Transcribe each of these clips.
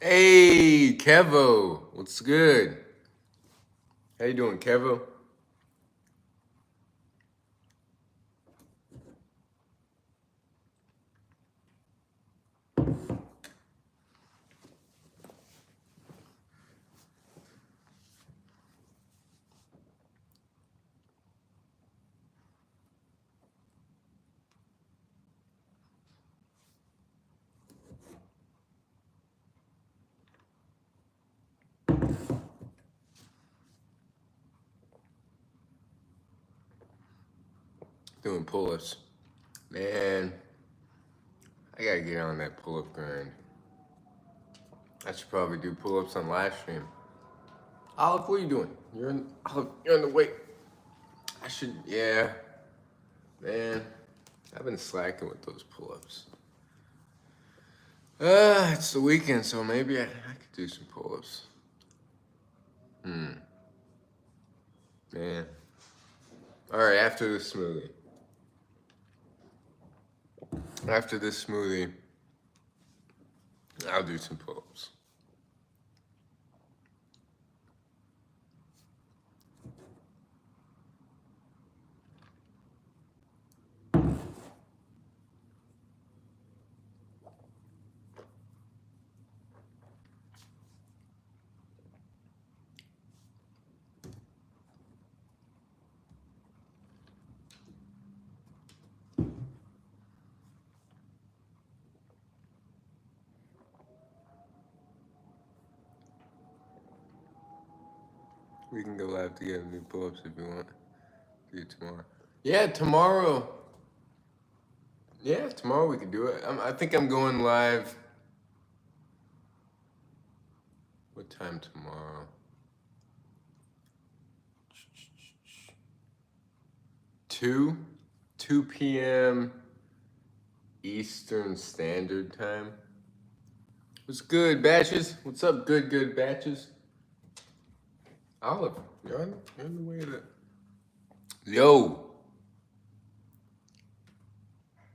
Hey, Kevo, what's good? How you doing, Kevo? Doing pull-ups. Man, I gotta get on that pull-up grind. I should probably do pull-ups on live stream. Olive, what are you doing? You're in the weight. I should, yeah, man. I've been slacking with those pull-ups. It's the weekend, so maybe I could do some pull-ups. Man. All right, after this smoothie. After this smoothie, I'll do some pull-ups. We can go live together and do pull-ups if you want. Do it tomorrow. Yeah, tomorrow. Yeah, tomorrow we could do it. I think I'm going live. What time tomorrow? 2 p.m. Eastern Standard Time. What's good, batches? What's up, good batches? Olive, you're on the way to. Yo,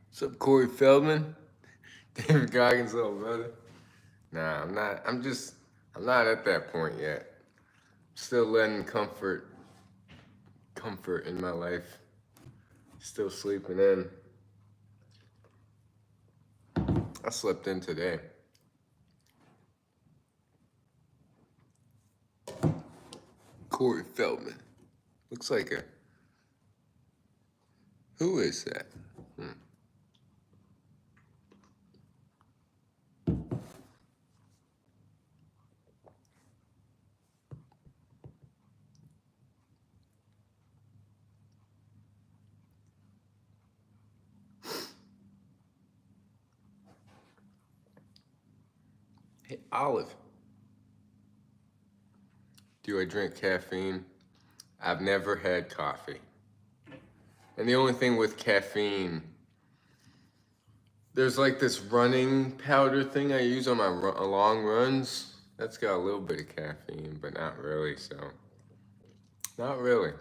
what's up, Corey Feldman? David Goggins' little brother. Nah, I'm not. I'm not at that point yet. Still letting comfort in my life. Still sleeping in. I slept in today. Corey Feldman. Looks like a. Who is that? Hey, Olive. Do I drink caffeine? I've never had coffee. And the only thing with caffeine, there's like this running powder thing I use on my long runs. That's got a little bit of caffeine, but not really, so. Not really.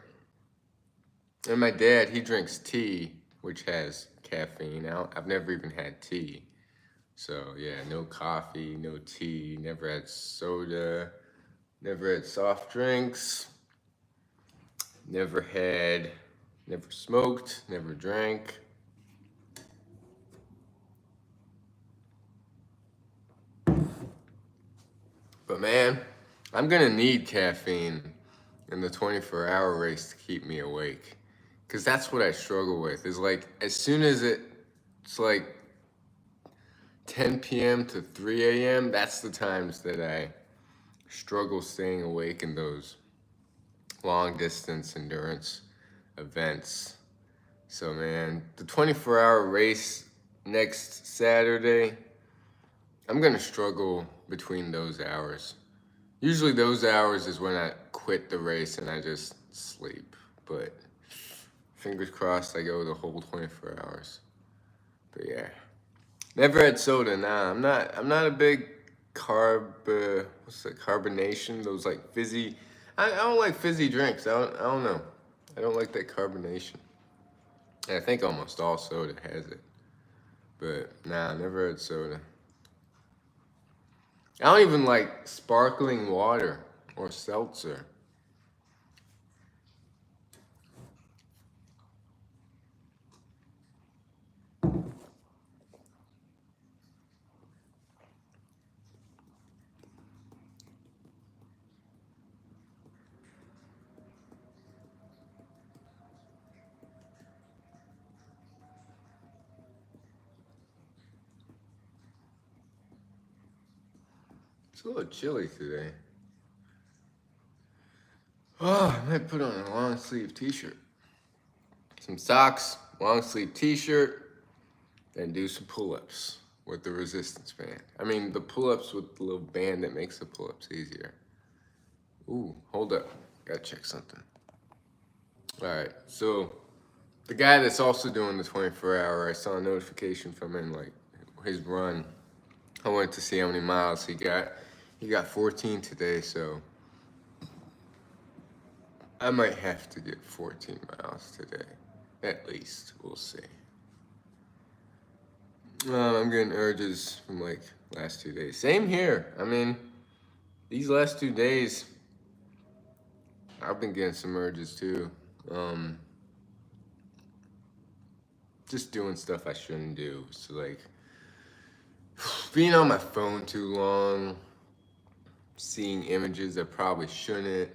And my dad, he drinks tea, which has caffeine. I've never even had tea. So, yeah, no coffee, no tea, never had soda, never had soft drinks, never smoked, never drank. But man, I'm gonna need caffeine in the 24-hour race to keep me awake. Cause that's what I struggle with. Is like as soon as it's like 10 p.m. to 3 a.m., that's the times that I struggle staying awake in those long distance endurance events. So man, the 24-hour race next Saturday, I'm gonna struggle between those hours. Usually those hours is when I quit the race and I just sleep. But fingers crossed I go the whole 24 hours. But yeah. Never had soda, nah. I'm not a big what's that, carbonation? Those like fizzy I don't like fizzy drinks. I don't know. I don't like that carbonation. And I think almost all soda has it. But nah, never had soda. I don't even like sparkling water or seltzer. It's a little chilly today. Oh, I might put on a long sleeve t-shirt. Some socks, long sleeve t-shirt, and do some pull-ups with the resistance band. I mean, the pull-ups with the little band that makes the pull-ups easier. Ooh, hold up. Gotta check something. All right, so the guy that's also doing the 24-hour, I saw a notification from him, like his run. I wanted to see how many miles he got. He got 14 today, so I might have to get 14 miles today. At least, we'll see. I'm getting urges from like last 2 days. Same here. I mean, these last 2 days, I've been getting some urges too. Just doing stuff I shouldn't do. So like being on my phone too long, seeing images I probably shouldn't,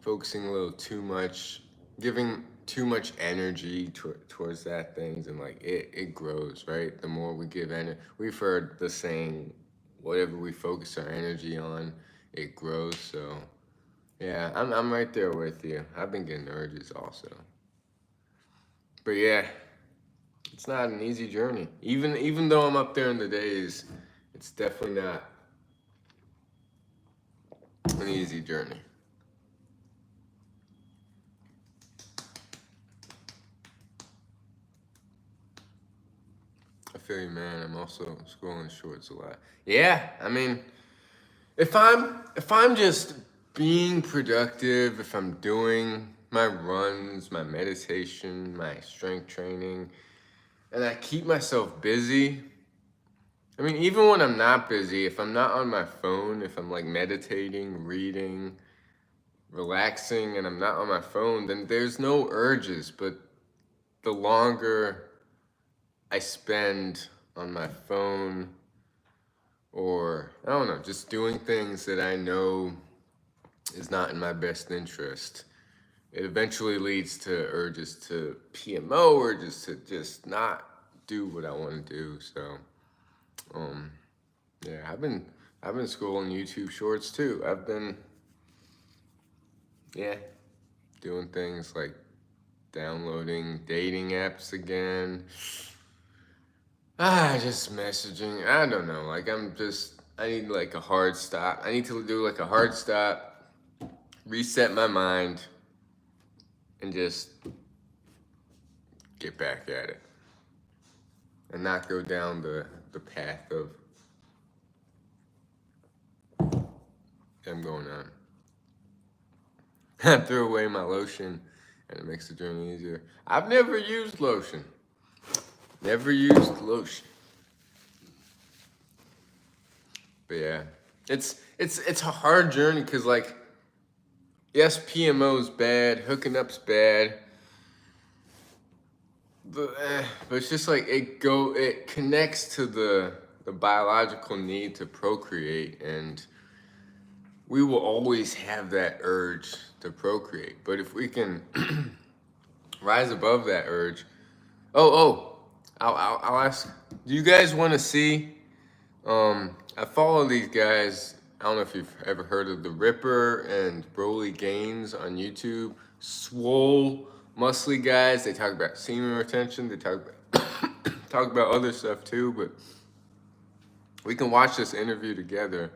focusing a little too much, giving too much energy towards that things, and like it grows, right? The more we give energy, we've heard the saying, whatever we focus our energy on, it grows. So yeah, I'm right there with you. I've been getting urges also. But yeah, it's not an easy journey. Even though I'm up there in the days, it's definitely not an easy journey. I feel you, man. I'm also scrolling shorts a lot. Yeah, I mean, if I'm just being productive, if I'm doing my runs, my meditation, my strength training, and I keep myself busy. I mean, even when I'm not busy, if I'm not on my phone, if I'm like meditating, reading, relaxing, and I'm not on my phone, then there's no urges. But the longer I spend on my phone, or I don't know, just doing things that I know is not in my best interest, it eventually leads to urges to PMO, or just not do what I want to do. So, yeah, I've been scrolling YouTube Shorts too. I've been, yeah, doing things like downloading dating apps again. Just messaging. I don't know. Like I need like a hard stop. I need to do like a hard stop, reset my mind, and just get back at it. And not go down the path of I'm going on. I threw away my lotion and it makes the journey easier. I've never used lotion. Never used lotion. But yeah, it's a hard journey because like, yes, PMO's bad, hooking up's bad, but it's just like it connects to the biological need to procreate, and we will always have that urge to procreate. But if we can rise above that urge, I'll ask. Do you guys want to see? I follow these guys. I don't know if you've ever heard of the Ripper and Broly Gaines on YouTube. Swole, muscly guys. They talk about semen retention. They talk about talk about other stuff too. But we can watch this interview together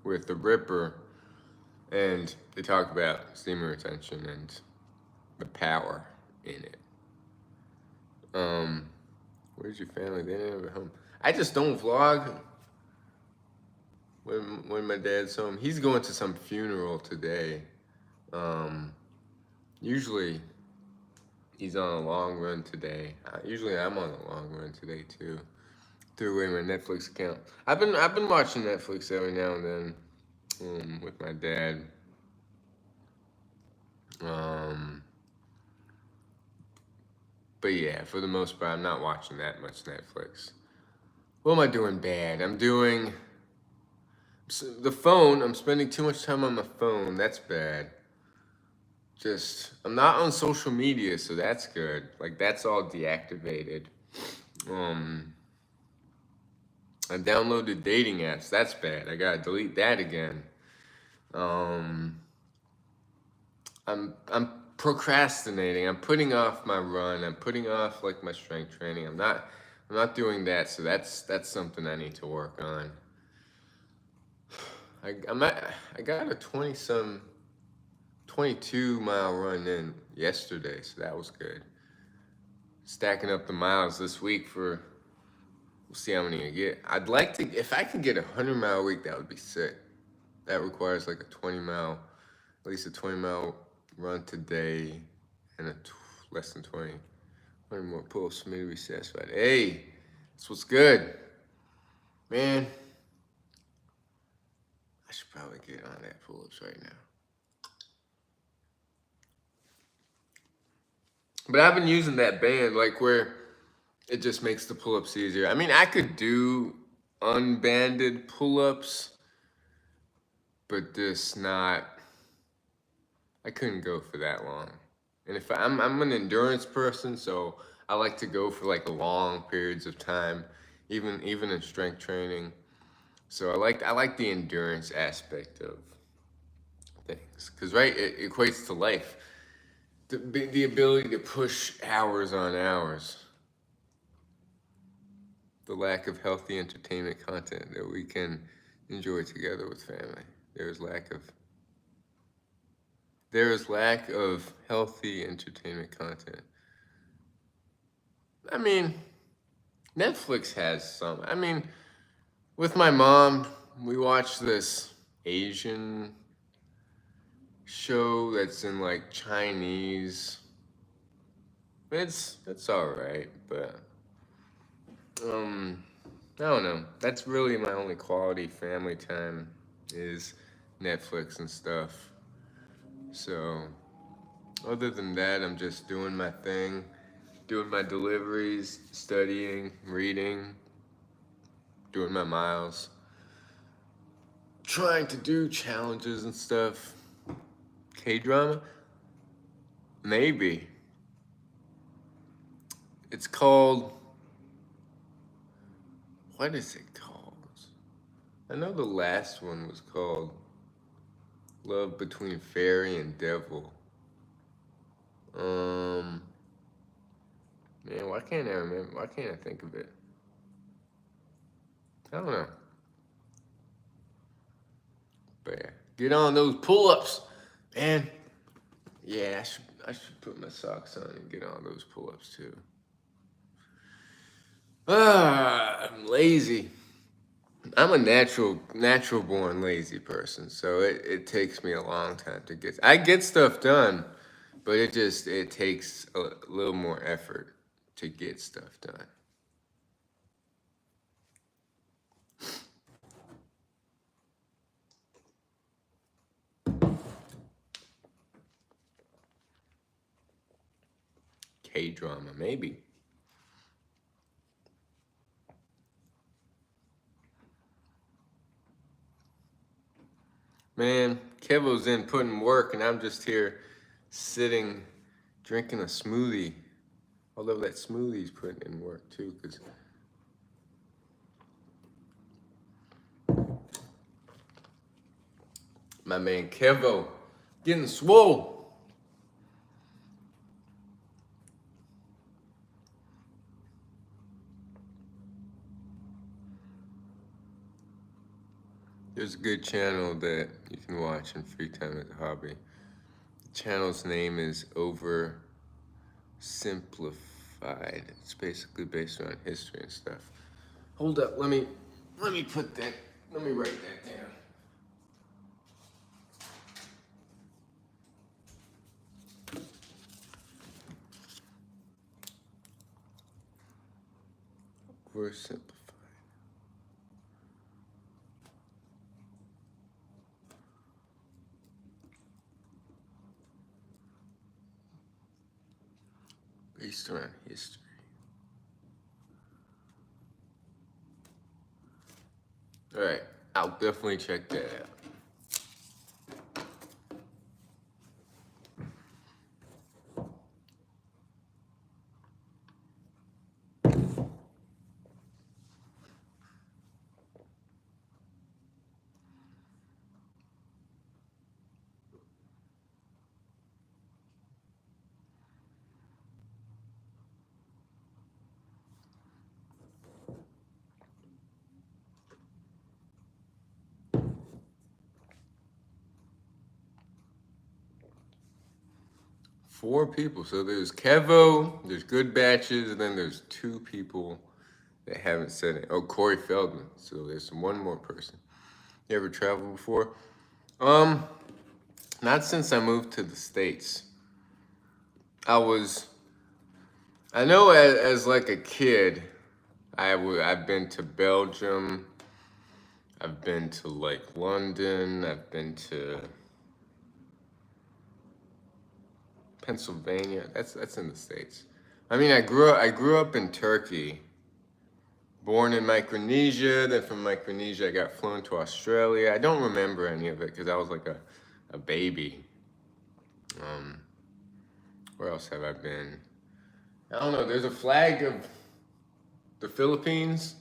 with the Ripper, and they talk about semen retention and the power in it. Where's your family? They didn't have a home. I just don't vlog when my dad's home. He's going to some funeral today. Usually he's on a long run today. Usually I'm on a long run today too. threw away my Netflix account. I've been watching Netflix every now and then with my dad. Um, but yeah, for the most part, I'm not watching that much Netflix. What am I doing bad? The phone. I'm spending too much time on my phone. That's bad. I'm not on social media, so that's good. Like that's all deactivated. Um, I downloaded dating apps. That's bad. I gotta delete that again. Um, I'm procrastinating. I'm putting off my run. I'm putting off like my strength training. I'm not doing that. So that's something I need to work on. I got a 22 mile run in yesterday, so that was good. Stacking up the miles this week we'll see how many I get. I'd like to, if I could get a 100 mile week, that would be sick. That requires like at least a 20 mile run today and less than 20 more pull-ups for me to be satisfied. Hey, that's what's good. Man, I should probably get on that pull-ups right now. But I've been using that band, like where it just makes the pull-ups easier. I mean, I could do unbanded pull-ups, but I couldn't go for that long. And if I'm an endurance person, so I like to go for like long periods of time, even in strength training. So I like the endurance aspect of things, because right, it equates to life. The ability to push hours on hours. The lack of healthy entertainment content that we can enjoy together with family. There is lack of healthy entertainment content. I mean, Netflix has some. I mean, with my mom, we watch this Asian show that's in like Chinese. It's all right, but I don't know. That's really my only quality family time is Netflix and stuff. So, other than that, I'm just doing my thing, doing my deliveries, studying, reading, doing my miles, trying to do challenges and stuff. K-drama? Maybe. It's called. What is it called? I know the last one was called Love Between Fairy and Devil. Man, why can't I remember? Why can't I think of it? I don't know. But yeah, get on those pull-ups, man. Yeah, I should put my socks on and get on those pull-ups too. I'm lazy. I'm a natural born lazy person, so it takes me a long time to get. I get stuff done, but it takes a little more effort to get stuff done. K-drama, maybe. Man, Kevo's in putting work, and I'm just here sitting, drinking a smoothie. Although that smoothie's putting in work too, because my man Kevo getting swole. There's a good channel that you can watch in free time as a hobby. The channel's name is Oversimplified. It's basically based on history and stuff. Hold up, let me write that down. Oversimplified. least around history. All right, I'll definitely check that out. 4 people. So there's Kevo, there's Good Batches, and then there's 2 people that haven't said it. Oh, Corey Feldman. So there's one more person. You ever traveled before? Not since I moved to the States. I know as like a kid, I've been to Belgium, I've been to like London, I've been to Pennsylvania. That's in the States. I mean, I grew up in Turkey, born in Micronesia. Then from Micronesia, I got flown to Australia. I don't remember any of it because I was like a baby. Where else have I been? I don't know. There's a flag of the Philippines.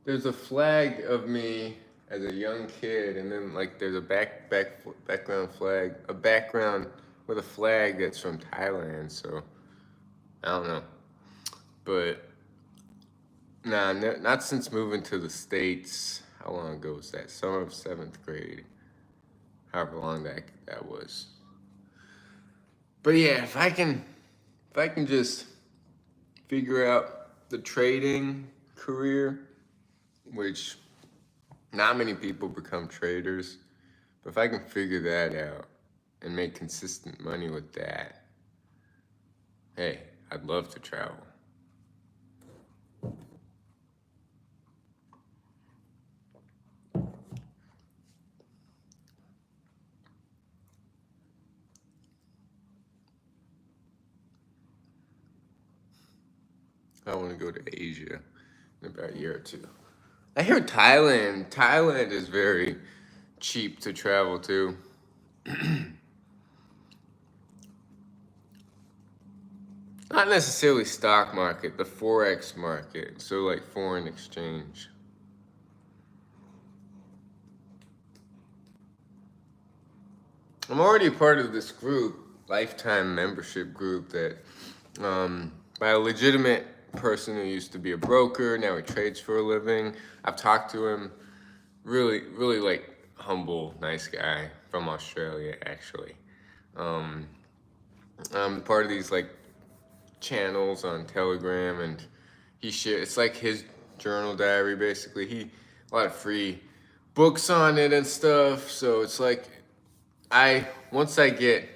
There's a flag of me as a young kid, and then like there's a background flag, a background with a flag that's from Thailand. So I don't know, but nah, not since moving to the States. How long ago was that? Summer of 7th grade. However long that was. But yeah, if I can just figure out the trading career, which not many people become traders, but if I can figure that out and make consistent money with that, hey, I'd love to travel. I want to go to Asia in about a year or 2. I hear Thailand is very cheap to travel to. Not necessarily stock market, the Forex market, so like foreign exchange. I'm already a part of this group, lifetime membership group that by a legitimate person who used to be a broker, now he trades for a living. I've talked to him, really like humble, nice guy from Australia actually. I'm part of these like channels on Telegram, and he shares, it's like his journal diary basically. A lot of free books on it and stuff. So it's like once I get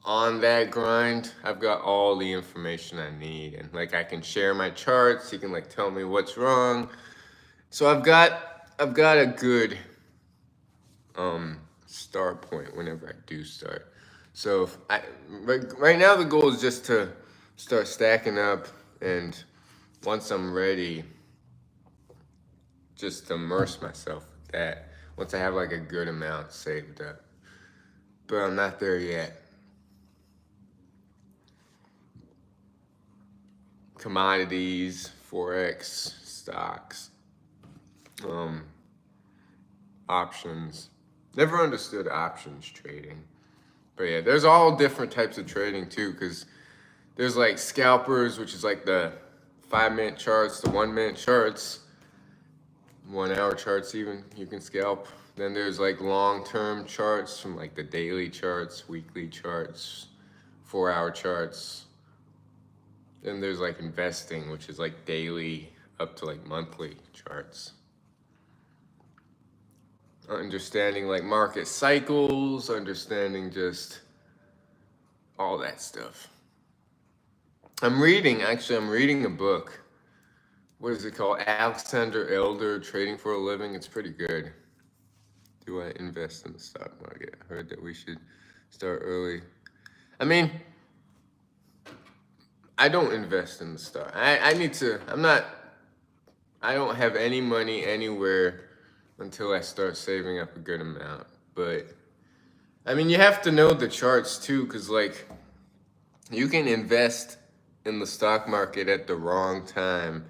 on that grind, I've got all the information I need, and like I can share my charts. He can like tell me what's wrong. So I've got a good start point whenever I do start. So right now the goal is just to start stacking up, and once I'm ready, just immerse myself with that. Once I have like a good amount saved up, but I'm not there yet. Commodities, Forex, stocks, options. Never understood options trading. But yeah, there's all different types of trading too, because there's like scalpers, which is like the 5-minute charts, the 1-minute charts, 1-hour charts even, you can scalp. Then there's like long-term charts from like the daily charts, weekly charts, 4-hour charts. Then there's like investing, which is like daily up to like monthly charts. Understanding like market cycles, understanding just all that stuff. I'm reading a book. What is it called? Alexander Elder, Trading for a Living. It's pretty good. Do I invest in the stock market? I heard that we should start early. I mean, I don't invest in the stock. I need to. I'm not. I don't have any money anywhere until I start saving up a good amount. But I mean, you have to know the charts too, because like you can invest in the stock market at the wrong time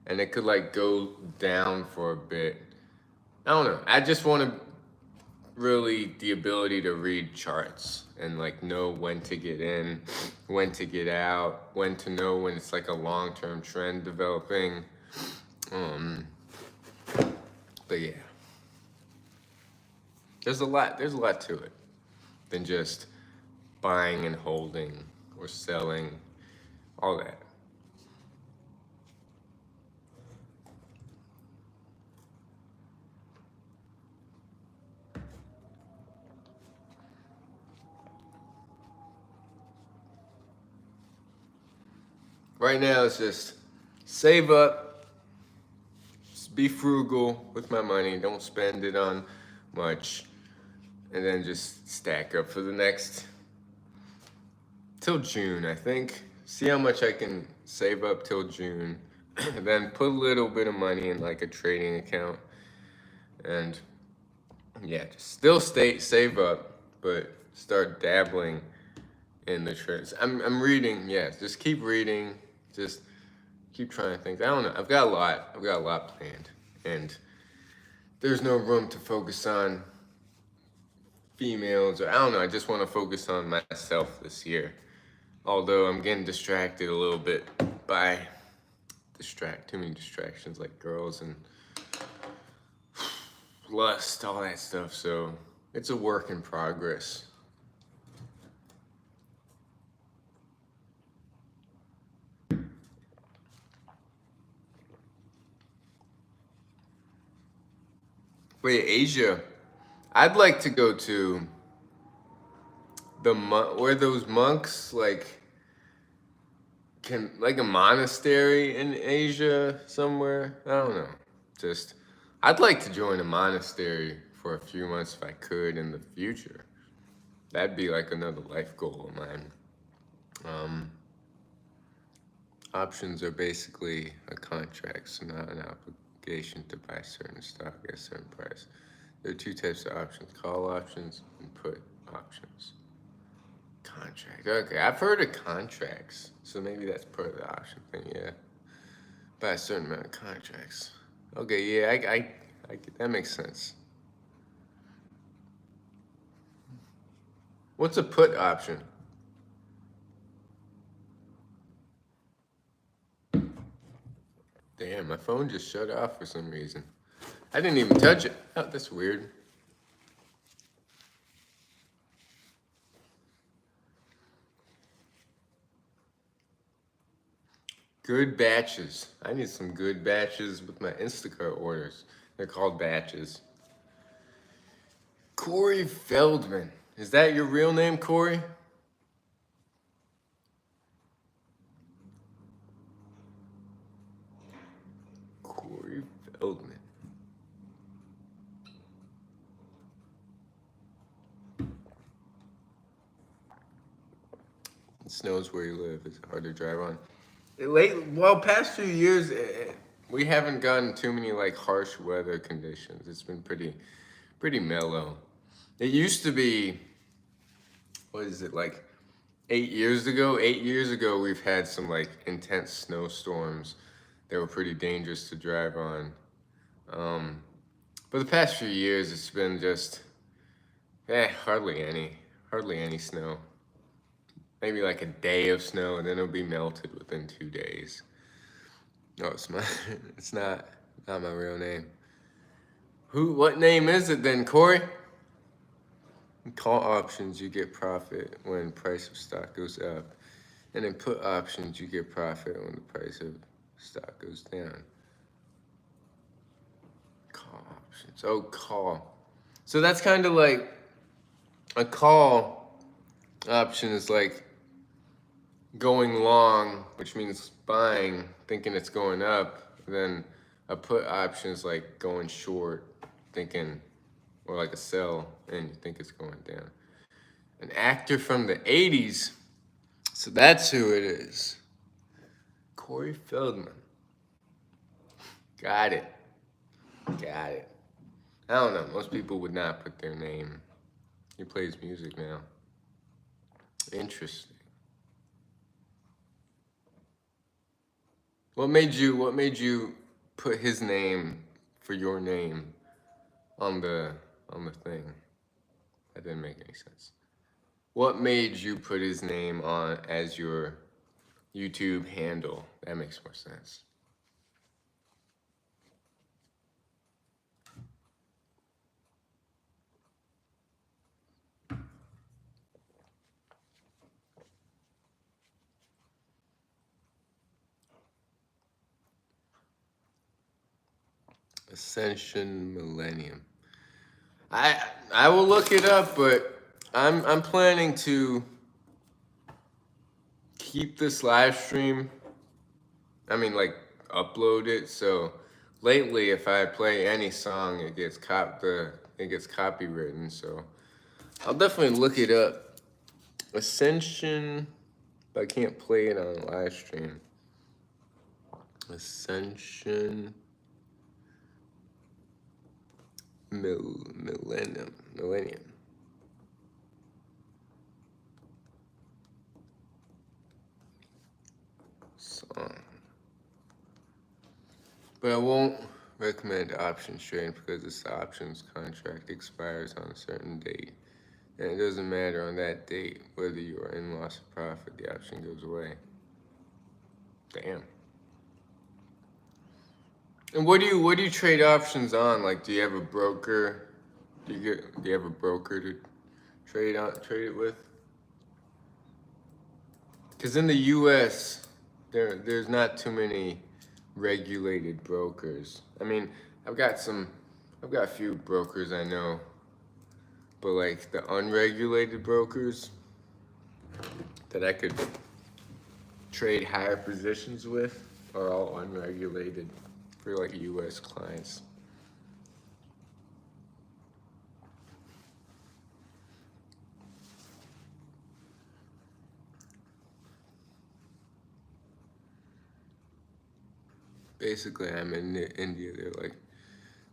and it could like go down for a bit. I don't know. I just want to really the ability to read charts and like know when to get in, when to get out, when to know when it's like a long-term trend developing. Um, but yeah, there's a lot to it than just buying and holding or selling, all that. Right now it's just save up, just be frugal with my money, don't spend it on much, and then just stack up for the next till June, I think. See how much I can save up till June, and then put a little bit of money in like a trading account, and yeah, just still stay save up, but start dabbling in the trades. I'm reading, yeah, just keep reading, just keep trying to think. I don't know. I've got a lot planned, and there's no room to focus on females or I don't know. I just want to focus on myself this year. Although I'm getting distracted a little bit by too many distractions like girls and lust, all that stuff. So it's a work in progress. Wait, Asia. I'd like to go to where those monks like can like a monastery in Asia somewhere. I don't know. Just I'd like to join a monastery for a few months if I could in the future. That'd be like another life goal of mine. Um, Options are basically a contract, so not an obligation to buy certain stock at a certain price. There are two types of options: call options and put options. Contract. Okay, I've heard of contracts, so maybe that's part of the option thing. Yeah, buy a certain amount of contracts. Okay, yeah, that makes sense. What's a put option? Damn, my phone just shut off for some reason. I didn't even touch it. Oh, that's weird. Good batches. I need some good batches with my Instacart orders. They're called batches. Corey Feldman. Is that your real name, Corey? Corey Feldman. It snows where you live. It's hard to drive on. Past few years, we haven't gotten too many like harsh weather conditions. It's been pretty mellow. It used to be, what is it, like 8 years ago? 8 years ago, we've had some like intense snowstorms that were pretty dangerous to drive on. But the past few years, it's been just, hardly any snow. Maybe like a day of snow, and then it'll be melted within 2 days. Oh, it's my, it's not my real name. What name is it then, Corey? Call options, you get profit when price of stock goes up. And in put options, you get profit when the price of stock goes down. Call options. Oh, call. So that's kind of like a call option is like going long, which means buying, thinking it's going up. Then a put option is like going short, thinking, or like a sell, and you think it's going down. An actor from the 80s. So that's who it is. Corey Feldman. Got it. Got it. I don't know. Most people would not put their name. He plays music now. Interesting. What made you put his name for your name on the thing? That didn't make any sense. What made you put his name on as your YouTube handle? That makes more sense. Ascension Millennium. I will look it up, but I'm planning to keep this live stream. I mean, like, upload it. So lately, if I play any song, it gets copywritten. So I'll definitely look it up. Ascension, but I can't play it on live stream. Ascension Millennium. Song. But I won't recommend options trading because this options contract expires on a certain date. And it doesn't matter on that date whether you are in loss or profit, the option goes away. Damn. And what do you trade options on? Like, do you have a broker? Do you have a broker to trade it with? Because in the U.S., there's not too many regulated brokers. I mean, I've got a few brokers I know, but like the unregulated brokers that I could trade higher positions with are all unregulated for like U.S. clients. Basically, I'm in India. There are like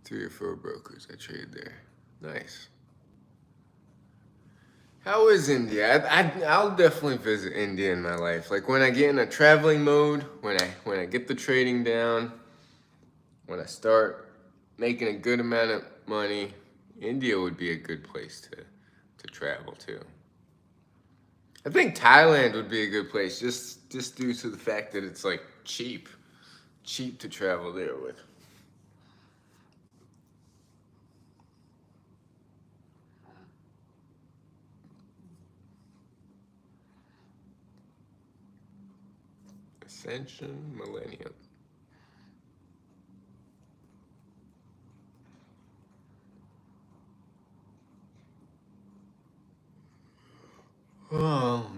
3 or 4 brokers I trade there. Nice. How is India? I'll definitely visit India in my life. Like when I get in a traveling mode, when I get the trading down, when I start making a good amount of money, India would be a good place to travel to. I think Thailand would be a good place just due to the fact that it's like cheap to travel there with. Ascension Millennium. Oh.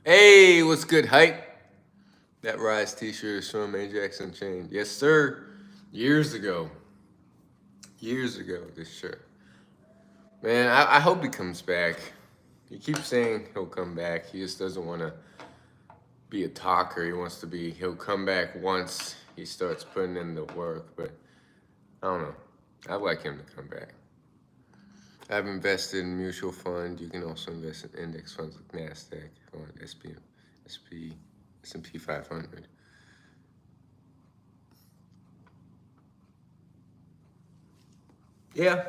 Hey, what's good, hype? That Rise t-shirt is from Ajax Unchained. Yes, sir. Years ago, this shirt. Man, I hope he comes back. He keeps saying he'll come back. He just doesn't want to be a talker. He'll come back once he starts putting in the work. But I don't know. I'd like him to come back. I've invested in mutual fund. You can also invest in index funds like NASDAQ or S&P 500. Yeah.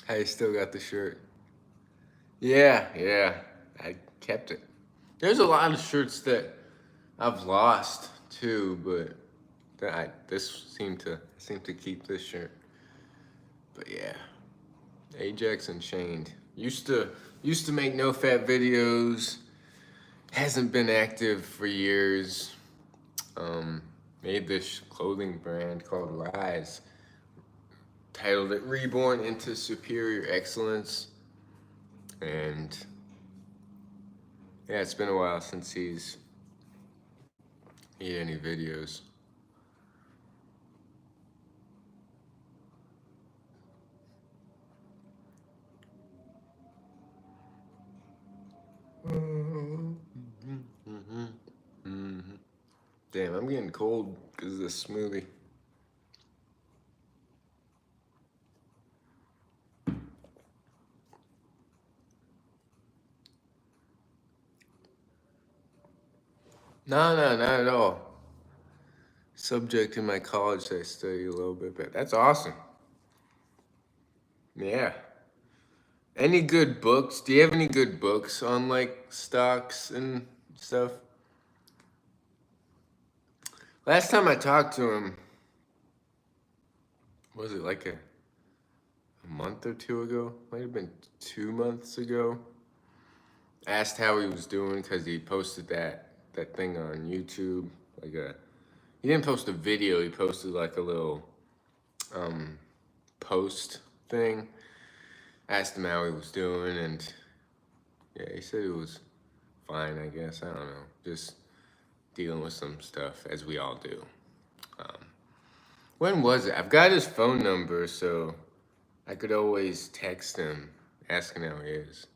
I still got the shirt. Yeah. I kept it. There's a lot of shirts that I've lost too, but this seemed to keep this shirt. But yeah, Ajax Unchained used to make no fat videos. Hasn't been active for years. Made this clothing brand called Rise. titled it Reborn into Superior Excellence. And yeah, it's been a while since he's made any videos. Damn, I'm getting cold because of this smoothie. No, no, not at all. Subject in my college I study a little bit, but that's awesome. Yeah. Any good books? Do you have any good books on like stocks and stuff? Last time I talked to him, was it like a month or two ago? Might have been 2 months ago. Asked how he was doing because he posted that thing on YouTube. He didn't post a video. He posted like a little post thing. Asked him how he was doing, and yeah, he said it was fine. I guess I don't know, just dealing with some stuff as we all do. When was it? I've got his phone number, so I could always text him asking how he is.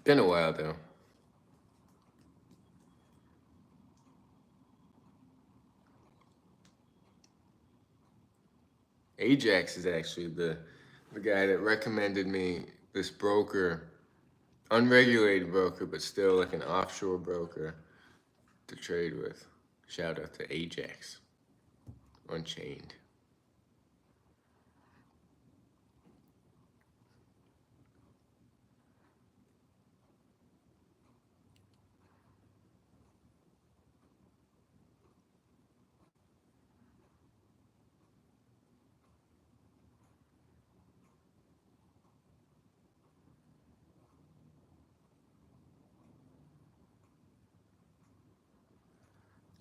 Been a while though. Ajax is actually the guy that recommended me this broker, unregulated broker, but still like an offshore broker to trade with. Shout out to Ajax, Unchained.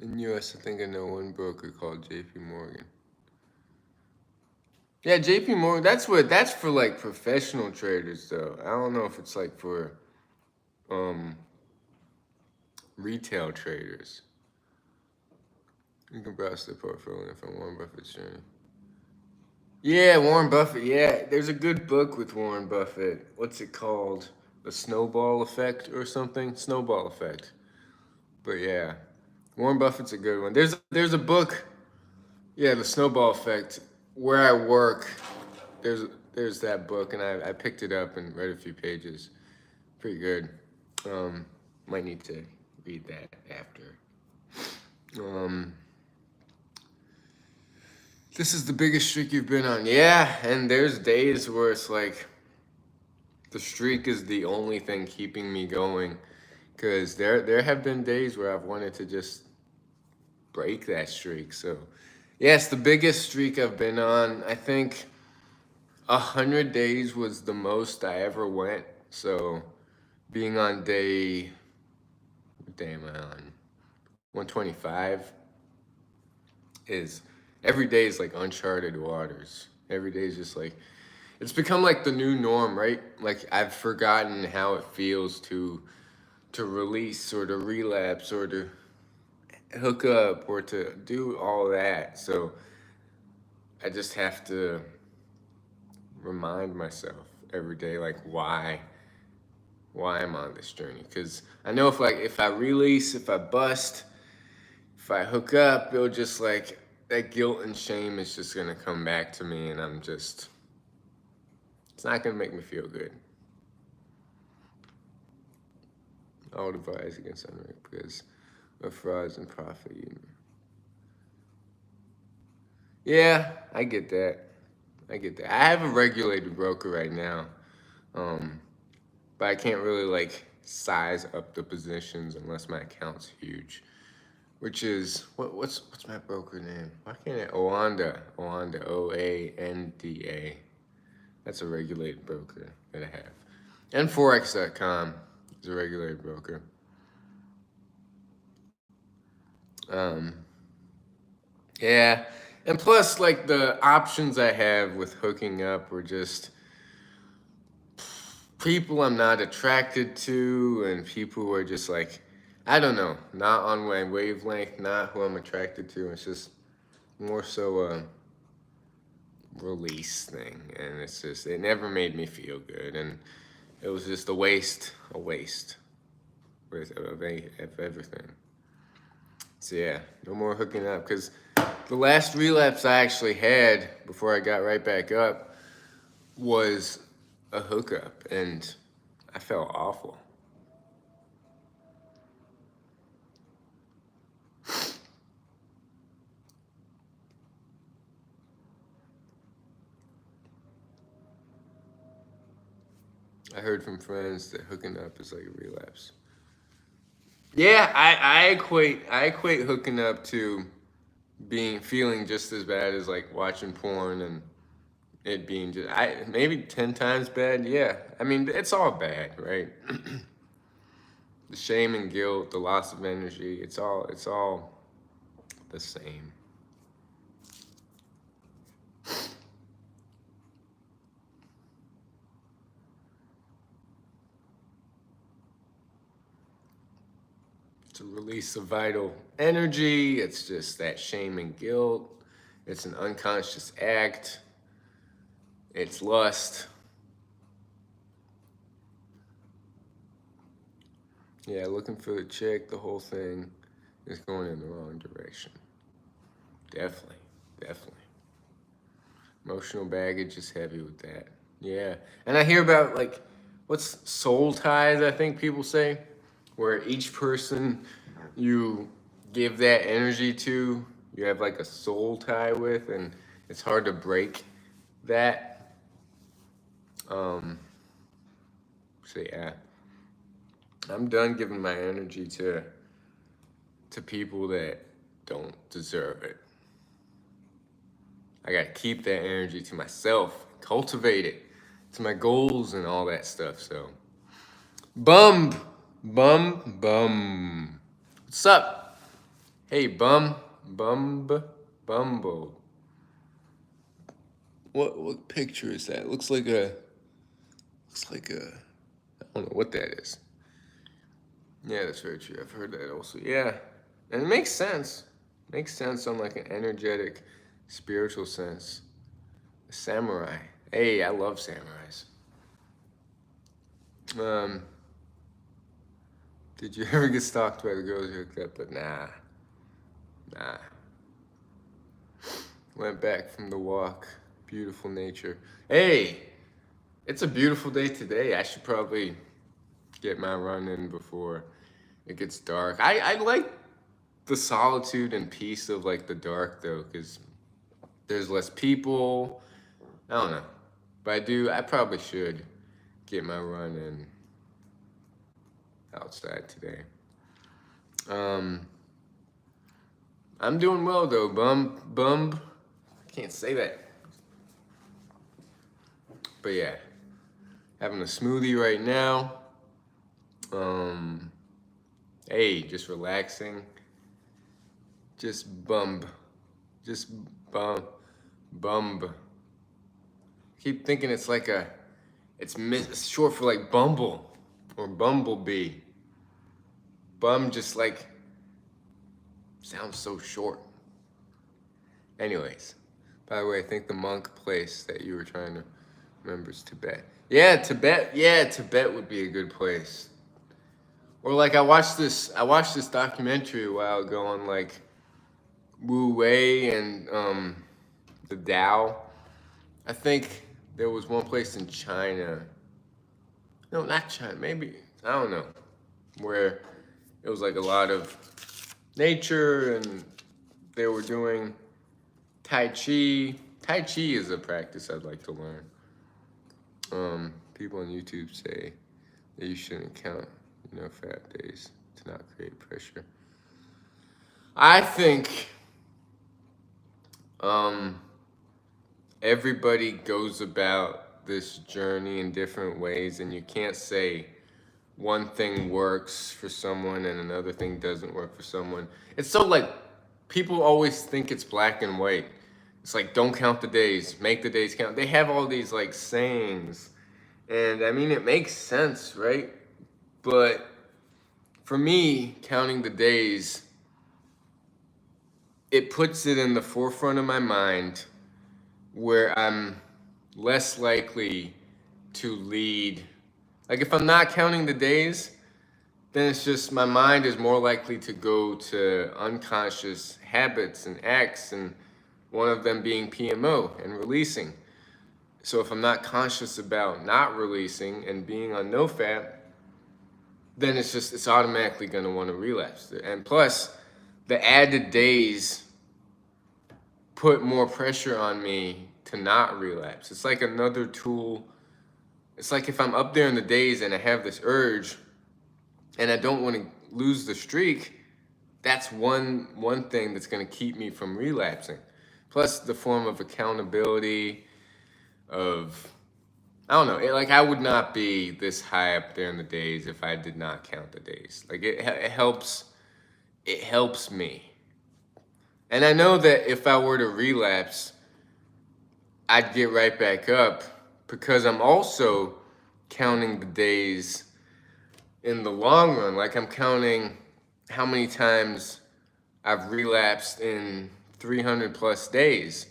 In US, I think I know one broker called JP Morgan. Yeah, JP Morgan, that's for like professional traders though. I don't know if it's like for um retail traders. You can browse the portfolio from Warren Buffett's journey. Yeah, Warren Buffett. Yeah, there's a good book with Warren Buffett. What's it called? The Snowball Effect or something? Snowball Effect. But yeah, Warren Buffett's a good one. There's a book. Yeah, The Snowball Effect. Where I work, there's there's that book, and I picked it up and read a few pages. Pretty good. Um, might need to read that after. Um, this is the biggest streak you've been on. Yeah, and there's days where it's like the streak is the only thing keeping me going, because there have been days where I've wanted to just break that streak. So, yes, the biggest streak I've been on. I think 100 days was the most I ever went. So, being on what day am I on? 125 is every day is like uncharted waters. Every day is just like it's become like the new norm, right? Like I've forgotten how it feels to release or to relapse or to hook up or to do all that. So I just have to remind myself every day like why I'm on this journey, cuz I know if I release, if I bust, if I hook up, it'll just like that guilt and shame is just going to come back to me, and it's not going to make me feel good. I would advise against unreg because of frauds and profit. Yeah, I get that. I get that. I have a regulated broker right now, um, but I can't really like size up the positions unless my account's huge. Which is what's my broker name? Why can't I? Oanda, OANDA. That's a regulated broker that I have. And Forex.com is a regulated broker. Um, yeah, and plus, like the options I have with hooking up were just people I'm not attracted to, and people who are just like, I don't know, not on my wavelength, not who I'm attracted to. It's just more so a release thing, and it's just it never made me feel good, and it was just a waste of everything. So yeah, no more hooking up because the last relapse I actually had before I got right back up was a hookup, and I felt awful. I heard from friends that hooking up is like a relapse. Yeah, I equate hooking up to being feeling just as bad as like watching porn and it being just I maybe 10 times bad. Yeah, I mean it's all bad, right? The shame and guilt, the loss of energy, it's all the same. To release of vital energy, it's just that shame and guilt. It's an unconscious act. It's lust. Yeah, looking for the chick, the whole thing is going in the wrong direction. Definitely, definitely. Emotional baggage is heavy with that. Yeah. And I hear about like what's soul ties, I think people say, where each person you give that energy to, you have like a soul tie with, and it's hard to break that. Um, so yeah, I'm done giving my energy to people that don't deserve it. I gotta keep that energy to myself, cultivate it to my goals and all that stuff. So, bum, bum. What's up? Hey, bumbo. What picture is that? Looks like a I don't know what that is. Yeah, that's very true. I've heard that also. Yeah, and it makes sense. Makes sense on like an energetic, spiritual sense. A samurai. Hey, I love samurais. Um, did you ever get stalked by the girls you hooked up? But nah. Went back from the walk. Beautiful nature. Hey, it's a beautiful day today. I should probably get my run in before it gets dark. I like the solitude and peace of like the dark though, because there's less people. I don't know. But I probably should get my run in outside today. Um, I'm doing well though, bum. I can't say that. But yeah, having a smoothie right now. Um, hey, just relaxing. Just bumb. Just bumb. Keep thinking it's like it's short for like bumble or bumblebee. Bum just like sounds so short. Anyways, by the way, I think the monk place that you were trying to remember is Tibet. Yeah, Tibet. Yeah, Tibet would be a good place. Or like I watched this documentary a while ago on like Wu Wei and the Tao. I think there was one place in China. No, not China. Maybe I don't know where it was like a lot of nature and they were doing Tai Chi. Tai Chi is a practice I'd like to learn. People on YouTube say that you shouldn't count, fat days to not create pressure. I think um, everybody goes about this journey in different ways, and you can't say one thing works for someone and another thing doesn't work for someone. It's so like people always think it's black and white. It's like don't count the days, make the days count. They have all these like sayings, and I mean it makes sense, right? But for me, counting the days, it puts it in the forefront of my mind where I'm less likely to lead. Like if I'm not counting the days, then it's just my mind is more likely to go to unconscious habits and acts, and one of them being PMO and releasing. So if I'm not conscious about not releasing and being on no fap, then it's automatically going to want to relapse. And plus, the added days put more pressure on me to not relapse. It's like another tool. It's like if I'm up there in the days and I have this urge and I don't want to lose the streak, that's one thing that's going to keep me from relapsing. Plus the form of accountability of, I don't know, like I would not be this high up there in the days if I did not count the days. Like it helps me. And I know that if I were to relapse, I'd get right back up because I'm also counting the days in the long run. Like I'm counting how many times I've relapsed in 300 plus days.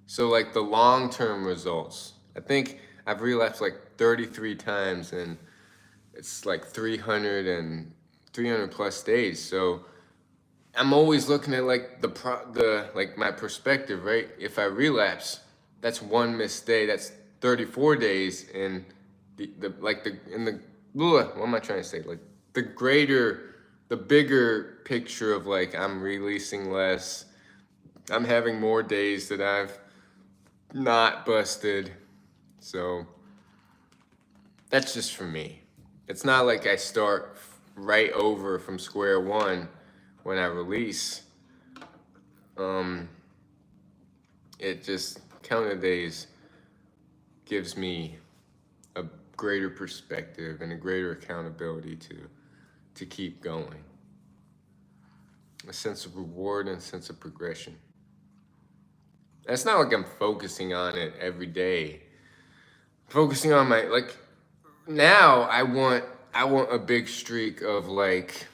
So like the long-term results. I think I've relapsed like 33 times and it's like 300 plus days. So I'm always looking at like the like my perspective, right? If I relapse, that's one missed day. That's 34 days in what am I trying to say? Like the bigger picture of like I'm releasing less. I'm having more days that I've not busted. So that's just for me. It's not like I start right over from square one when I release. It just counting days gives me a greater perspective and a greater accountability to keep going. A sense of reward and a sense of progression. It's not like I'm focusing on it every day. Focusing on my like now I want a big streak of like,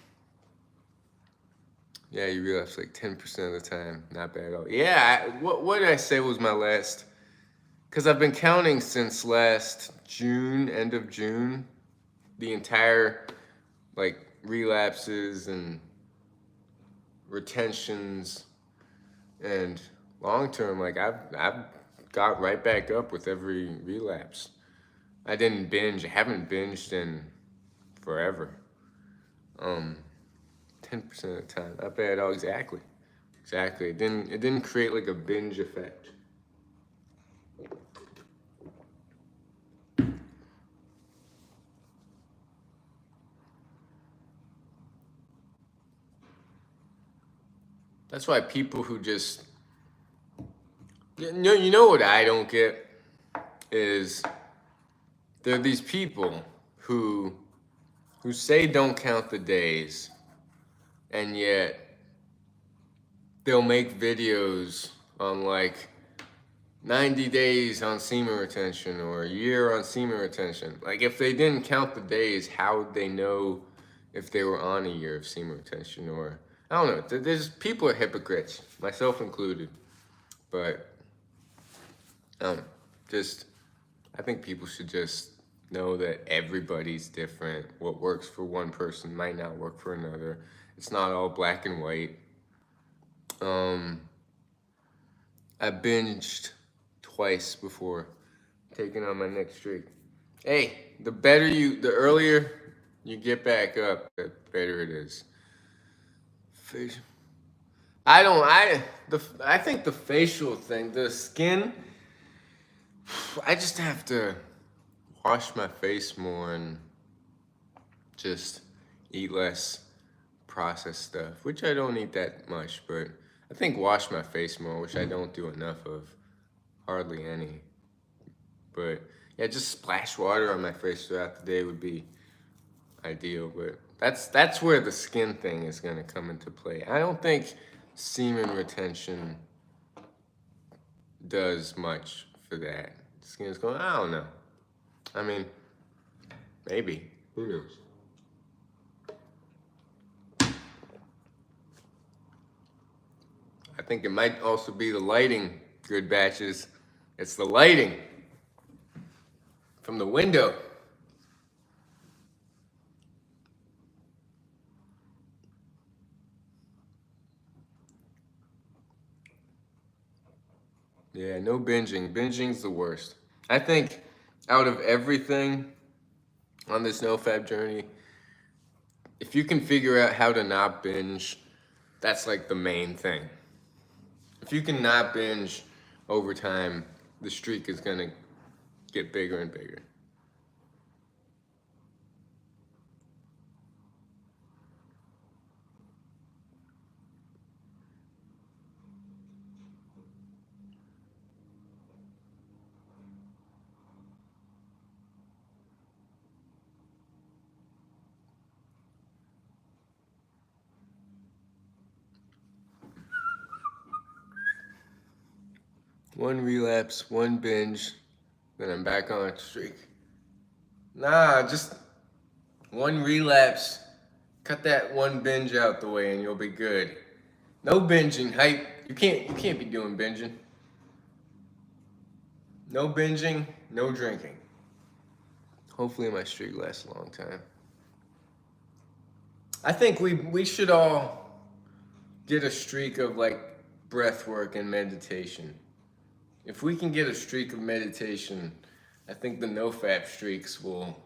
yeah, you relapse like 10% of the time. Not bad at all. Yeah, what did I say was my last? Because I've been counting since last June, end of June, the entire like relapses and retentions and long term. Like I've got right back up with every relapse. I didn't binge. I haven't binged in forever. 10% of the time. Not bad at all. Exactly. Exactly. It didn't create like a binge effect. That's why people who just you know what I don't get is there are these people who say don't count the days, and yet they'll make videos on like 90 days on semen retention or a year on semen retention. Like if they didn't count the days, how would they know if they were on a year of semen retention? Or I don't know. There's people are hypocrites, myself included. But I don't know. Just I think people should just know that everybody's different. What works for one person might not work for another. It's not all black and white. I binged twice before taking on my next streak. Hey, the earlier you get back up, the better it is. I think the facial thing, the skin, I just have to wash my face more and just eat less processed stuff, which I don't eat that much, but I think wash my face more, which I don't do enough of, hardly any. But yeah, just splash water on my face throughout the day would be ideal, but that's where the skin thing is going to come into play. I don't think semen retention does much for that. Skin's going, I don't know. I mean, maybe. Who knows? I think it might also be the lighting, good batches. It's the lighting from the window. Yeah, no binging. Binging's the worst. I think out of everything on this nofap journey, if you can figure out how to not binge, that's like the main thing. If you can not binge over time, the streak is gonna get bigger and bigger. One relapse, one binge, then I'm back on a streak. Nah, just one relapse. Cut that one binge out the way and you'll be good. No binging, hype. You can't be doing binging. No binging, no drinking. Hopefully my streak lasts a long time. I think we should all get a streak of like breath work and meditation. If we can get a streak of meditation, I think the nofap streaks will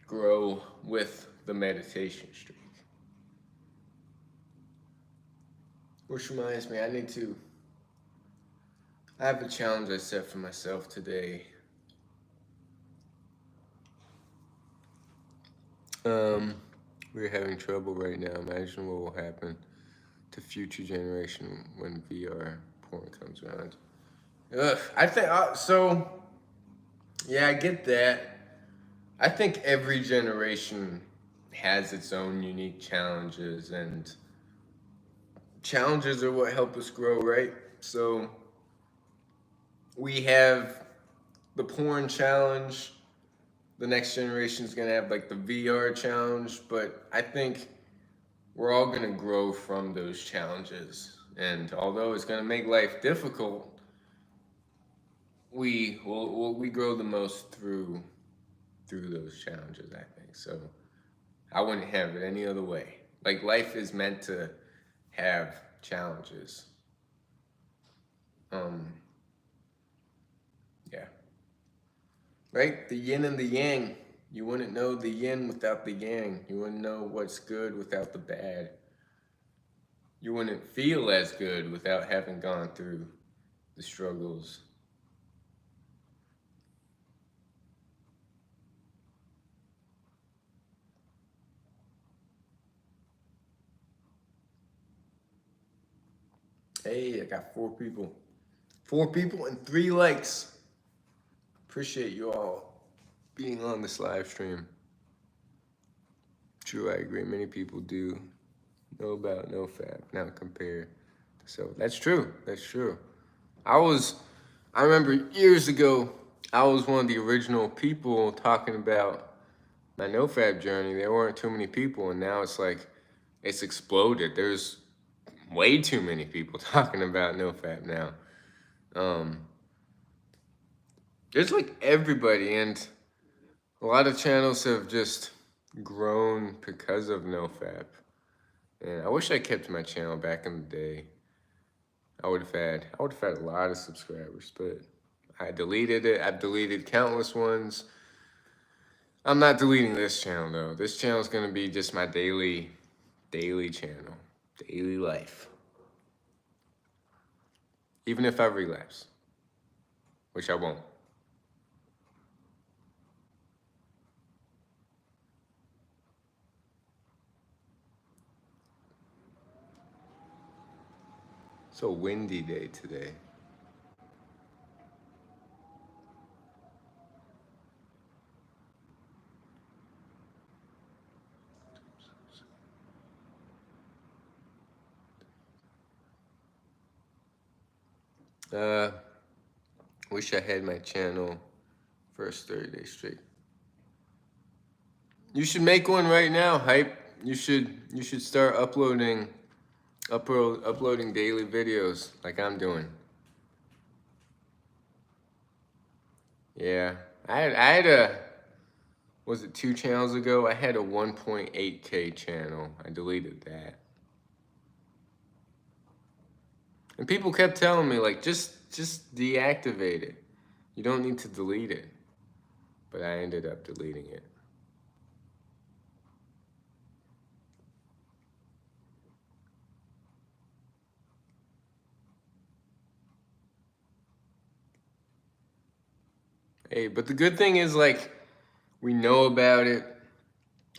grow with the meditation streak. Which reminds me, I have a challenge I set for myself today. We're having trouble right now. Imagine what will happen to future generation when VR porn comes around. Ugh, I think, so, yeah, I get that. I think every generation has its own unique challenges, and challenges are what help us grow, right? So we have the porn challenge. The next generation is going to have like the VR challenge, but I think we're all going to grow from those challenges. And although it's going to make life difficult, we grow the most through those challenges, I think. So I wouldn't have it any other way. Like, life is meant to have challenges. Yeah. Right? The yin and the yang. You wouldn't know the yin without the yang. You wouldn't know what's good without the bad. You wouldn't feel as good without having gone through the struggles. Hey, I got 4 people. 4 people and 3 likes. Appreciate you all being on this live stream. True, I agree. Many people do know about nofap now compared to so. That's true. That's true. I remember years ago, I was one of the original people talking about my nofap journey. There weren't too many people, and now it's like it's exploded. There's way too many people talking about nofap now. There's like everybody, and a lot of channels have just grown because of nofap. And I wish I kept my channel back in the day. I would have had a lot of subscribers, but I deleted it. I've deleted countless ones. I'm not deleting this channel though. This channel is gonna be just my daily channel, daily life. Even if I relapse, which I won't. It's a windy day today. Uh, wish I had my channel first 30 days straight. You should make one right now, hype. You should start uploading daily videos like I'm doing. Yeah, I had a, was it 2 channels ago? I had a 1.8K channel. I deleted that. And people kept telling me like just deactivate it. You don't need to delete it. But I ended up deleting it. Hey, but the good thing is like we know about it.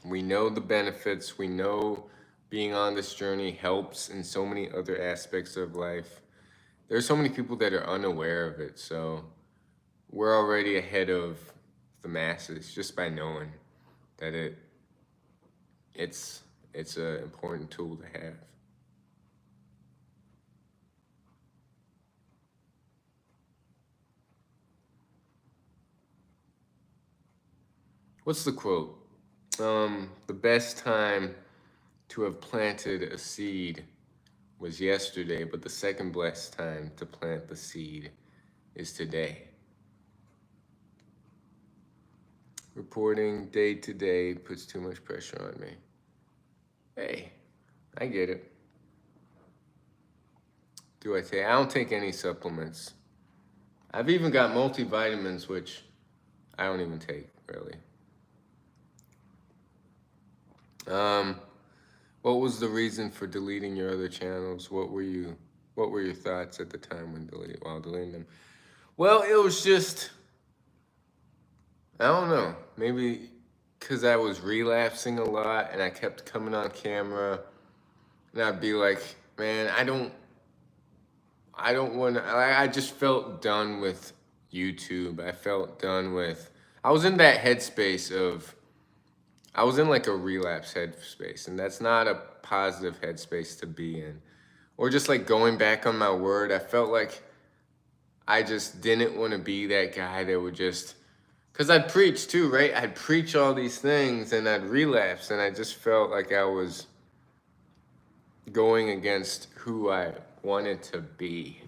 We know the benefits. We know being on this journey helps in so many other aspects of life. There's so many people that are unaware of it, so we're already ahead of the masses just by knowing that it's an important tool to have. What's the quote? The best time to have planted a seed was yesterday, but the second blessed time to plant the seed is today. Reporting day to day puts too much pressure on me. Hey, I get it. I don't take any supplements. I've even got multivitamins, which I don't even take, really. What was the reason for deleting your other channels? What were your thoughts at the time while deleting them? Well, it was just, I don't know, maybe because I was relapsing a lot and I kept coming on camera and I'd be like, man, I don't want to, I just felt done with YouTube. I was in that headspace I was in like a relapse headspace, and that's not a positive headspace to be in. Or just like going back on my word, I felt like I just didn't want to be that guy that would just, because I'd preach too, right? I'd preach all these things and I'd relapse, and I just felt like I was going against who I wanted to be.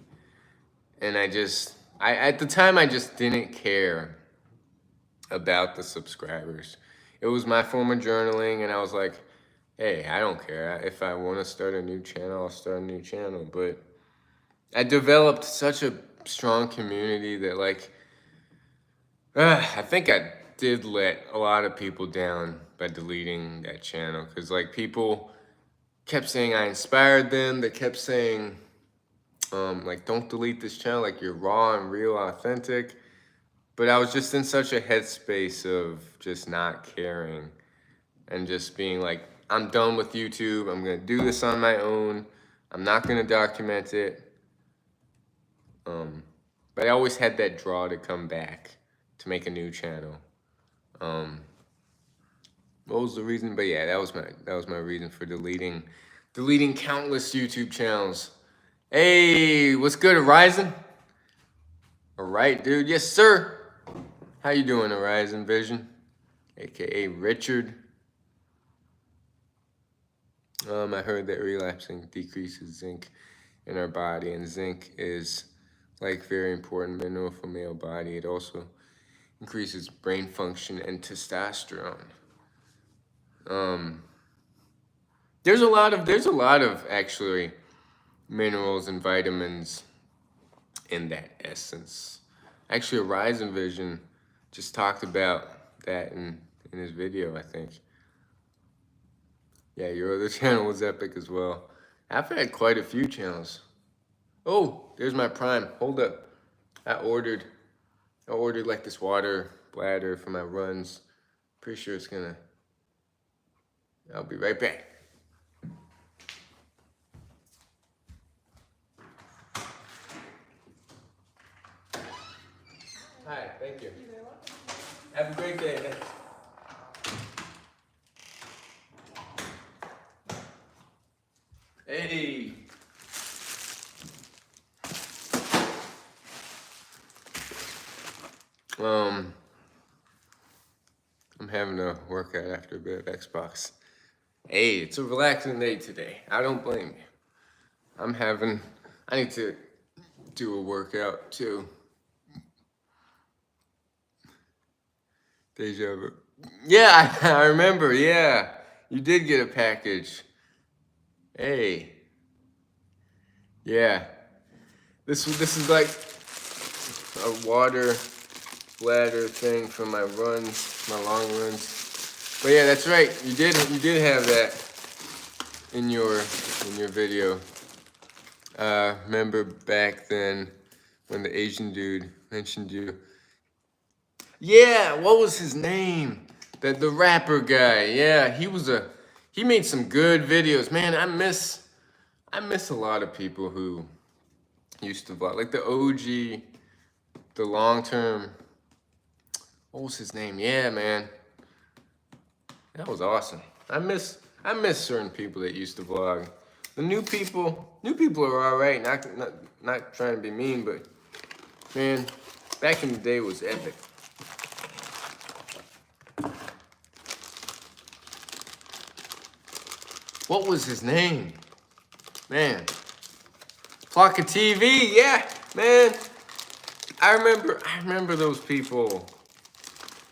And at the time, I just didn't care about the subscribers. It was my form of journaling, and I was like, hey, I don't care. If I want to start a new channel, I'll start a new channel. But I developed such a strong community that like, I think I did let a lot of people down by deleting that channel, because like people kept saying I inspired them. They kept saying, like, don't delete this channel, like you're raw and real, authentic. But I was just in such a headspace of just not caring and just being like, I'm done with YouTube. I'm going to do this on my own. I'm not going to document it. But I always had that draw to come back to make a new channel. What was the reason? But yeah, that was my reason for deleting countless YouTube channels. Hey, what's good, Horizon? All right, dude. Yes, sir. How you doing, Horizon Vision, aka Richard? I heard that relapsing decreases zinc in our body, and zinc is like very important mineral for male body. It also increases brain function and testosterone. There's a lot of actually minerals and vitamins in that essence. Actually, Horizon Vision just talked about that in his video, I think. Yeah, your other channel was epic as well. I've had quite a few channels. Oh, there's my Prime. Hold up. I ordered like this water bladder for my runs. Pretty sure it's gonna, I'll be right back. Hi, thank you. Have a great day. Hey. I'm having a workout after a bit of Xbox. Hey, it's a relaxing day today. I don't blame you. I need to do a workout too. Deja vu. Yeah, I remember. Yeah, you did get a package. Hey, yeah. This is like a water bladder thing for my runs, my long runs. But yeah, that's right. You did have that in your video. Remember back then when the Asian dude mentioned you? Yeah, what was his name? The rapper guy. Yeah, he made some good videos. Man, I miss a lot of people who used to vlog. Like the OG, the long term. What was his name? Yeah, man. That was awesome. I miss certain people that used to vlog. The new people are all right. Not trying to be mean, but man, back in the day was epic. What was his name? Man, Flock of TV. Yeah, man. I remember those people.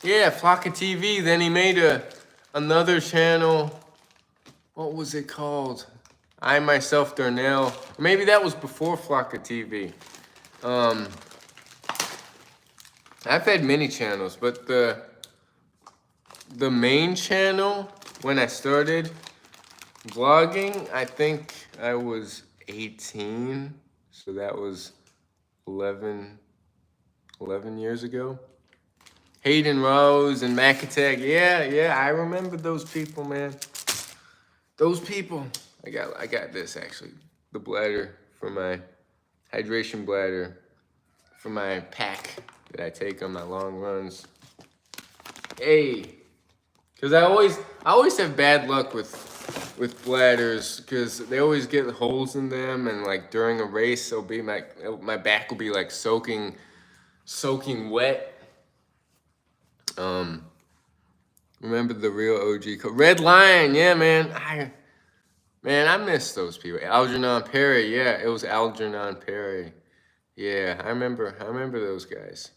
Yeah, Flock of TV. Then he made another channel. What was it called? I Myself Darnell. Maybe that was before Flock of TV. I've had many channels, but the main channel when I started vlogging, I think I was 18. So that was 11 years ago. Hayden Rose and Mac Attack. Yeah, I remember those people, man. Those people. I got this actually. The bladder for my hydration bladder for my pack that I take on my long runs. Hey, because I always have bad luck with bladders because they always get holes in them, and like during a race, it'll be my back will be like soaking wet. Remember the real OG Red Lion? Yeah, man. I miss those people. Algernon Perry. Yeah, it was Algernon Perry. Yeah, I remember those guys.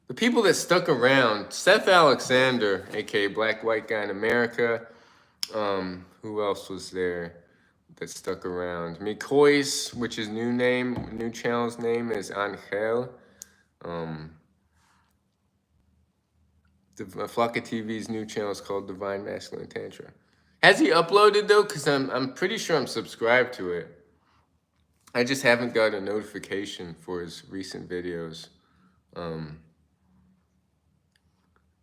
The people that stuck around, Seth Alexander, aka Black White Guy in America. Who else was there that stuck around? McCoy's, which his new channel's name is Angel. The Flocka TV's new channel is called Divine Masculine Tantra. Has he uploaded though? Cause I'm pretty sure I'm subscribed to it. I just haven't got a notification for his recent videos. Damn,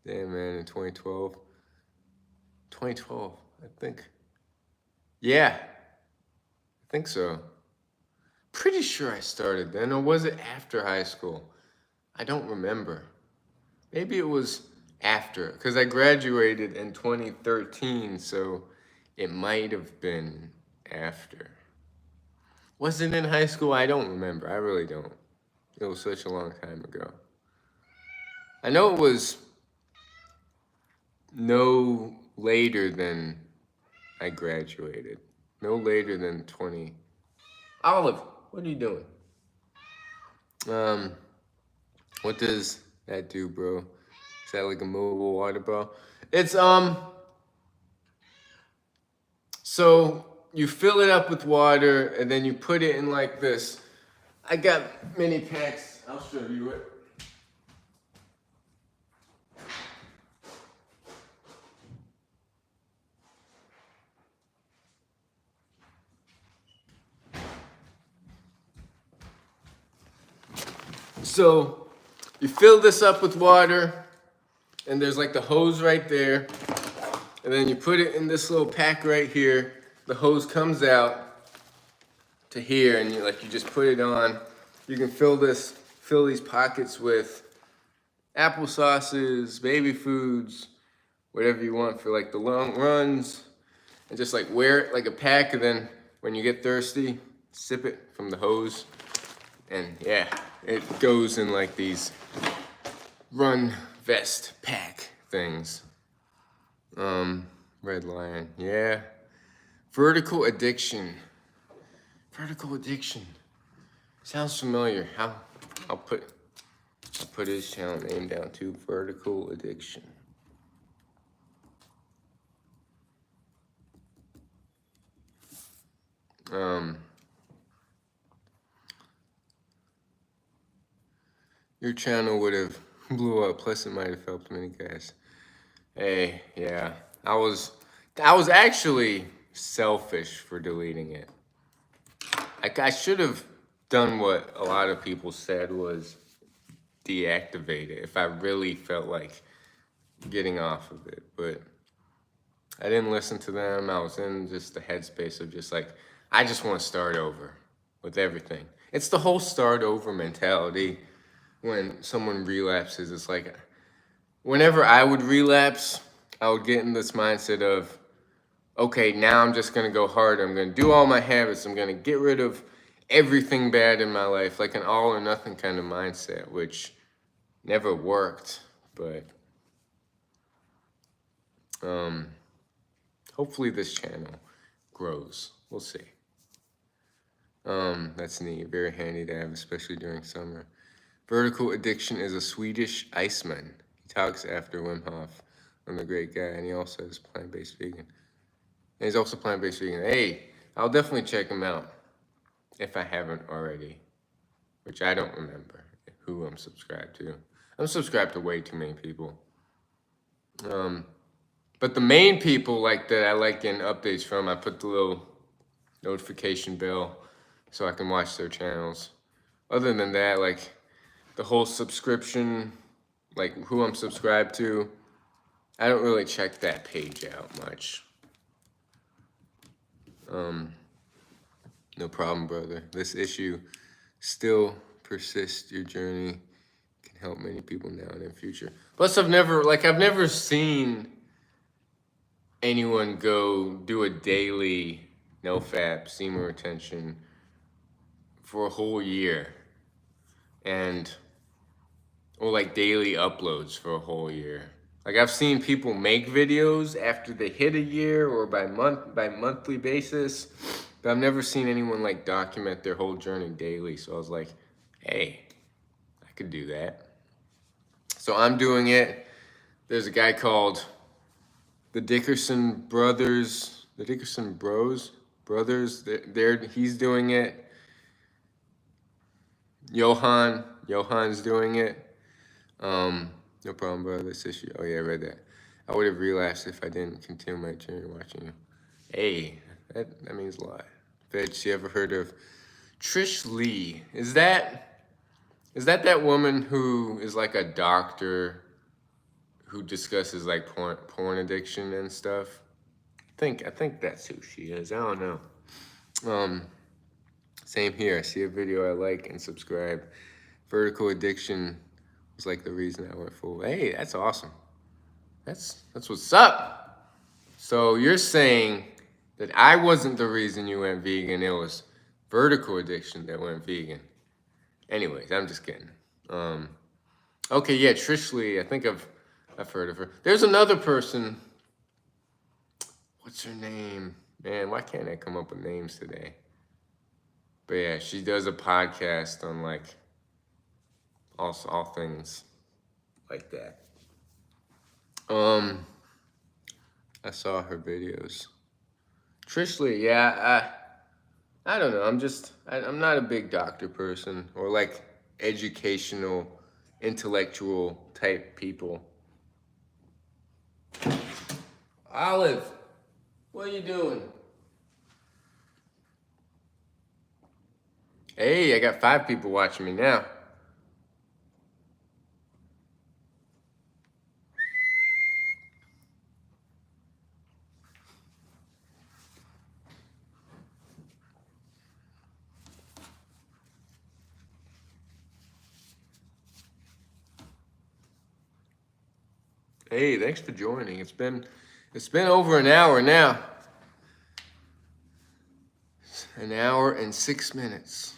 man, in 2012, I think. Yeah, I think so. Pretty sure I started then, or was it after high school? I don't remember. Maybe it was after, because I graduated in 2013, so it might have been after. Was it in high school? I don't remember. I really don't. It was such a long time ago. I know it was no later than I graduated. No later than 20. Olive, what are you doing? What does that do, bro? Is that like a movable water bottle? It's so you fill it up with water and then you put it in like this. I got many packs. I'll show you it. So you fill this up with water, and there's like the hose right there, and then you put it in this little pack right here. The hose comes out to here, and you just put it on. You can fill these pockets with applesauces, baby foods, whatever you want for like the long runs, and just like wear it like a pack, and then when you get thirsty, sip it from the hose. And yeah, it goes in like these run vest pack things. Red Lion, yeah. Vertical addiction. Vertical addiction. Sounds familiar. I'll put his channel name down too. Vertical addiction. Your channel would have blew up. Plus, it might have helped many guys. Hey, yeah, I was actually selfish for deleting it. I should have done what a lot of people said was deactivate it if I really felt like getting off of it, but I didn't listen to them. I was in just the headspace of just like, I just want to start over with everything. It's the whole start over mentality when someone relapses. It's like, whenever I would relapse, I would get in this mindset of, okay, now I'm just going to go hard. I'm going to do all my habits. I'm going to get rid of everything bad in my life, like an all or nothing kind of mindset, which never worked, but hopefully this channel grows. We'll see. That's neat. Very handy to have, especially during summer. Vertical addiction is a Swedish Iceman. He talks after Wim Hof. I'm a great guy, and he also is plant-based vegan. And he's also plant-based vegan. Hey, I'll definitely check him out if I haven't already, which I don't remember who I'm subscribed to. I'm subscribed to way too many people. But the main people like that I like getting updates from, I put the little notification bell so I can watch their channels. Other than that, like the whole subscription, like who I'm subscribed to, I don't really check that page out much. No problem, brother. This issue still persists. Your journey can help many people now and in the future. Plus, I've never seen anyone go do a daily no-fap semen retention for a whole year, or like daily uploads for a whole year. Like I've seen people make videos after they hit a year or by monthly basis, but I've never seen anyone like document their whole journey daily. So I was like, hey, I could do that. So I'm doing it. There's a guy called the Dickerson Brothers, the Dickerson Brothers. He's doing it. Johan's doing it. No problem, brother. This issue. Oh yeah, I read that. I would have relapsed if I didn't continue my journey watching you. Hey, that means a lot. Bitch, you ever heard of Trish Lee? Is that woman who is like a doctor who discusses like porn addiction and stuff? I think that's who she is. I don't know. Same here. I see a video I like and subscribe. Vertical addiction was like the reason I went full. Hey, that's awesome. That's what's up. So you're saying that I wasn't the reason you went vegan. It was vertical addiction that went vegan. Anyways, I'm just kidding. Okay, yeah, Trish Lee. I think I've heard of her. There's another person. What's her name? Man, why can't I come up with names today? But yeah, she does a podcast on like all things like that. I saw her videos. Trish Lee, yeah, I don't know. I'm not a big doctor person or like educational, intellectual type people. Olive, what are you doing? Hey, I got 5 people watching me now. Hey, thanks for joining. It's been over an hour now. An hour and 6 minutes.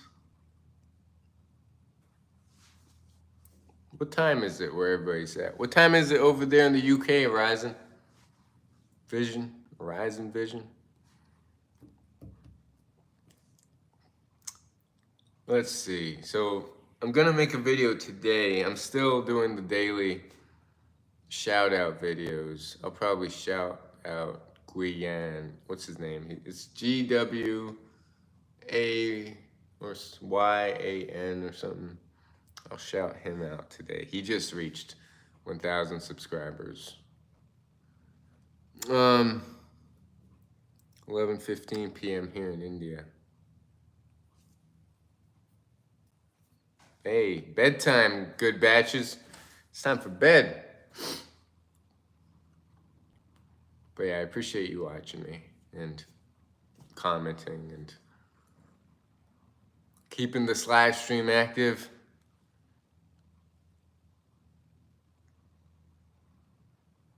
What time is it where everybody's at? What time is it over there in the UK, Horizon Vision? Horizon Vision? Let's see. So I'm gonna make a video today. I'm still doing the daily shout out videos. I'll probably shout out Guiyan. What's his name? It's GWA or YAN or something. I'll shout him out today. He just reached 1,000 subscribers. 11:15 p.m. here in India. Hey, bedtime, good batches. It's time for bed. But yeah, I appreciate you watching me and commenting and keeping this live stream active.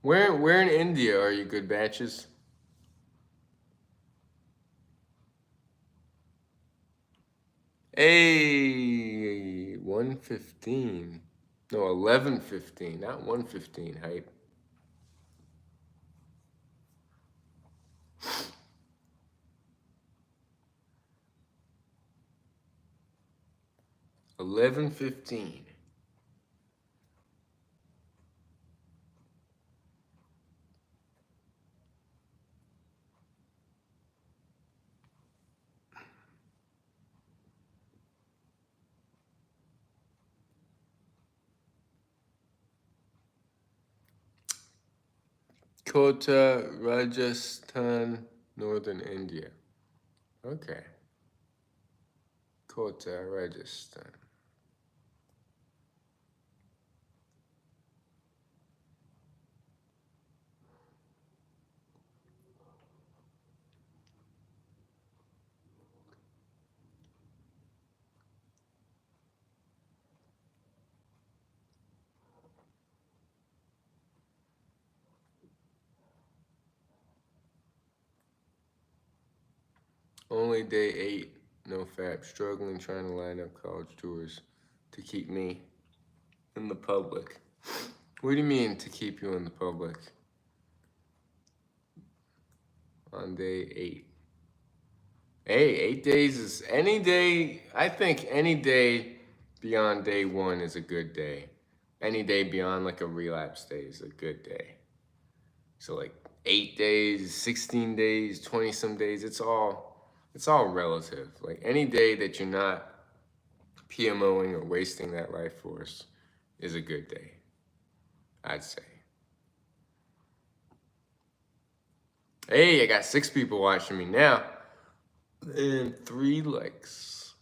Where in India are you, good batches? Hey, 1:15. No, 11:15, not 1:15, hype. $11:15. Kota, Rajasthan, Northern India. Okay. Kota, Rajasthan. Only day 8, no fap. Struggling trying to line up college tours to keep me in the public. What do you mean to keep you in the public? On day 8. Hey, 8 days is any day. I think any day beyond day 1 is a good day. Any day beyond like a relapse day is a good day. So like 8 days, 16 days, 20 some days, it's all relative. Like any day that you're not PMOing or wasting that life force is a good day, I'd say. Hey, I got 6 people watching me now. And 3 likes.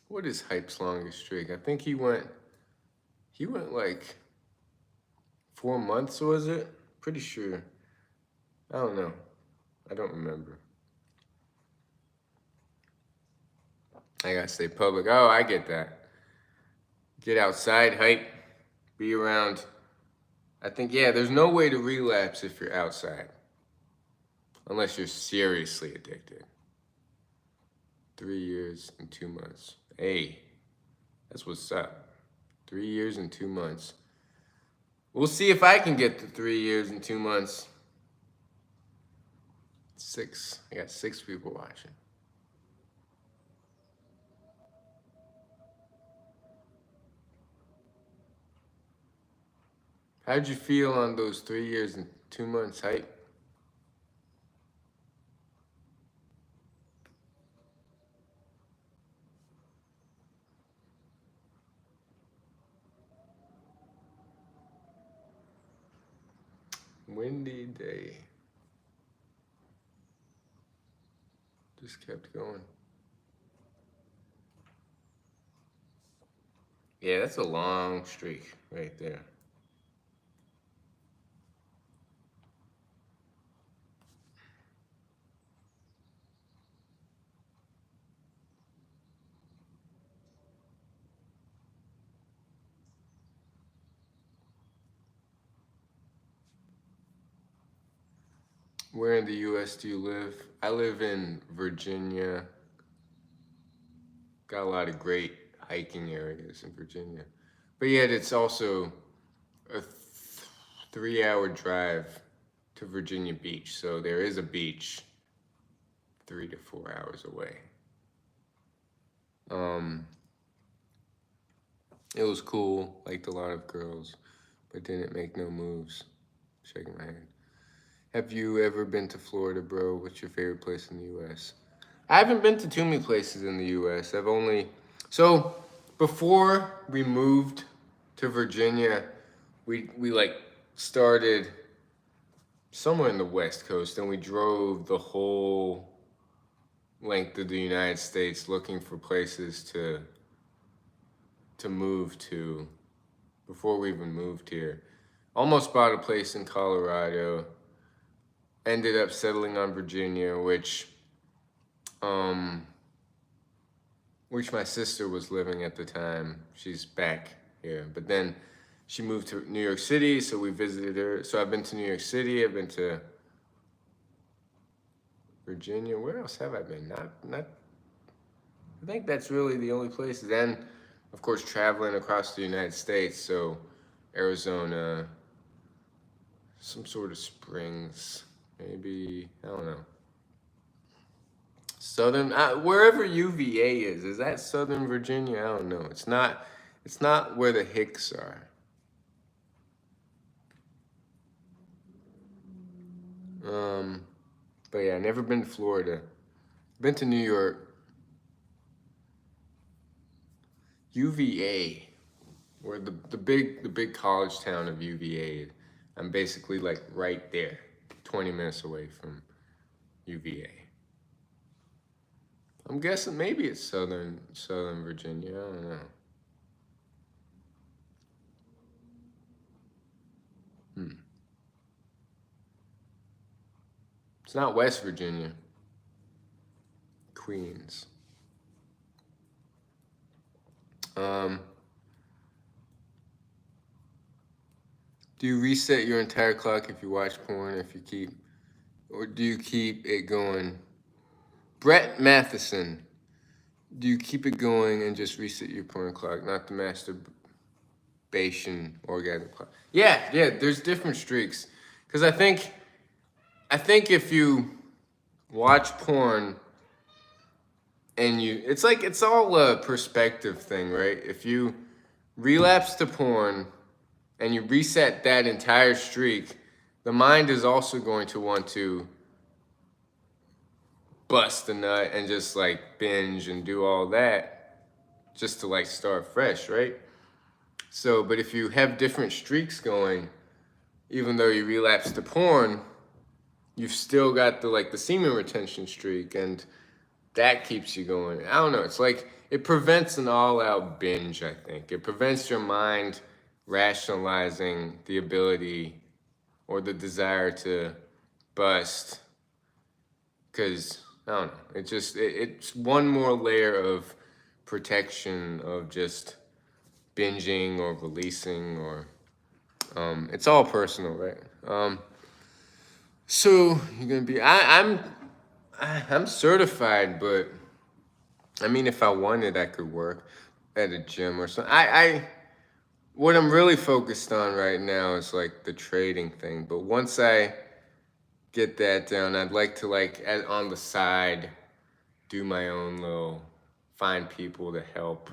What is Hype's longest streak? I think he went like 4 months, was it? Pretty sure. I don't know. I don't remember. I gotta stay public. Oh, I get that. Get outside, Hype. Be around. I think, yeah, there's no way to relapse if you're outside. Unless you're seriously addicted. 3 years and 2 months. Hey, that's what's up. 3 years and 2 months. We'll see if I can get to 3 years and 2 months. 6. I got 6 people watching. How'd you feel on those 3 years and 2 months, Hype? Windy day. Just kept going. Yeah, that's a long streak right there. Where in the US do you live? I live in Virginia, got a lot of great hiking areas in Virginia. But yet it's also a 3 hour drive to Virginia Beach. So there is a beach 3 to 4 hours away. It was cool, liked a lot of girls, but didn't make no moves. Shaking my head. Have you ever been to Florida, bro? What's your favorite place in the U.S.? I haven't been to too many places in the U.S. So before we moved to Virginia, we like started somewhere in the West Coast, and we drove the whole length of the United States looking for places to move to before we even moved here. Almost bought a place in Colorado. Ended up settling on Virginia, which my sister was living at the time. She's back here, but then she moved to New York City, so we visited her. So I've been to New York City. I've been to Virginia. Where else have I been? Not. I think that's really the only places. Then, of course, traveling across the United States. So Arizona, some sort of springs, maybe, I don't know. Southern, wherever UVA is that Southern Virginia? I don't know. It's not where the Hicks are. But yeah, never been to Florida. Been to New York. UVA, where the big college town of UVA. I'm basically like right there, 20 minutes away from UVA. I'm guessing maybe it's Southern Virginia. I don't know. It's not West Virginia. Queens. Do you reset your entire clock if you watch porn, or do you keep it going? Brett Matheson, do you keep it going and just reset your porn clock, not the masturbation orgasm clock? Yeah, there's different streaks. Because I think if you watch porn and it's all a perspective thing, right? If you relapse to porn and you reset that entire streak, the mind is also going to want to bust a nut and just like binge and do all that just to like start fresh, right? So, but if you have different streaks going, even though you relapse to porn, you've still got the semen retention streak, and that keeps you going. I don't know. It's like it prevents an all-out binge, I think. It prevents your mind rationalizing the ability or the desire to bust, because I don't know. It's one more layer of protection of just binging or releasing, or it's all personal, right? So you're gonna be I'm certified, but I mean, if I wanted, I could work at a gym or something. What I'm really focused on right now is like the trading thing. But once I get that down, I'd like to on the side do my own find people to help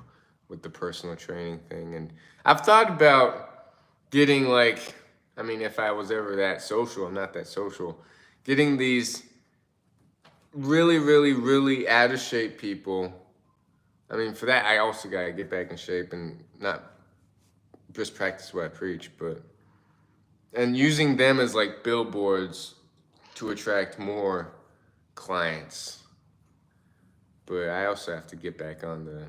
with the personal training thing. And I've thought about getting if I was ever that social, I'm not that social, getting these really, really, really out of shape people. I mean, for that, I also gotta get back in shape and not just practice what I preach, and using them as like billboards to attract more clients. But I also have to get back on the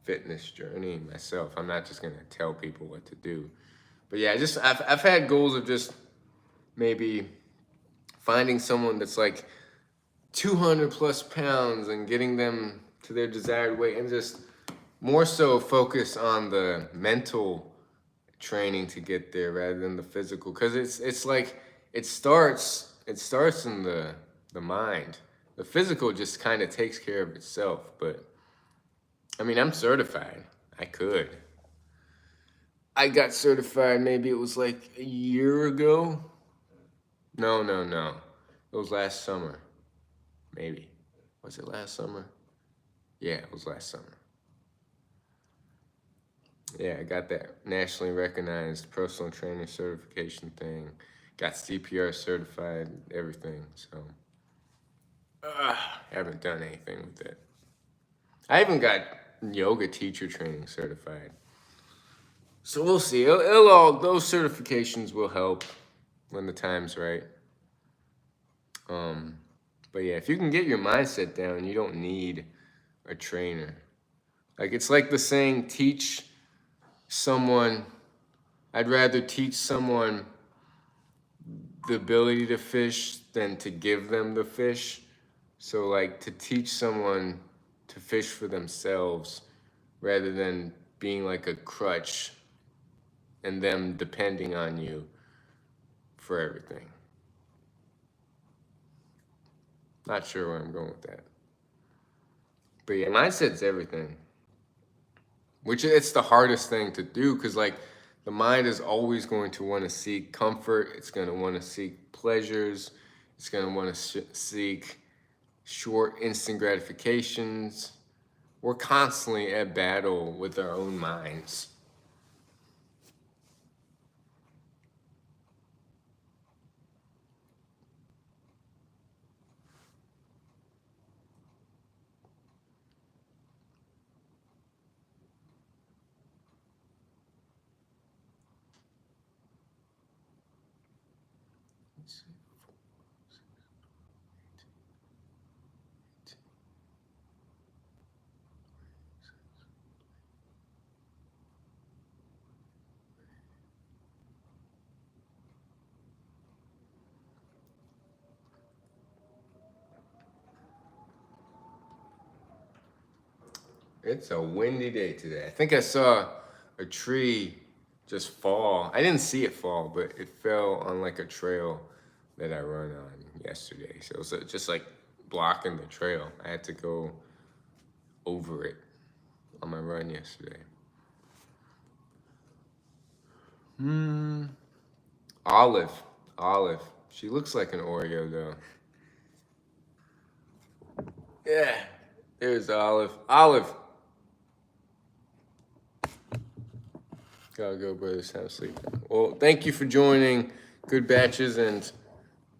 fitness journey myself. I'm not just gonna tell people what to do. But yeah, I've had goals of just maybe finding someone that's like 200 plus pounds and getting them to their desired weight, and just more so focus on the mental training to get there rather than the physical, because it's like it starts in the mind. The physical just kind of takes care of itself, but I mean, I'm certified. I could. I got certified maybe it was like a year ago. No, no, no. It was last summer. Maybe. Was it last summer? Yeah, it was last summer. Yeah, I got that nationally recognized personal trainer certification thing. Got CPR certified, everything. So, haven't done anything with it. I even got yoga teacher training certified. So we'll see. It'll all those certifications will help when the time's right. Um, but yeah, if you can get your mindset down, you don't need a trainer. Like it's like the saying, teach someone. I'd rather teach someone the ability to fish than to give them the fish. So like to teach someone to fish for themselves rather than being like a crutch and them depending on you for everything. Not sure where I'm going with that. But yeah, mindset's everything. Which it's the hardest thing to do because like the mind is always going to want to seek comfort. It's going to want to seek pleasures. It's going to want to seek short, instant gratifications. We're constantly at battle with our own minds. It's a windy day today. I think I saw a tree just fall. I didn't see it fall, but it fell on like a trail that I run on yesterday. So it was just like blocking the trail. I had to go over it on my run yesterday. Olive. Olive. She looks like an Oreo though. Yeah. There's Olive. Olive. Gotta go, brothers. Have a sleep. Well, thank you for joining Good Batches, and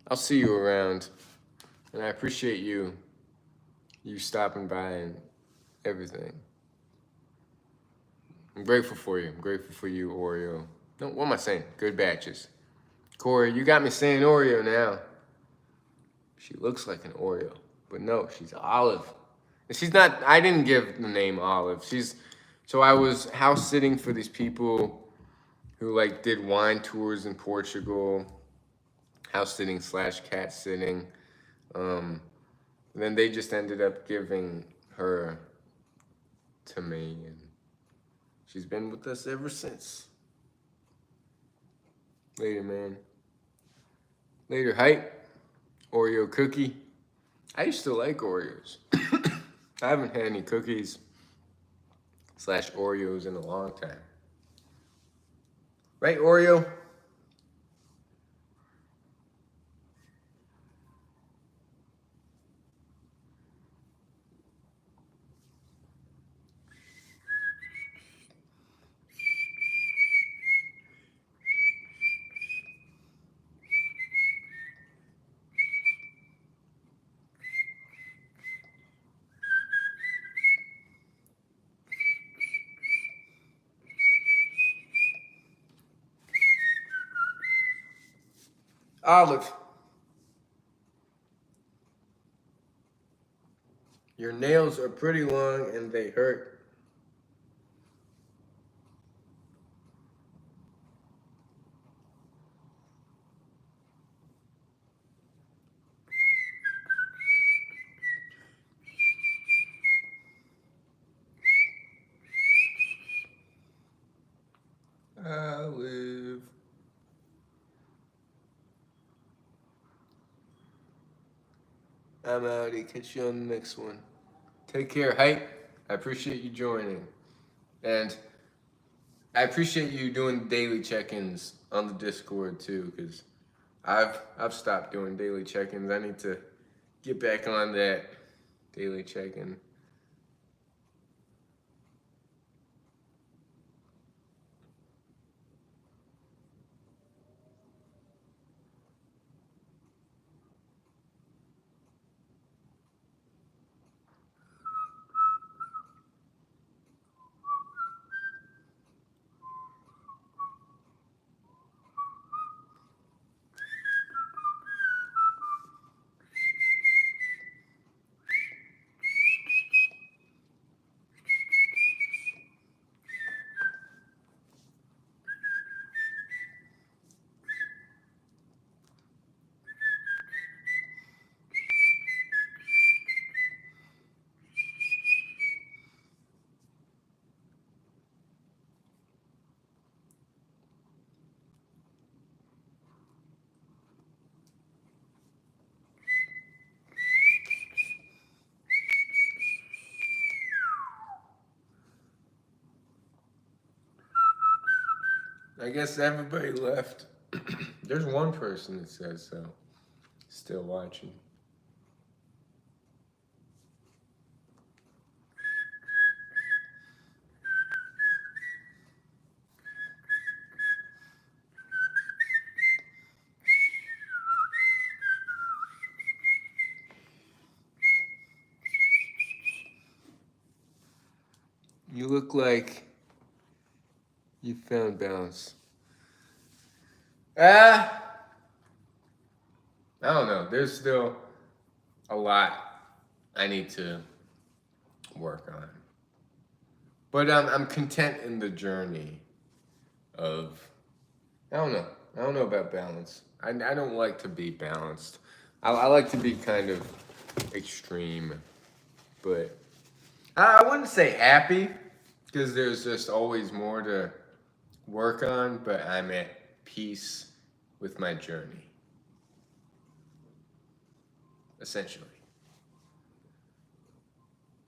I'll see you around. And I appreciate you stopping by and everything. I'm grateful for you. I'm grateful for you, Oreo. No, what am I saying? Good Batches. Corey, you got me saying Oreo now. She looks like an Oreo, but no, she's Olive. And she's not, I didn't give the name Olive. So I was house sitting for these people who like did wine tours in Portugal, house sitting / cat sitting. And then they just ended up giving her to me, and she's been with us ever since. Later, man. Later, hype. Oreo cookie. I used to like Oreos. I haven't had any cookies / Oreos in a long time. Right, Oreo? Olive. Your nails are pretty long and they hurt. Olive. I'm outie. Catch you on the next one. Take care, hype. I appreciate you joining. And I appreciate you doing daily check-ins on the Discord too, because I've stopped doing daily check-ins. I need to get back on that daily check-in. I guess everybody left. There's one person that says so. Still watching. You look like you found balance. I don't know. There's still a lot I need to work on. But I'm content in the journey of, I don't know. I don't know about balance. I don't like to be balanced. I like to be kind of extreme. But I wouldn't say happy, because there's just always more to work on, but I'm at peace with my journey. Essentially.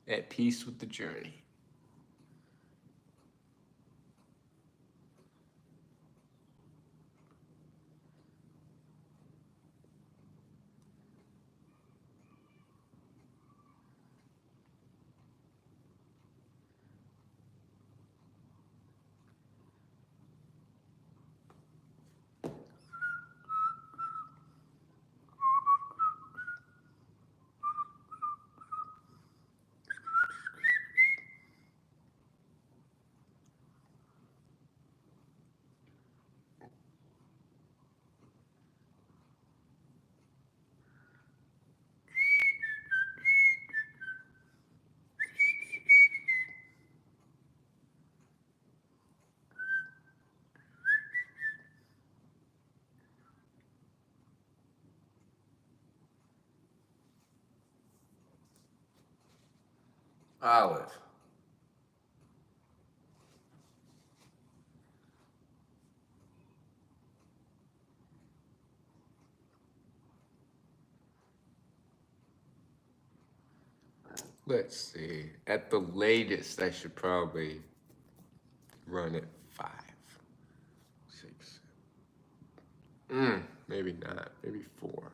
At peace with the journey. Olive. Let's see. At the latest, I should probably run at 5, 6. Maybe not. Maybe 4, 5,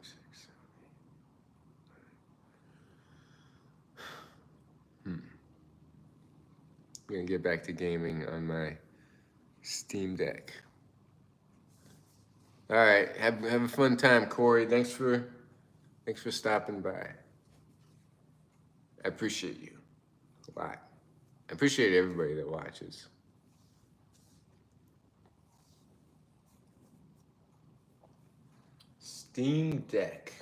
6, 7. I'm gonna get back to gaming on my Steam Deck. All right. Have a fun time, Corey. Thanks for stopping by. I appreciate you a lot. I appreciate everybody that watches. Steam Deck.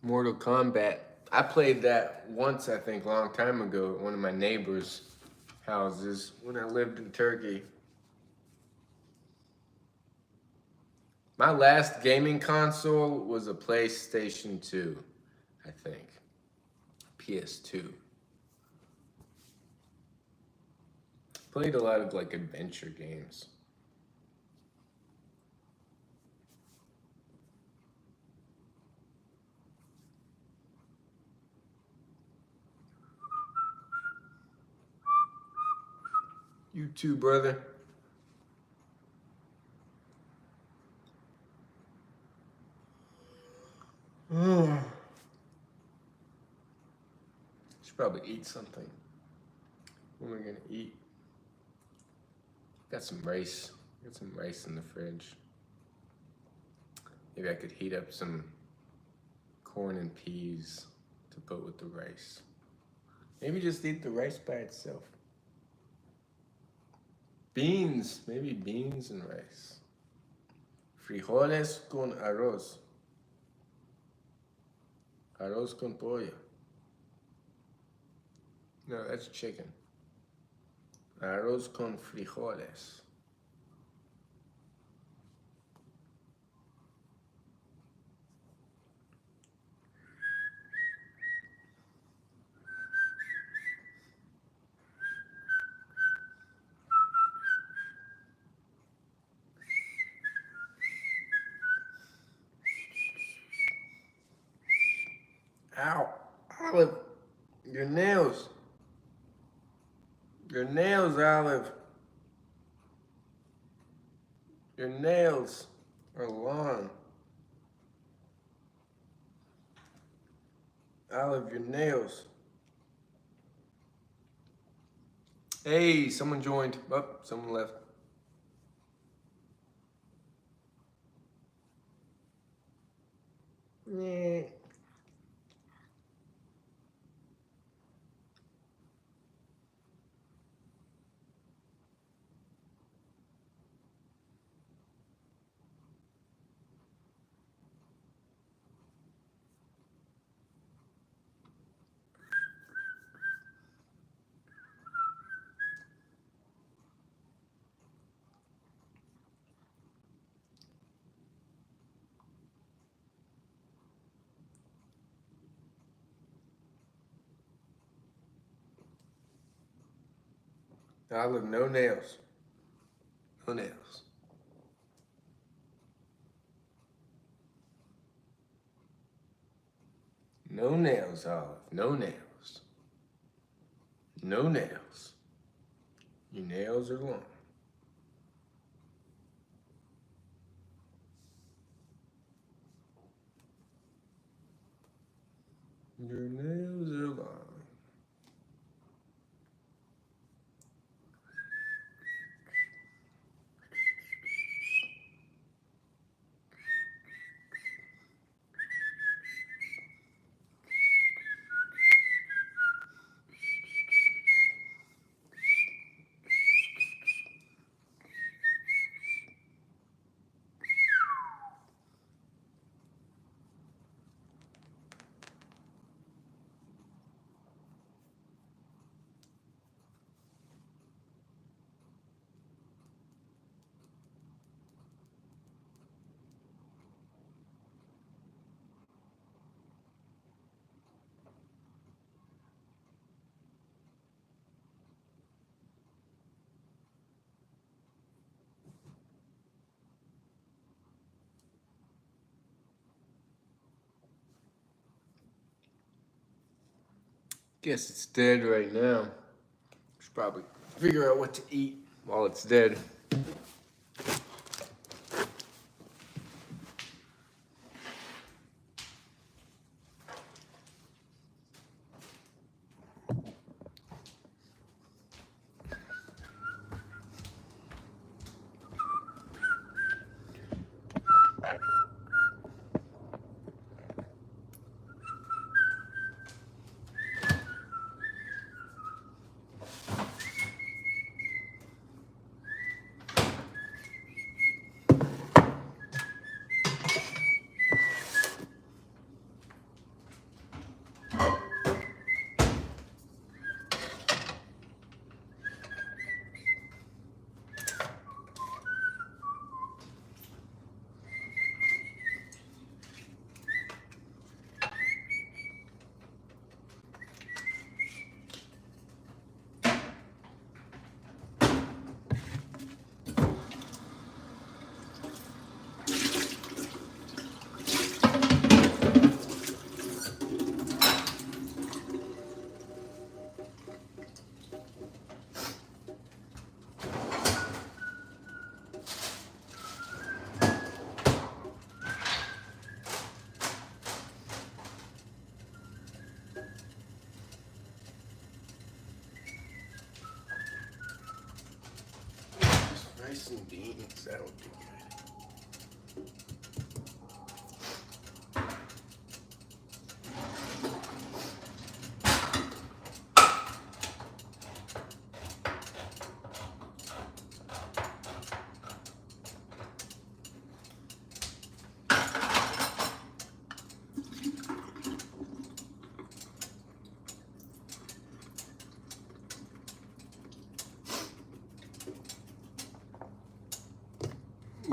Mortal Kombat. I played that once, I think, a long time ago at one of my neighbors' houses when I lived in Turkey. My last gaming console was a PlayStation 2, I think. PS2. Played a lot of like adventure games. You too, brother. Should probably eat something. What am I gonna eat? Got some rice. Got some rice in the fridge. Maybe I could heat up some corn and peas to put with the rice. Maybe just eat the rice by itself. Beans, maybe beans and rice. Frijoles con arroz. Arroz con pollo. No, that's chicken. Arroz con frijoles. Ow, Olive, your nails. Your nails, Olive. Your nails are long. Olive, your nails. Hey, someone joined. Oh, someone left. Yeah. Olive, no nails. No nails. No nails, Olive. No nails. No nails. Your nails are long. Your nails are long. Guess it's dead right now. Should probably figure out what to eat while it's dead. Rice and beans, that'll be good.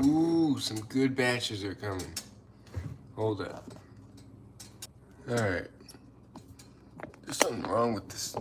Ooh, some good batches are coming. Hold up. All right. There's something wrong with this.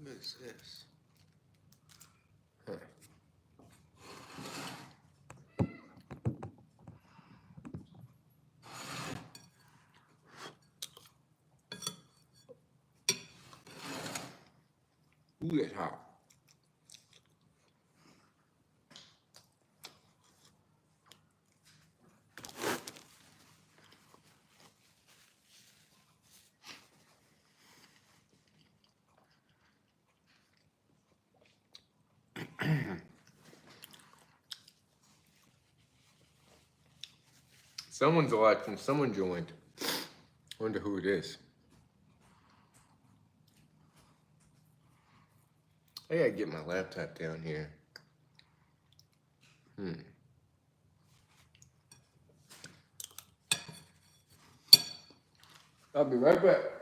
What is this? Huh. Ooh, that's hot. Someone's watching. Someone joined. Wonder who it is. I gotta get my laptop down here. I'll be right back.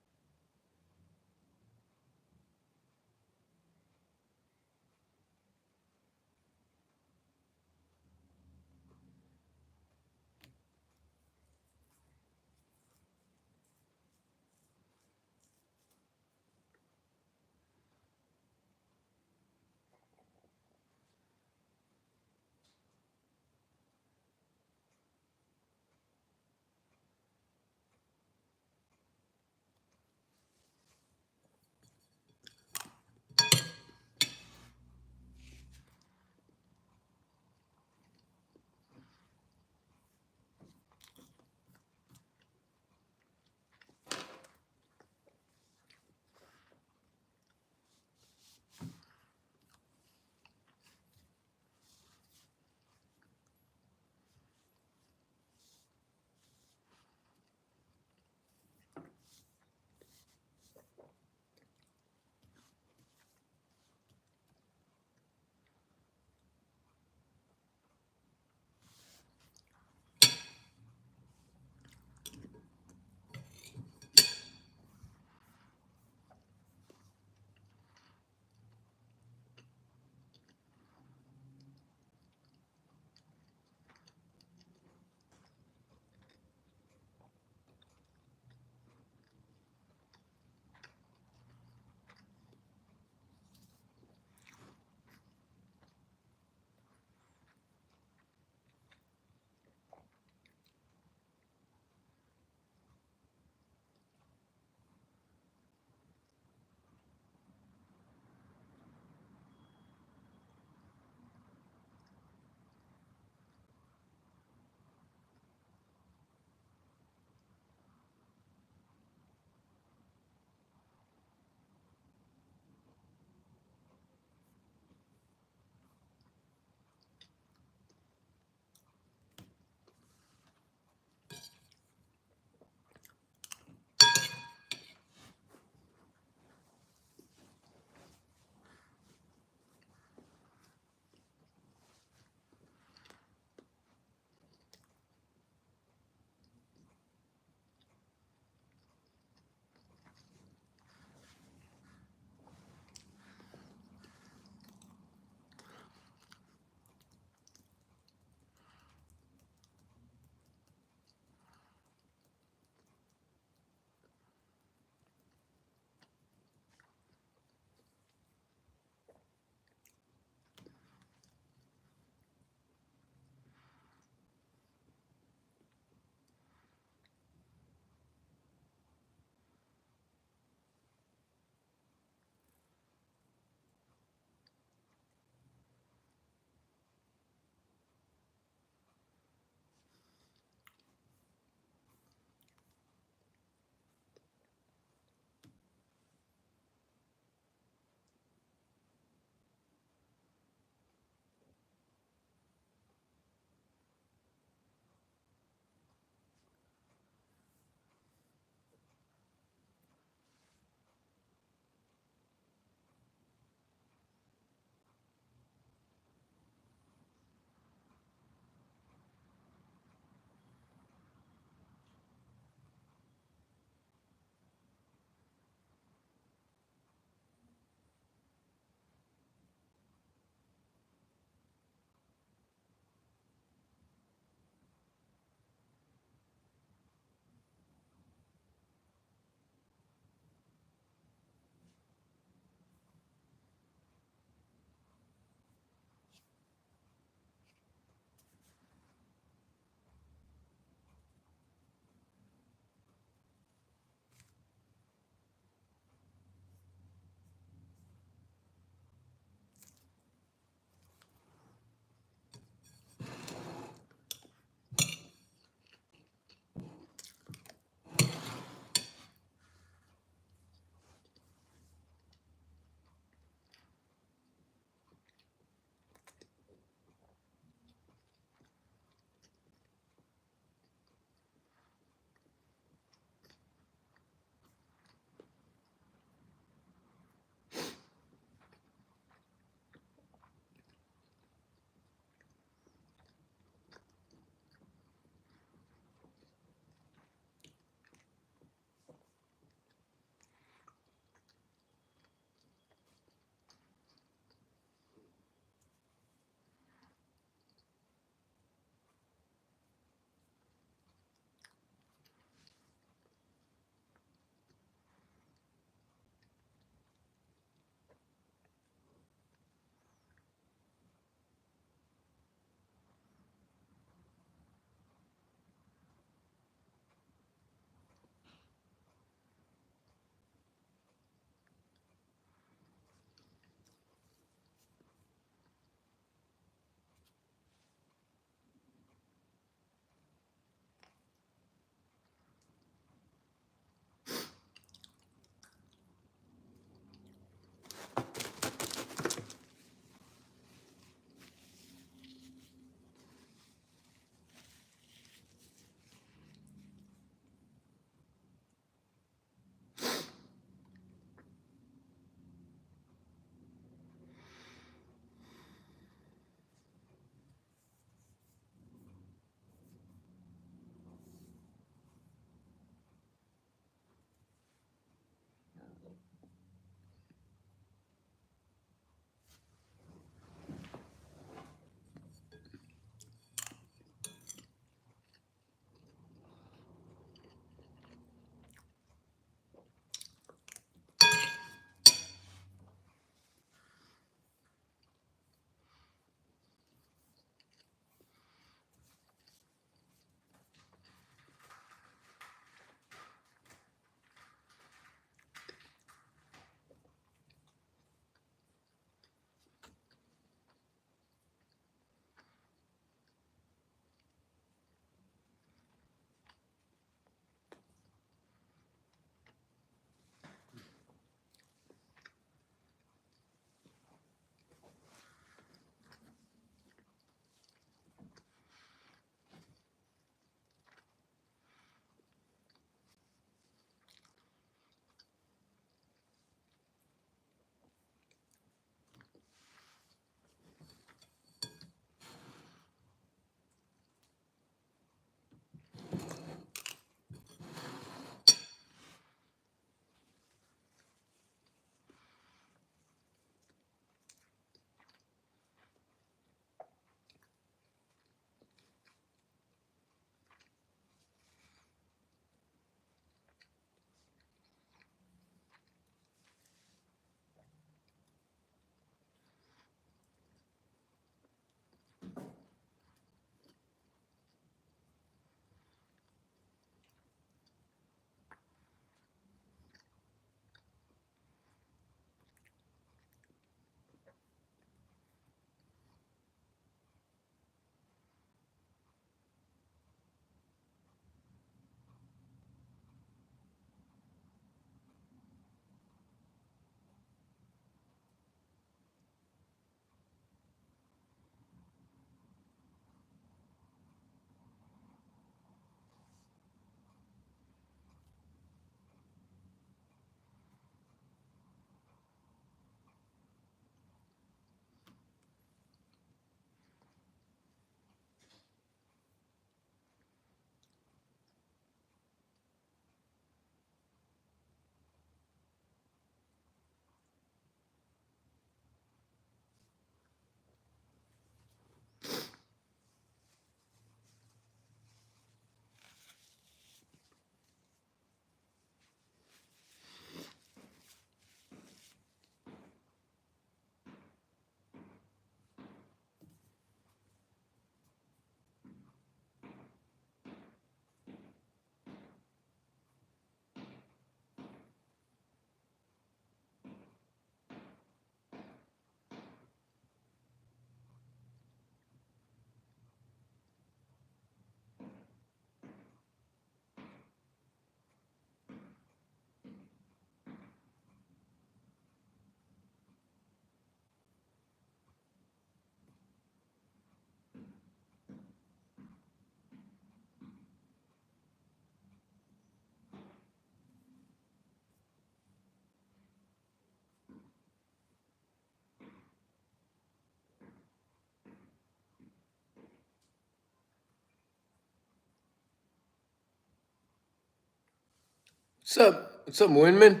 What's up? What's up, Winman?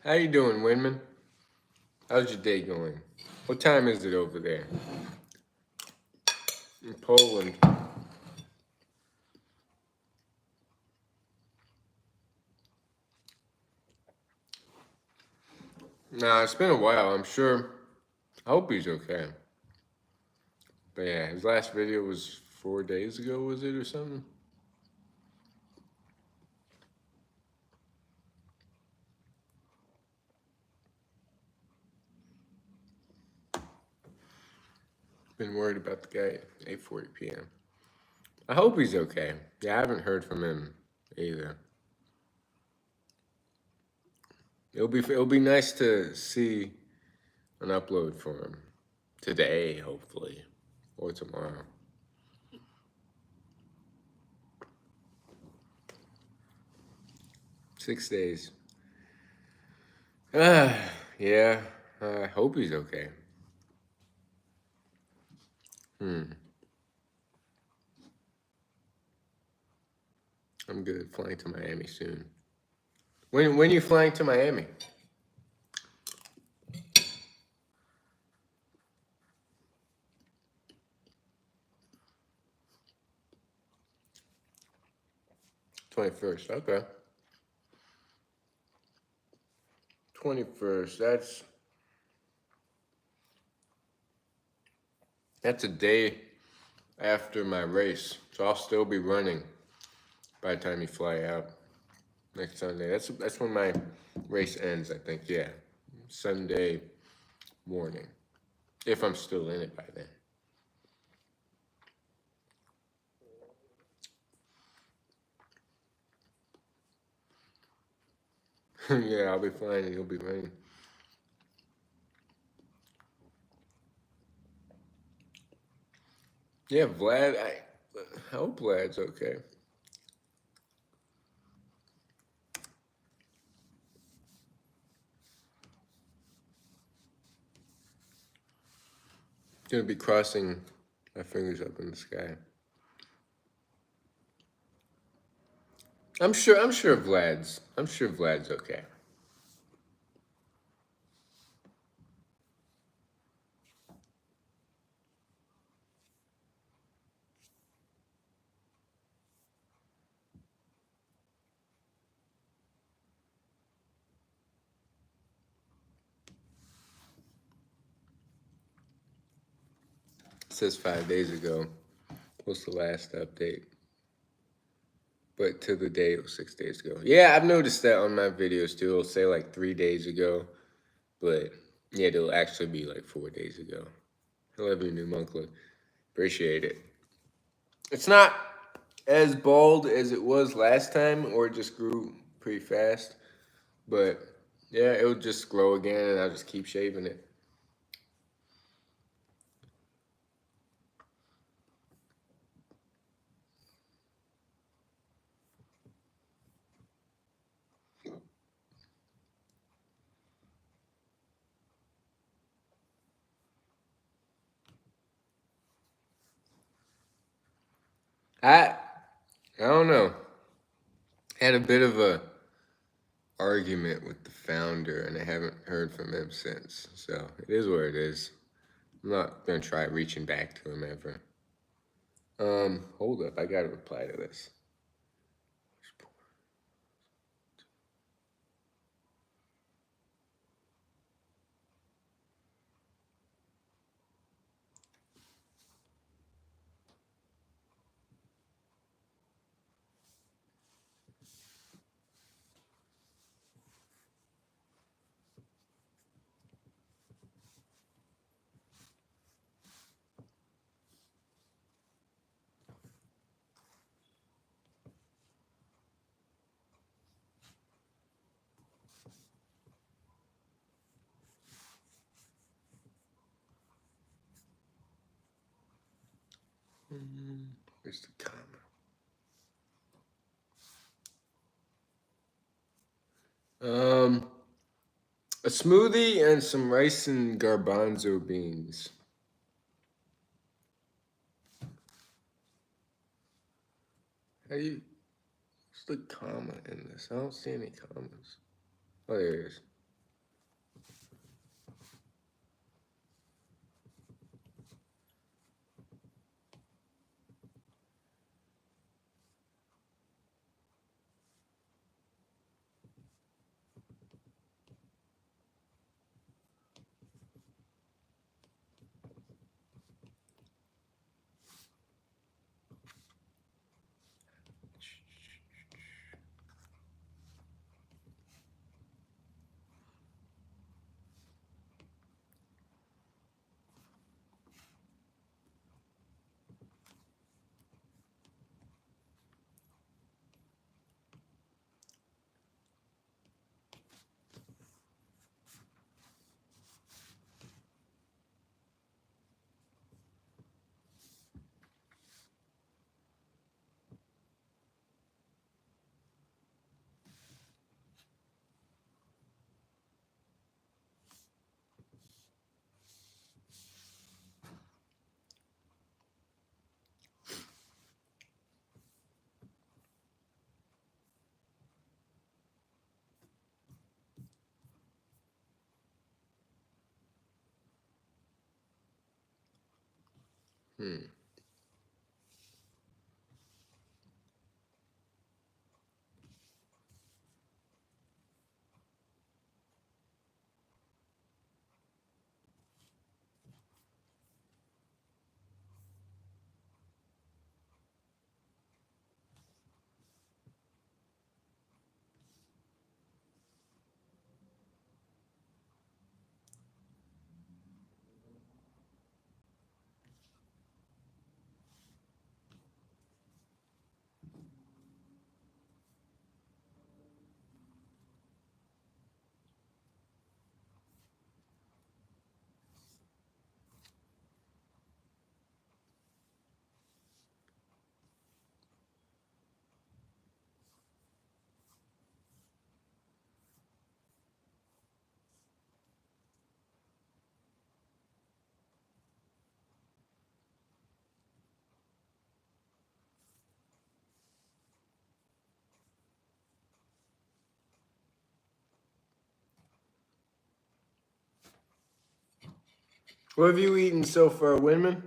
How you doing, Winman? How's your day going? What time is it over there? In Poland. Nah, it's been a while. I'm sure. I hope he's okay. But yeah, his last video was 4 days ago, was it, or something? Been worried about the guy at 8:40 p.m. I hope he's okay. Yeah, I haven't heard from him either. It'll be nice to see an upload for him today, hopefully, or tomorrow. Six days. Yeah. I hope he's okay. I'm good. Flying to Miami soon. When are you flying to Miami? '21st. Okay. '21st. That's a day after my race, so I'll still be running by the time you fly out next Sunday. That's when my race ends, I think. Yeah, Sunday morning, if I'm still in it by then. Yeah, I'll be flying and you'll be running. Yeah, Vlad. I hope Vlad's okay. Gonna be crossing my fingers up in the sky. I'm sure Vlad's okay. It says 5 days ago was the last update. But to the day, it was 6 days ago. Yeah, I've noticed that on my videos too. It'll say like 3 days ago. But yeah, it'll actually be like 4 days ago. I love your new monk look. Appreciate it. It's not as bald as it was last time, or it just grew pretty fast. But yeah, it'll just grow again, and I'll just keep shaving it. I I don't know. Had a bit of a argument with the founder, and I haven't heard from him since. So it is what it is. I'm not gonna try reaching back to him ever. Hold up, I gotta reply to this. Where's the comment? A smoothie and some rice and garbanzo beans. How do you What's the comma in this? I don't see any commas. Oh, there it is. Hmm. What have you eaten so far, Winman?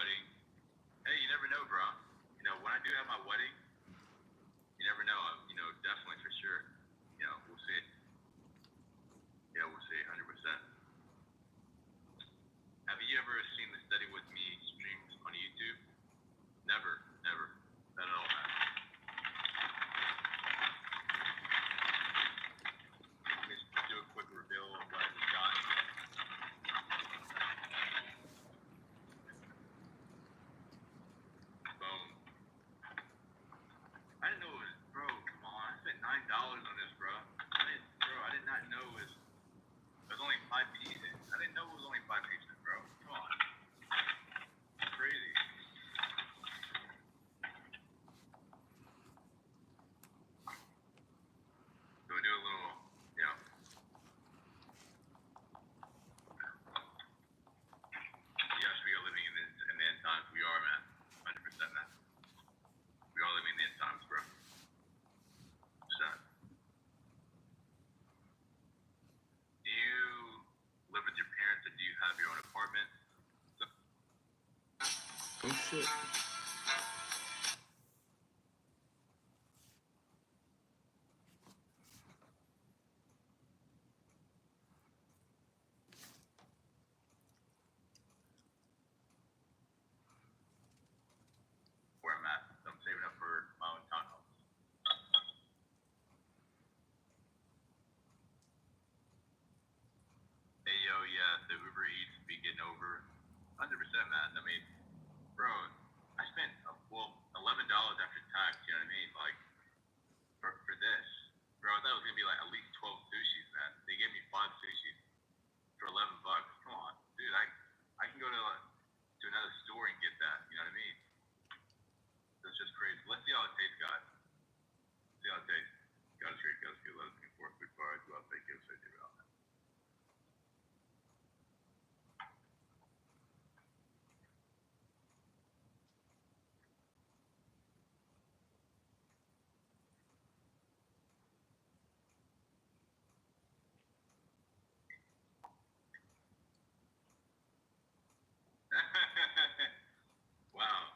wedding. Hey, you never know, bro. You know, when I do have my wedding, you never know. You know, definitely for sure. You know, we'll see. Yeah, we'll see. 100%. Have you ever seen the study with me streams on YouTube? Never, never. Not at all, man. Let me just do a quick reveal of what I just got. Boom. I didn't know it was, bro, come on. I spent $9 on this, bro. I did not know it was only 5 pieces. I didn't know it was only 5 pieces, bro. Come on. It's crazy. So we do a little, you know. Yes, we are living in the end times. We are, man. 100%, man. We are living in the end times, bro. So, do you live with your parents or do you have your own apartment? So, Oh shit. where I'm at. So I'm saving up for my own townhouse. Hey, yo, yeah, the Uber Eats be getting over 100%, man. I mean, bro, I spent, $11 after tax, you know what I mean? Like, for this. Bro, I thought it was going to be like at least 12 sushis, man. They gave me 5 sushis for $11. Come on, dude. I can go to another store and get that, you know what I mean? That's just crazy. Let's see how it tastes, guys. See how it tastes. God is great, God is good. Let us looking for good bars. Well, thank you. So, wow.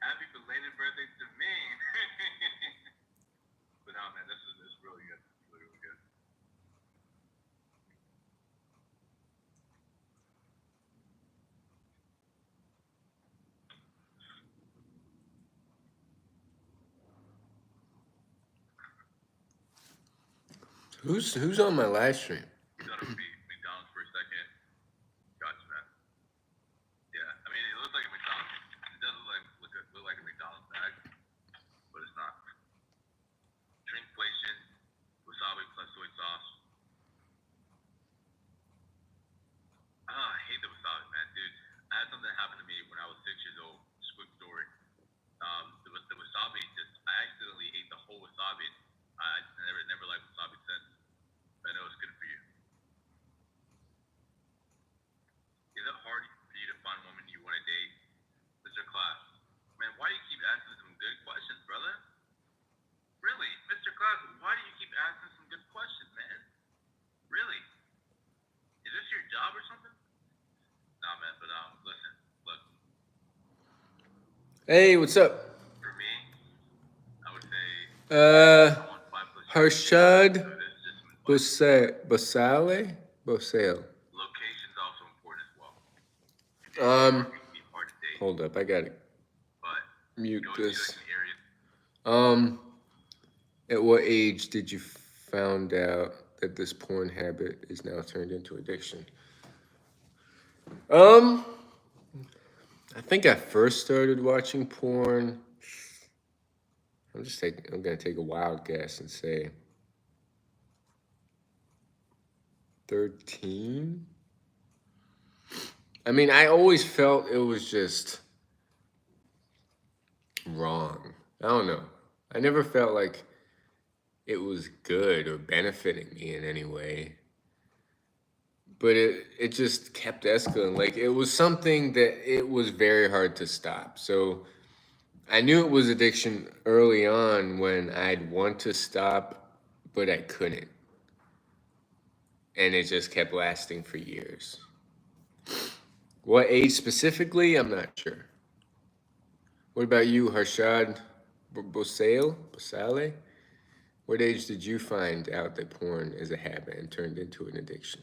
Happy belated birthday to me. But no, man, this is really good. It's really, really good. Who's on my live stream? You thought it would be McDonald's for a second. Gotcha, man. Yeah, I mean, it looks like a McDonald's. It does look like a McDonald's bag, but it's not. Shrinkflation, wasabi plus soy sauce. I hate the wasabi, man, dude. I had something happen to me when I was 6 years old. Just quick story. The wasabi I accidentally ate the whole wasabi. I never liked wasabi since. I know it's good for you. Is it hard for you to find a woman you want to date? Mr. Class. Man, why do you keep asking some good questions, brother? Really? Mr. Class, why do you keep asking some good questions, man? Really? Is this your job or something? Nah, man, but listen, look. Hey, what's up? For me, I would say I want 5 plus years. Harshad So this is just some advice. Bosale. Location's also important as well. If Um, it can be hard to date, hold up, I gotta but mute go to this. like an area. At what age did you found out that this porn habit is now turned into addiction? I think I first started watching porn. I'm gonna take a wild guess and say 13. I mean, I always felt it was just wrong. I don't know. I never felt like it was good or benefiting me in any way. But it just kept escalating. Like it was something that it was very hard to stop. So I knew it was addiction early on when I'd want to stop, but I couldn't. And it just kept lasting for years. What age specifically? I'm not sure. What about you, Harshad Bosale? What age did you find out that porn is a habit and turned into an addiction?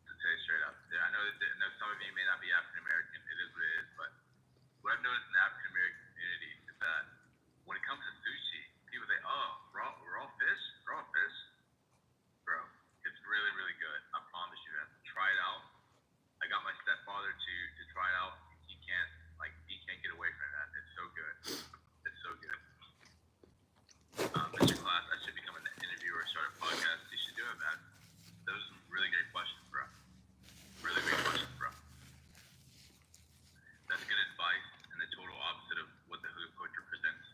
To tell you straight up, yeah, I know some of you may not be African American. It is what it is, but what I've noticed in the African American community is that when it comes to sushi, people say, "Oh, raw fish, raw fish." Bro, it's really, really good. I promise you, man. Try it out. I got my stepfather to try it out. He can't get away from that. It's so good. It's so good. Mr. Class, I should become an interviewer or start a podcast. You should do it, man. Those are some really great questions, bro. Really great questions, bro. That's good advice and the total opposite of what the hood culture presents.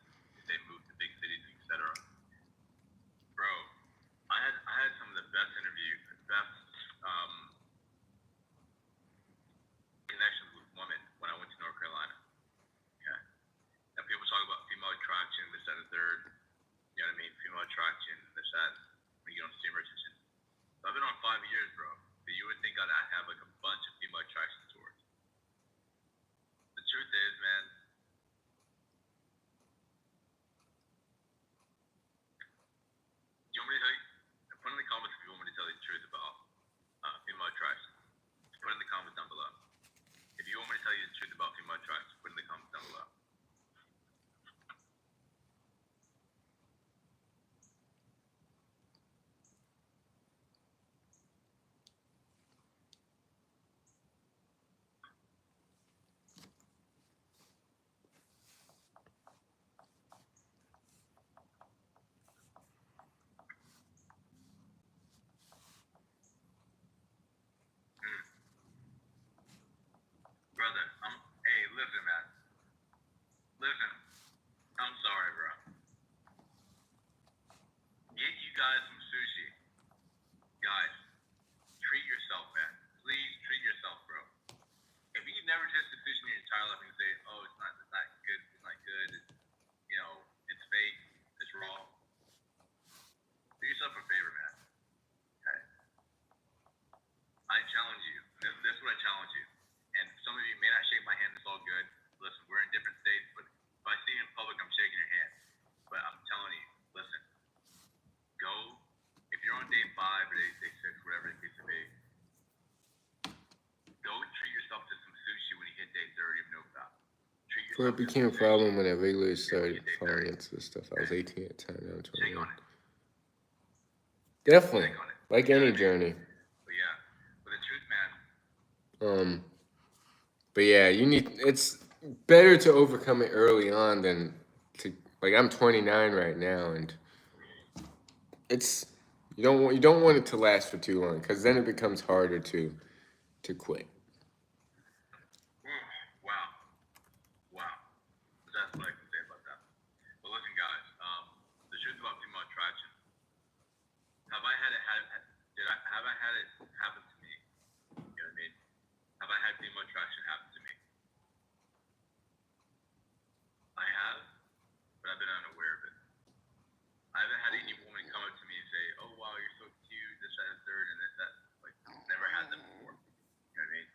They move to big cities, etc. Bro, I had some of the best um, connections with women when I went to North Carolina. Okay. Now people talk about female attraction, this, that, and the third. You know what I mean? Female attraction, this, that, when you get on steamer attention. So I've been on 5 years, bro. So you would think I'd have like a bunch of female attraction towards. The truth is, man, you want me to tell you? Put in the comments if you want me to tell you the truth about female attraction. Put in the comments down below. If you want me to tell you the truth about female attraction, put in the comments down below. Brother, hey, listen, man. Listen, I'm sorry, bro. Get you guys some sushi. Guys, treat yourself, man. Please treat yourself, bro. If you've never tasted sushi in your entire life and you say, "Oh, it's not good, it's not good, it's fake, it's raw," do yourself a favor, man. Okay? I challenge you. This is what I challenge you. And some of you may not shake my hand. It's all good. Listen, we're in different states, but if I see you in public, I'm shaking your hand. But I'm telling you, listen, go. If you're on day 5 or day 6, whatever the case may be, go treat yourself to some sushi when you hit day 30 of no doubt. Well, it became a problem when I regularly started falling into this stuff. I was 18 at the time, now I'm 21. Definitely, like any journey. But yeah, but the truth, man. But yeah, it's better to overcome it early on than to, like, I'm 29 right now, and it's you don't want it to last for too long, because then it becomes harder to quit. Wow. Wow. That's what I can say about that. But listen, guys, the truth about female attraction. Have I had it happen to me? You know what I mean? Have I had female attraction happen to me? I have, but I've been unaware of it. I haven't had any woman come up to me and say, "Oh wow, you're so cute, this, that, and third, and this, that." Like, never had that before. You know what I mean?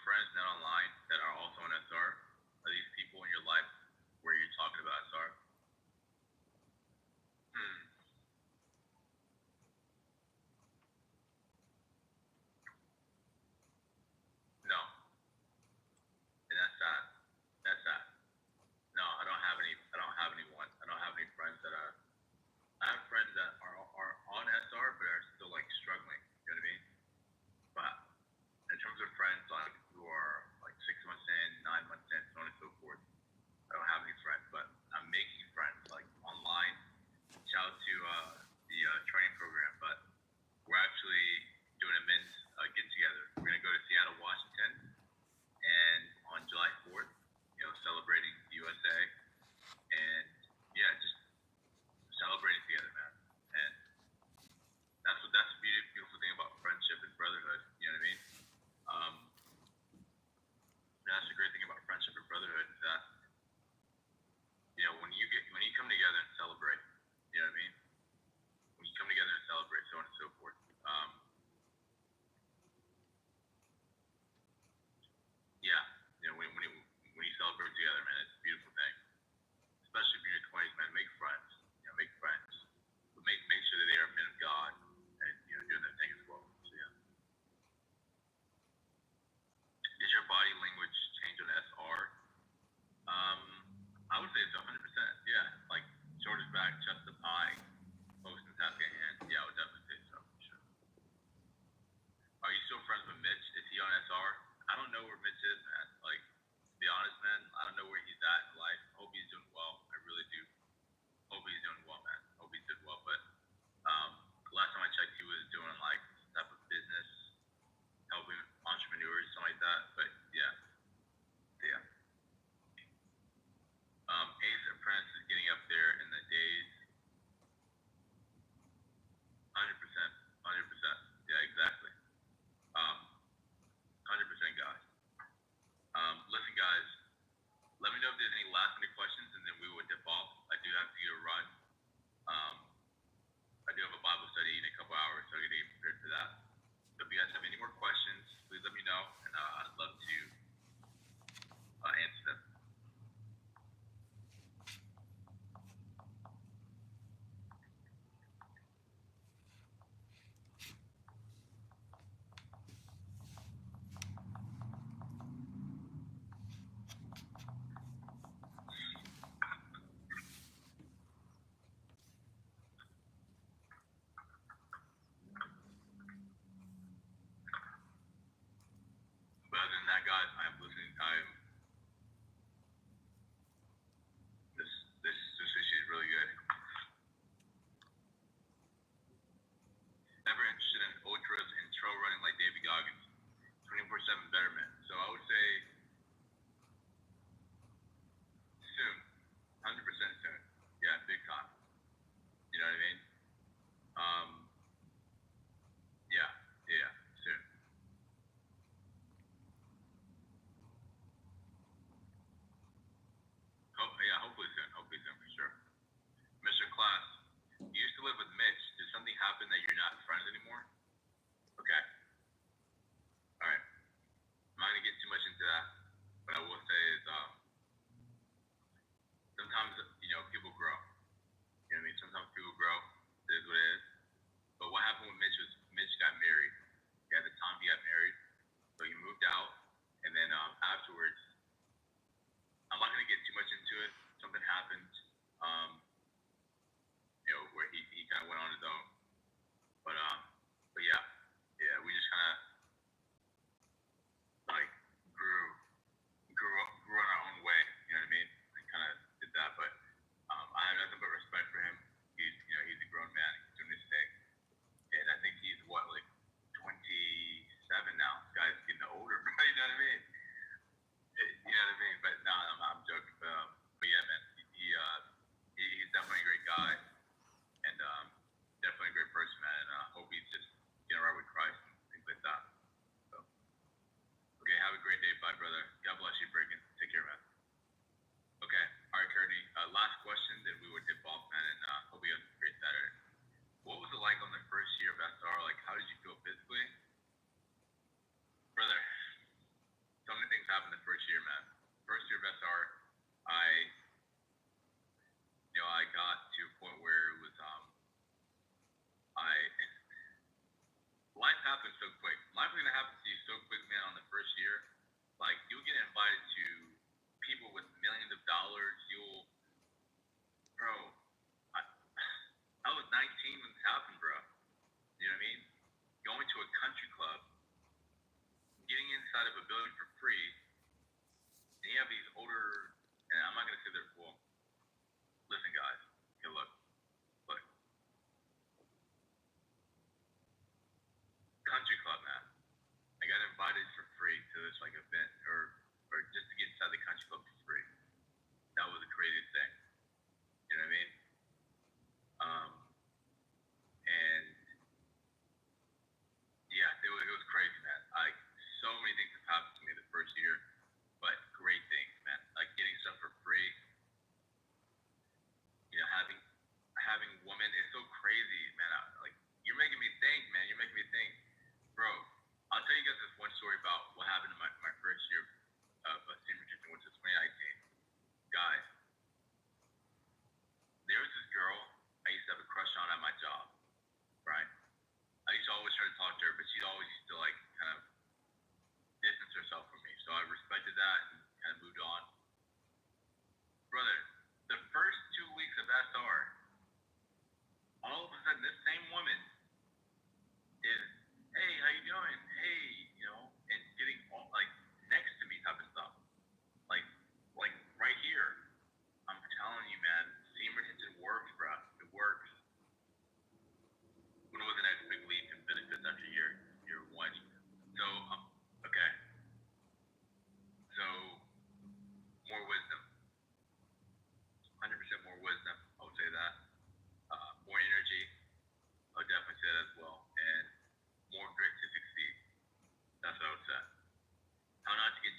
friends now online that are also on SR? Are these people in your life where you're talking about SR? Hmm. No, and that's sad. That's sad. No, I don't have any. I don't have anyone. I don't have any friends that are. I have friends that are on SR but are still like struggling. You know what I mean? But in terms of friends like who are like 6 months in, 9 months in,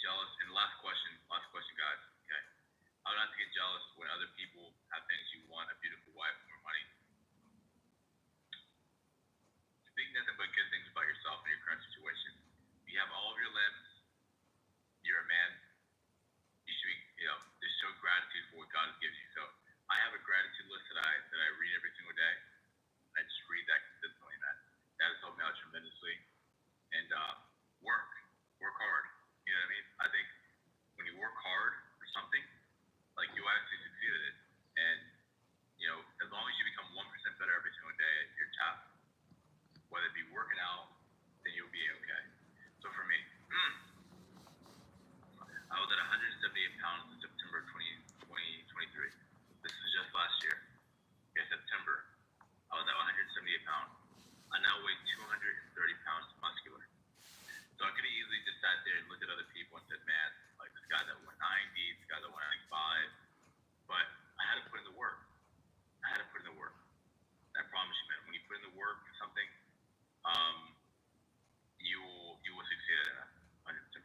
jealous. And last question, guys. Okay. How not to get jealous when other people have things you want, a beautiful wife, more money. Think nothing but good things about yourself in your current situation. You have all of your limbs. You're a man. You should be, just show gratitude for what God has given you. So I have a gratitude list that I read every single day. I just read that consistently, man. That has helped me out tremendously. And work hard. You know what I mean? I think when you work hard for something, like you actually succeed at it. And as long as you become 1% better every single day at your task, whether it be working out, then you'll be okay. So for me, I was at 178 pounds in September 2023. This is just last year. Okay, September, I was at 178 pounds. I now weigh 230 pounds muscular. So I could have easily just sat there and looked at other people and said, man, like this guy that went 90, this guy that went 95. But I had to put in the work. I promise you, man, when you put in the work for something, you will succeed at that 110%.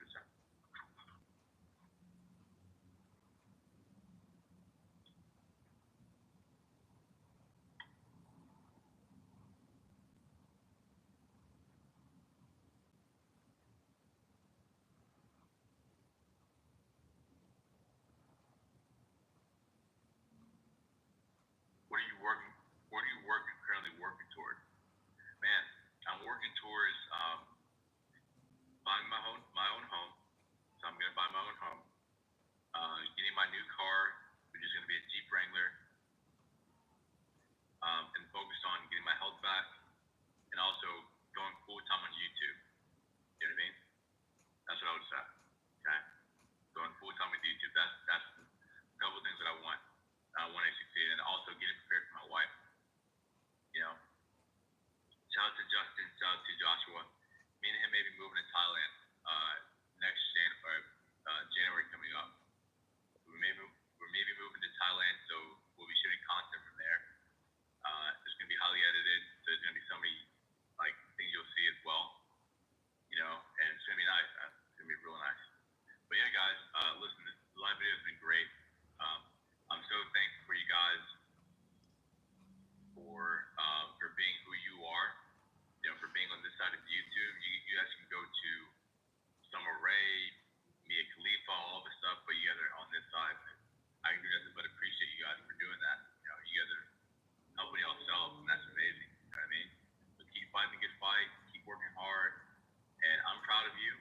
What are you currently working toward? Man, I'm working towards buying my own home. So I'm gonna buy my own home. Getting my new car, which is gonna be a Jeep Wrangler. And focused on getting my health back, and also going full time on YouTube. You know what I mean? That's what I would say. Okay, going full time with YouTube. That's a couple of things that I want. I want to succeed, and also getting prepared for my wife. Shout out to Justin. Shout out to Joshua. Me and him may be moving to Thailand next January coming up. We may be moving to Thailand, so we'll be shooting content from there. It's gonna be highly edited, so there's gonna be so many things you'll see as well. And it's gonna be nice, man. It's gonna be real nice. But yeah, guys, listen, this live video has been great. I'm so thankful for you guys for being who you are. For being on this side of YouTube. You guys can go to Summer Rae, Mia Khalifa, all this stuff, but you guys are on this side. I can do nothing but appreciate you guys for doing that. You guys are helping yourselves, and that's amazing. You know what I mean? So keep fighting the good fight, keep working hard, and I'm proud of you.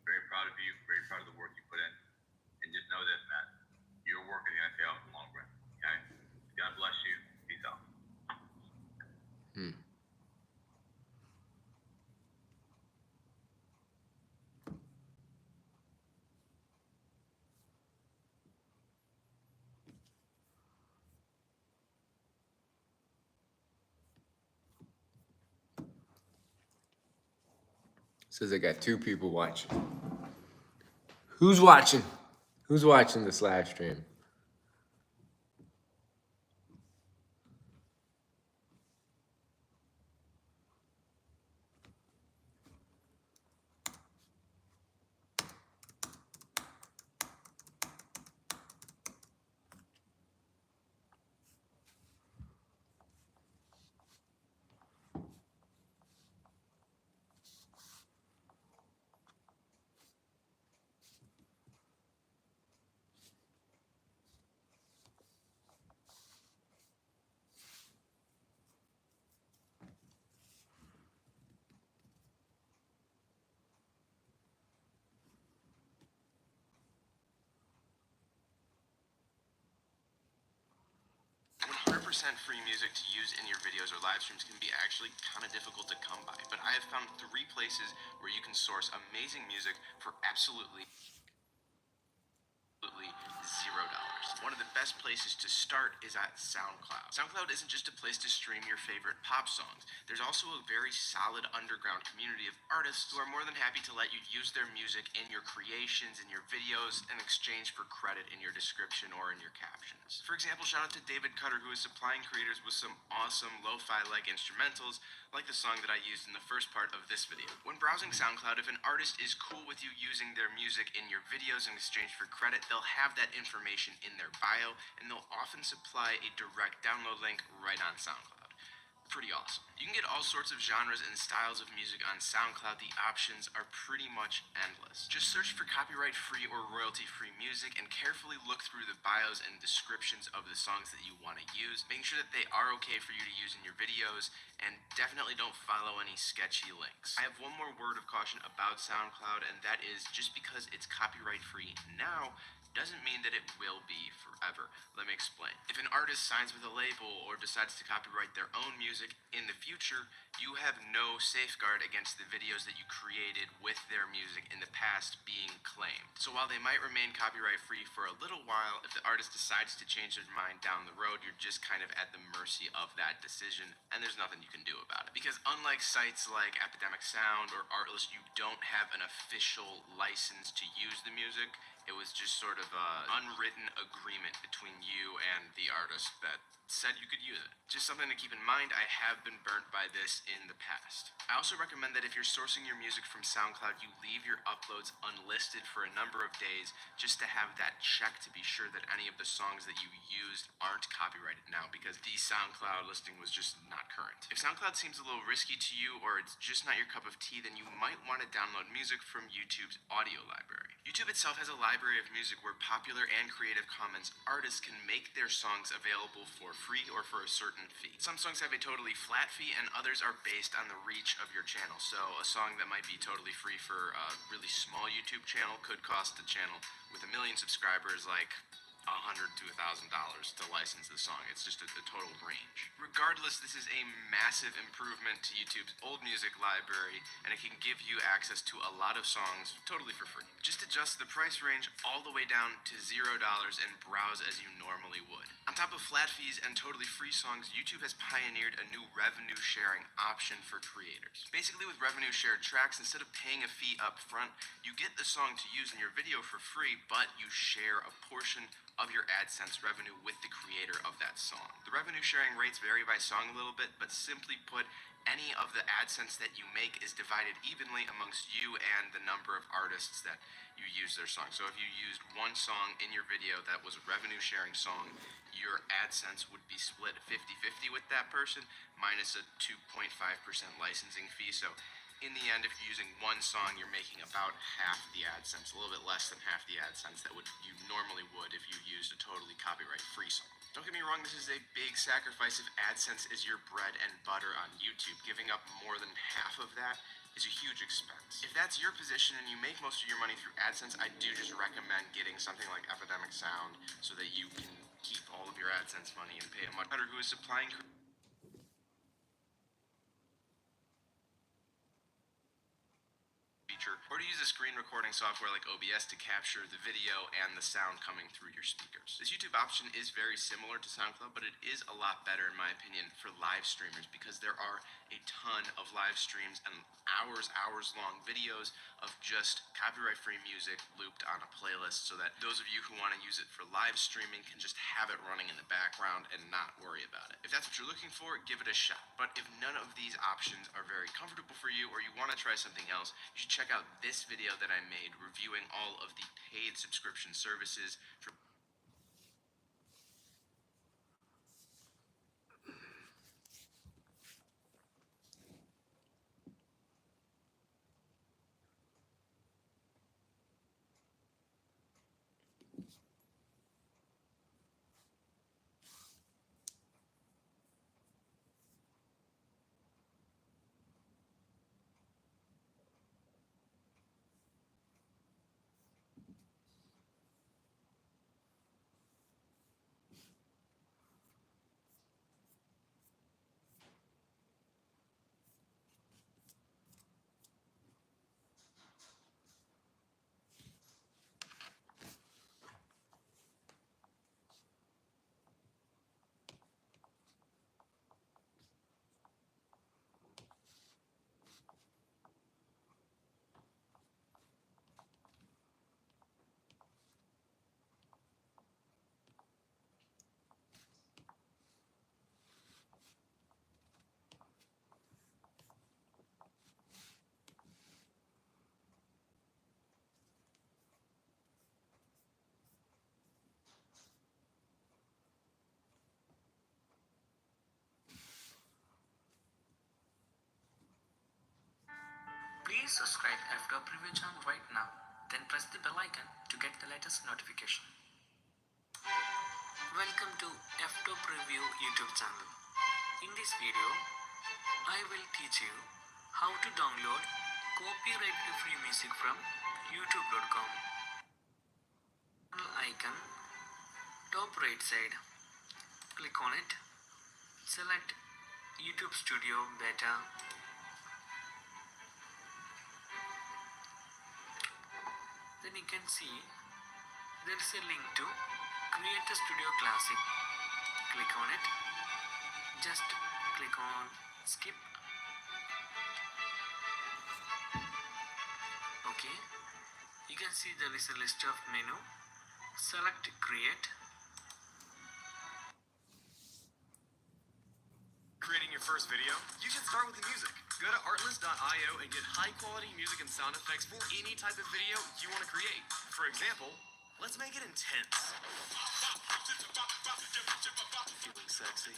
Very proud of you. Very proud of the work you put in. And just know this, man. Your work is gonna pay off in the long run. Okay? God bless you. Peace out. Says I got 2 people watching. Who's watching? Who's watching this live stream? Free music to use in your videos or live streams can be actually kind of difficult to come by, but I have found 3 places where you can source amazing music for absolutely $0. One of the best places to start is at SoundCloud. SoundCloud isn't just a place to stream your favorite pop songs. There's also a very solid underground community of artists who are more than happy to let you use their music in your creations, in your videos, in exchange for credit in your description or in your captions. For example, shout out to David Cutter, who is supplying creators with some awesome lo-fi-like instrumentals, like the song that I used in the first part of this video. When browsing SoundCloud, if an artist is cool with you using their music in your videos in exchange for credit, they'll have that information in their bio, and they'll often supply a direct download link right on SoundCloud. Pretty awesome. You can get all sorts of genres and styles of music on SoundCloud. The options are pretty much endless. Just search for copyright-free or royalty-free music and carefully look through the bios and descriptions of the songs that you want to use, making sure that they are okay for you to use in your videos, and definitely don't follow any sketchy links. I have one more word of caution about SoundCloud, and that is just because it's copyright-free now doesn't mean that it will be forever. Let me explain. If an artist signs with a label or decides to copyright their own music in the future, you have no safeguard against the videos that you created with their music in the past being claimed. So while they might remain copyright free for a little while, if the artist decides to change their mind down the road, you're just kind of at the mercy of that decision, and there's nothing you can do about it. Because unlike sites like Epidemic Sound or Artlist, you don't have an official license to use the music. It was just sort of an unwritten agreement between you and the artist that said you could use it. Just something to keep in mind. I have been burnt by this in the past. I also recommend that if you're sourcing your music from SoundCloud, you leave your uploads unlisted for a number of days just to have that check to be sure that any of the songs that you used aren't copyrighted now, because the SoundCloud listing was just not current. If SoundCloud seems a little risky to you, or it's just not your cup of tea, then you might want to download music from YouTube's audio library. YouTube itself has a library of music where popular and Creative Commons artists can make their songs available for free or for a certain fee. Some songs have a totally flat fee, and others are based on the reach of your channel. So a song that might be totally free for a really small YouTube channel could cost a channel with 1 million subscribers like $100 to $1,000 to license the song. It's just a total range. Regardless, this is a massive improvement to YouTube's old music library, and it can give you access to a lot of songs totally for free. Just adjust the price range all the way down to $0 and browse as you normally would. On top of flat fees and totally free songs, YouTube has pioneered a new revenue sharing option for creators. Basically, with revenue shared tracks, instead of paying a fee up front, you get the song to use in your video for free, but you share a portion of your AdSense revenue with the creator of that song. The revenue sharing rates vary by song a little bit, but simply put, any of the AdSense that you make is divided evenly amongst you and the number of artists that you use their song. So if you used one song in your video that was a revenue sharing song, your AdSense would be split 50-50 with that person, minus a 2.5% licensing fee. So in the end, if you're using one song, you're making about half the AdSense, a little bit less than half the AdSense that you normally would if you used a totally copyright-free song. Don't get me wrong, this is a big sacrifice if AdSense is your bread and butter on YouTube. Giving up more than half of that is a huge expense. If that's your position and you make most of your money through AdSense, I do just recommend getting something like Epidemic Sound so that you can keep all of your AdSense money and pay a much better who is supplying feature, or to use a screen recording software like OBS to capture the video and the sound coming through your speakers. This YouTube option is very similar to SoundCloud, but it is a lot better in my opinion for live streamers, because there are a ton of live streams and hours long videos of just copyright-free music looped on a playlist, so that those of you who want to use it for live streaming can just have it running in the background and not worry about it. If that's what you're looking for, give it a shot. But if none of these options are very comfortable for you, or you want to try something else, you should check out this video that I made reviewing all of the paid subscription services for please subscribe F-Top Review channel right now. Then press the bell icon to get the latest notification. Welcome to F-Top Review YouTube channel. In this video, I will teach you how to download copyright-free music from youtube.com. Channel icon, top right side. Click on it. Select YouTube Studio Beta. Then you can see there is a link to Create a Studio Classic. Click on it. Just click on skip. Okay. You can see there is a list of menu. Select Create. Creating your first video? You should start with the music. Go to artlist.io and get high quality music and sound effects for any type of video you want to create. For example, let's make it intense. Feeling sexy?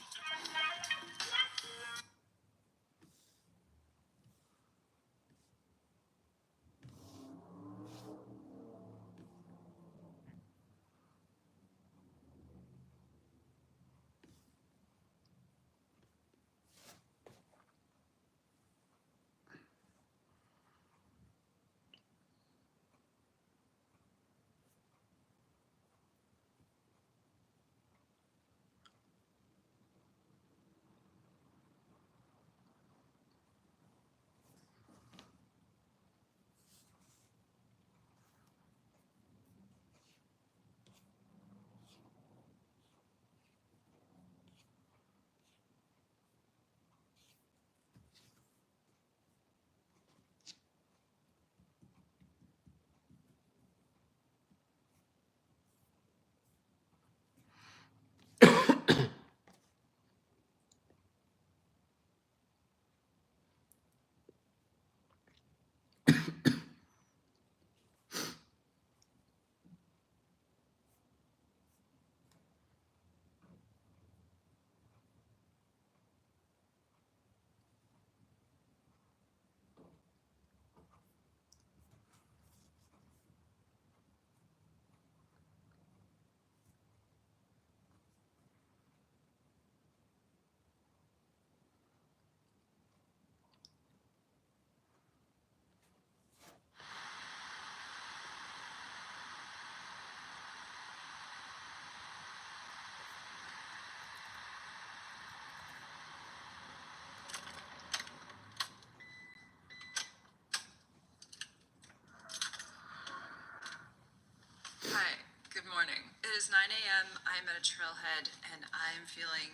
Hi, good morning. It is 9 a.m. I'm at a trailhead and I'm feeling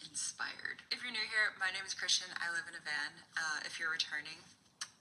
inspired. If you're new here, my name is Christian. I live in a van. If you're returning,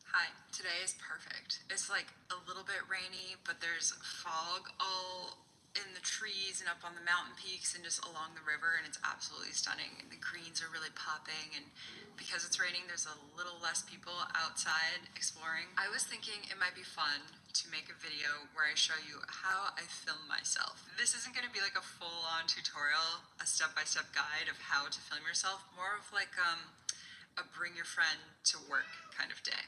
hi. Today is perfect. It's like a little bit rainy, but there's fog all in the trees and up on the mountain peaks and just along the river, and it's absolutely stunning. And the greens are really popping, and because it's raining, there's a little less people outside exploring. I was thinking it might be fun to make a video where I show you how I film myself. This isn't gonna be like a full-on tutorial, a step-by-step guide of how to film yourself, more of like a bring your friend to work kind of day.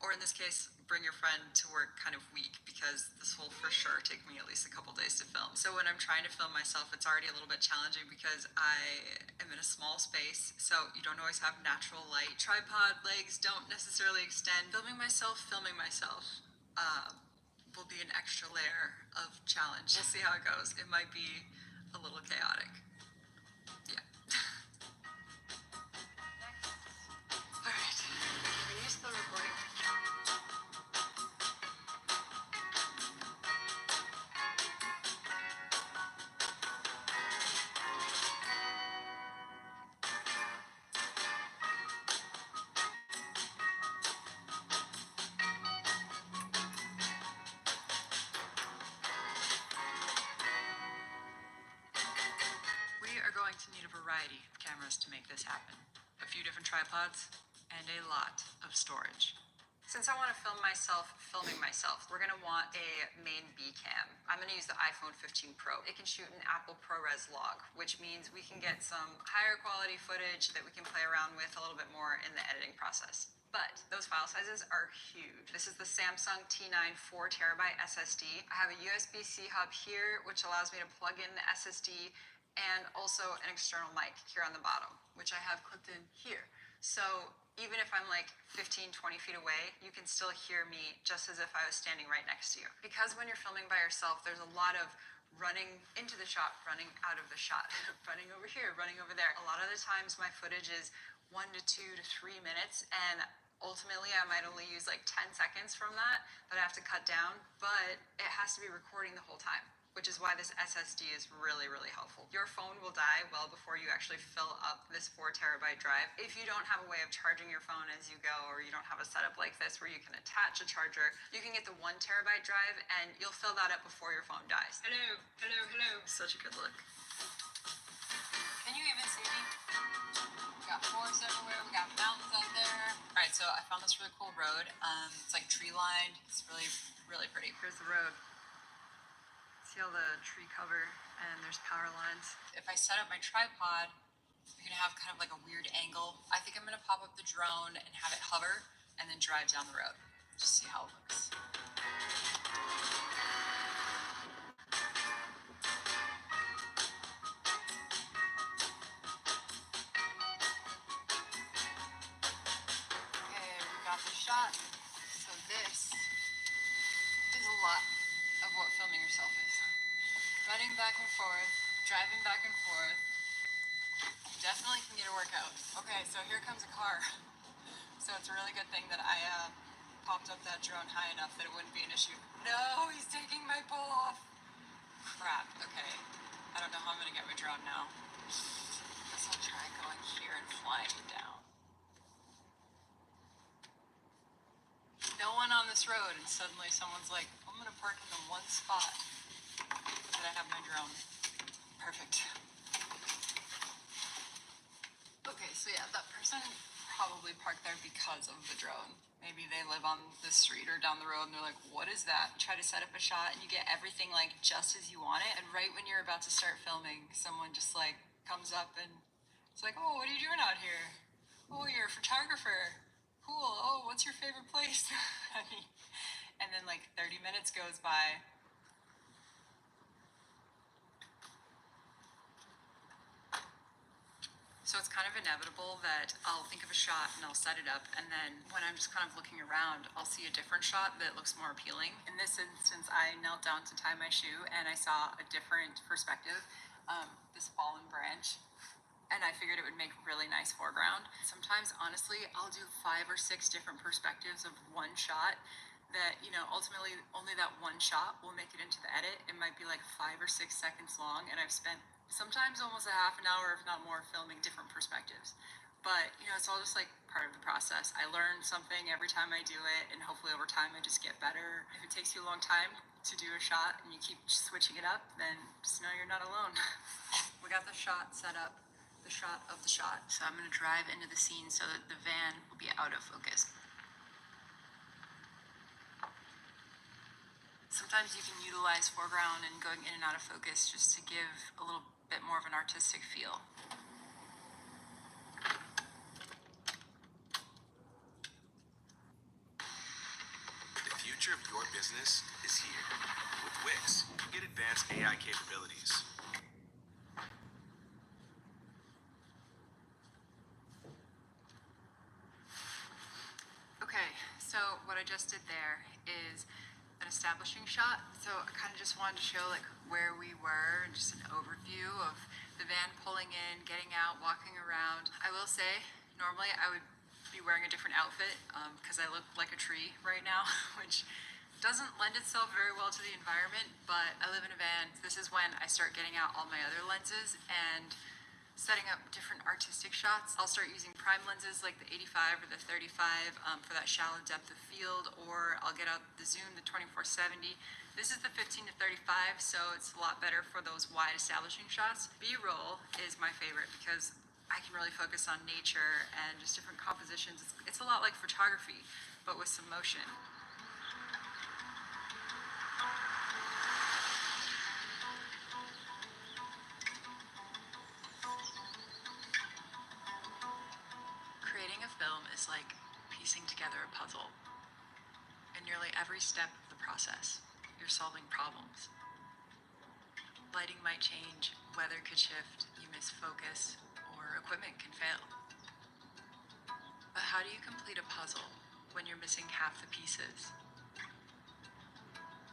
Or in this case, bring your friend to work kind of week, because this will for sure take me at least a couple days to film. So when I'm trying to film myself, it's already a little bit challenging because I am in a small space, so you don't always have natural light. Tripod legs don't necessarily extend. Filming myself will be an extra layer of challenge. We'll see how it goes. It might be a little chaotic. Yeah. All right. Can you still recording? We are going to need a variety of cameras to make this happen. A few different tripods and a lot of storage. Since I want to film myself filming myself, we're going to want a main B cam. I'm going to use the iPhone 15 Pro. It can shoot an Apple ProRes log, which means we can get some higher quality footage that we can play around with a little bit more in the editing process. But those file sizes are huge. This is the Samsung T9 4TB SSD. I have a USB-C hub here, which allows me to plug in the SSD, and also an external mic here on the bottom, which I have clipped in here. So even if I'm like 15, 20 feet away, you can still hear me just as if I was standing right next to you. Because when you're filming by yourself, there's a lot of running into the shot, running out of the shot, running over here, running over there. A lot of the times my footage is 1 to 2 to 3 minutes, and ultimately I might only use like 10 seconds from that I have to cut down, but it has to be recording the whole time, which is why this SSD is really, really helpful. Your phone will die well before you actually fill up this 4TB drive. If you don't have a way of charging your phone as you go, or you don't have a setup like this where you can attach a charger, you can get the 1TB drive and you'll fill that up before your phone dies. Hello, hello, hello. Such a good look. Can you even see me? We got forests everywhere, we got mountains out there. All right, so I found this really cool road. It's like tree lined. It's really, really pretty. Here's the road. See all the tree cover, and there's power lines. If I set up my tripod, you're gonna have kind of like a weird angle. I think I'm gonna pop up the drone and have it hover and then drive down the road. Just see how it looks. Okay, we got the shot. So this is a lot of what filming yourself is. Running back and forth, driving back and forth. Definitely can get a workout. Okay, so here comes a car. So it's a really good thing that I popped up that drone high enough that it wouldn't be an issue. No, he's taking my pole off. Crap, okay. I don't know how I'm gonna get my drone now. Guess I'll try going here and flying it down. No one on this road, and suddenly someone's like, I'm gonna park in the one spot that I have my drone. Perfect. Okay, so yeah, that person probably parked there because of the drone. Maybe they live on the street or down the road and they're like, what is that? Try to set up a shot and you get everything like just as you want it. And right when you're about to start filming, someone just like comes up and it's like, oh, what are you doing out here? Oh, you're a photographer. Cool. Oh, what's your favorite place? And then like 30 minutes goes by. So it's kind of inevitable that I'll think of a shot and I'll set it up, and then when I'm just kind of looking around, I'll see a different shot that looks more appealing. In this instance, I knelt down to tie my shoe and I saw a different perspective, this fallen branch, and I figured it would make a really nice foreground. Sometimes, honestly, I'll do 5 or 6 different perspectives of one shot that, you know, ultimately only that one shot will make it into the edit. It might be like 5 or 6 seconds long, and I've spent sometimes almost a half an hour, if not more, filming different perspectives. But, you know, it's all just like part of the process. I learn something every time I do it, and hopefully over time I just get better. If it takes you a long time to do a shot and you keep switching it up, then just know you're not alone. We got the shot set up, the shot of the shot. So I'm gonna drive into the scene so that the van will be out of focus. Sometimes you can utilize foreground and going in and out of focus just to give a little bit more of an artistic feel. The future of your business is here. With Wix, get advanced AI capabilities. Okay, so what I just did there is an establishing shot. So I kind of just wanted to show like where we were and just an overview of the van pulling in, getting out, walking around. I will say, normally I would be wearing a different outfit because I look like a tree right now, which doesn't lend itself very well to the environment, but I live in a van. This is when I start getting out all my other lenses and setting up different artistic shots. I'll start using prime lenses like the 85 or the 35 for that shallow depth of field, or I'll get out the zoom, the 24-70. This is the 15 to 35, so it's a lot better for those wide establishing shots. B-roll is my favorite because I can really focus on nature and just different compositions. It's a lot like photography, but with some motion. Creating a film is like piecing puzzle. In nearly every step of the process, you're solving problems. Lighting might change, weather could shift, you miss focus, or equipment can fail. But how do you complete a puzzle when you're missing half the pieces?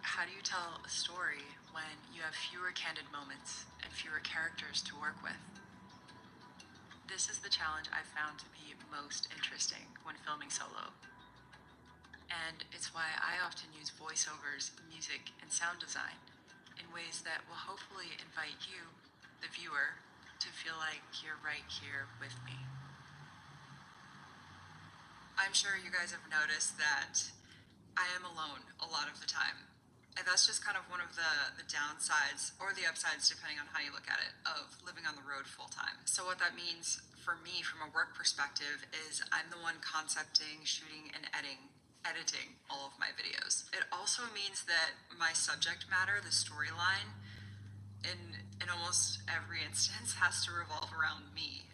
How do you tell a story when you have fewer candid moments and fewer characters to work with? This is the challenge I've found to be most interesting when filming solo. And it's why I often use voiceovers, music, and sound design in ways that will hopefully invite you, the viewer, to feel like you're right here with me. I'm sure you guys have noticed that I am alone a lot of the time. And that's just kind of one of the downsides, or the upsides, depending on how you look at it, of living on the road full time. So what that means for me from a work perspective is I'm the one concepting, shooting, and editing all of my videos. It also means that my subject matter, the storyline, in almost every instance has to revolve around me.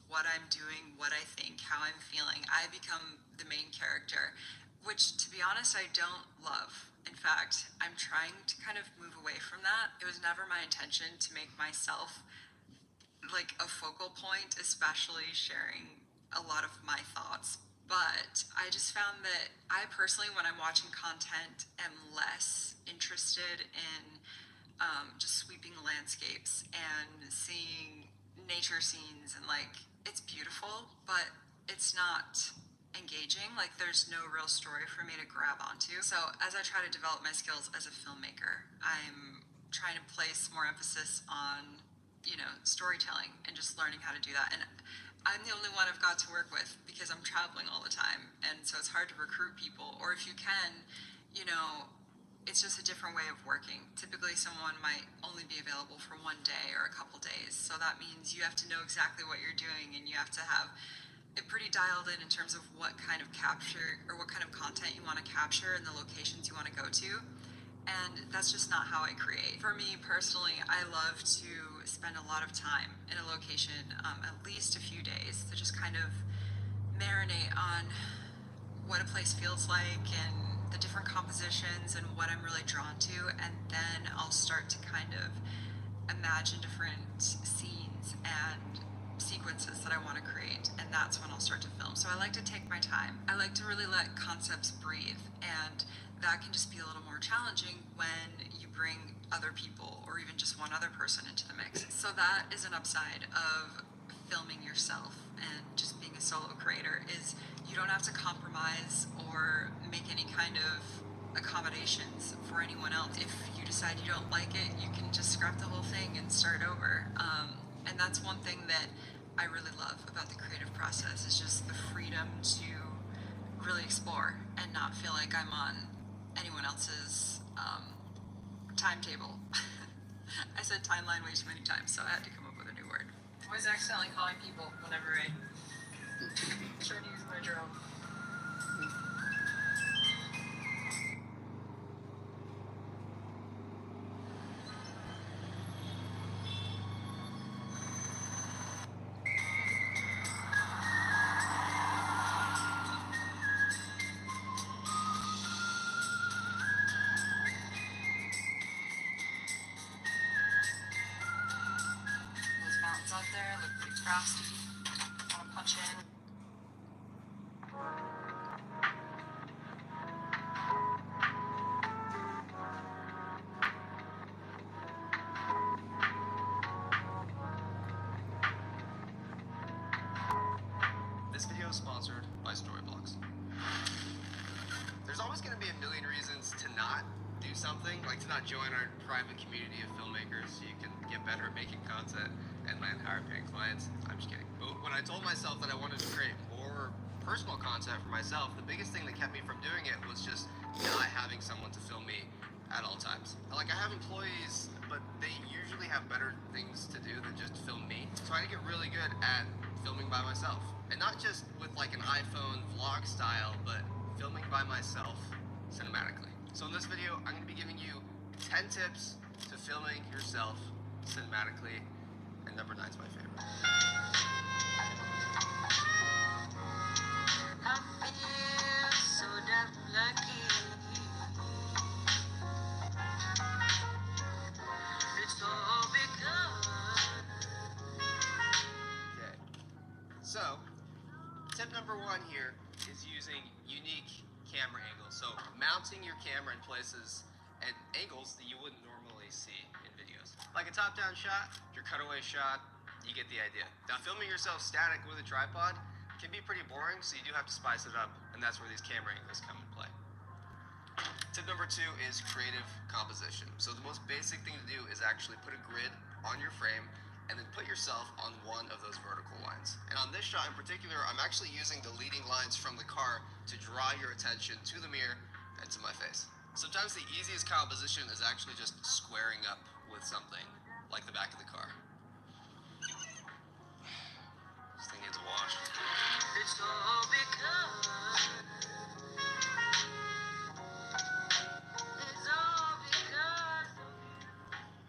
What I'm doing, what I think, how I'm feeling. I become the main character, which, to be honest, I don't love. In fact, I'm trying to kind of move away from that. It was never my intention to make myself like a focal point, especially sharing a lot of my thoughts. But I just found that I personally, when I'm watching content, am less interested in just sweeping landscapes and seeing nature scenes, and like, it's beautiful, but it's not engaging. Like, there's no real story for me to grab onto. So as I try to develop my skills as a filmmaker, I'm trying to place more emphasis on, storytelling and just learning how to do that. And I'm the only one I've got to work with because I'm traveling all the time, and so it's hard to recruit people. Or if you can, it's just a different way of working. Typically someone might only be available for one day or a couple days, so that means you have to know exactly what you're doing, and you have to have it pretty dialed in terms of what kind of capture or what kind of content you want to capture and the locations you want to go to. And that's just not how I create. For me personally, I love to spend a lot of time in a location, at least a few days, to just kind of marinate on what a place feels like and the different compositions and what I'm really drawn to. And then I'll start to kind of imagine different scenes and sequences that I want to create, and that's when I'll start to film. So I like to take my time. I like to really let concepts breathe, and that can just be a little more challenging when you bring other people or even just one other person into the mix. So that is an upside of filming yourself and just being a solo creator, is you don't have to compromise or make any kind of accommodations for anyone else. If you decide you don't like it, you can just scrap the whole thing and start over. And that's one thing that I really love about the creative process, is just the freedom to really explore and not feel like I'm on anyone else's timetable. I said timeline way too many times, so I had to come up with a new word. I was accidentally calling people whenever I tried to use my drone. Those mountains out there look pretty frosty. I want to punch in. This video is sponsored by Storyblocks. There's always going to be a million reasons to not do something, like to not join our private community of filmmakers so you can get better at making content and land higher paying clients. I'm just kidding. But when I told myself that I wanted to create more personal content for myself, the biggest thing that kept me from doing it was just not having someone to film me at all times. Like, I have employees, but they usually have better things to do than just film me. So I had to get really good at filming by myself. And not just with like an iPhone vlog style, but filming by myself cinematically. So in this video, I'm going to be giving you 10 tips to filming yourself cinematically, and number 9 is my favorite. Happy here is using unique camera angles. So mounting your camera in places at angles that you wouldn't normally see in videos. Like a top-down shot, your cutaway shot, you get the idea. Now filming yourself static with a tripod can be pretty boring, so you do have to spice it up, and that's where these camera angles come into play. Tip number 2 is creative composition. So the most basic thing to do is actually put a grid on your frame and then put yourself on one of those vertical lines. And on this shot in particular, I'm actually using the leading lines from the car to draw your attention to the mirror and to my face. Sometimes the easiest composition is actually just squaring up with something like the back of the car. This thing needs a wash. It's all because. It's all because.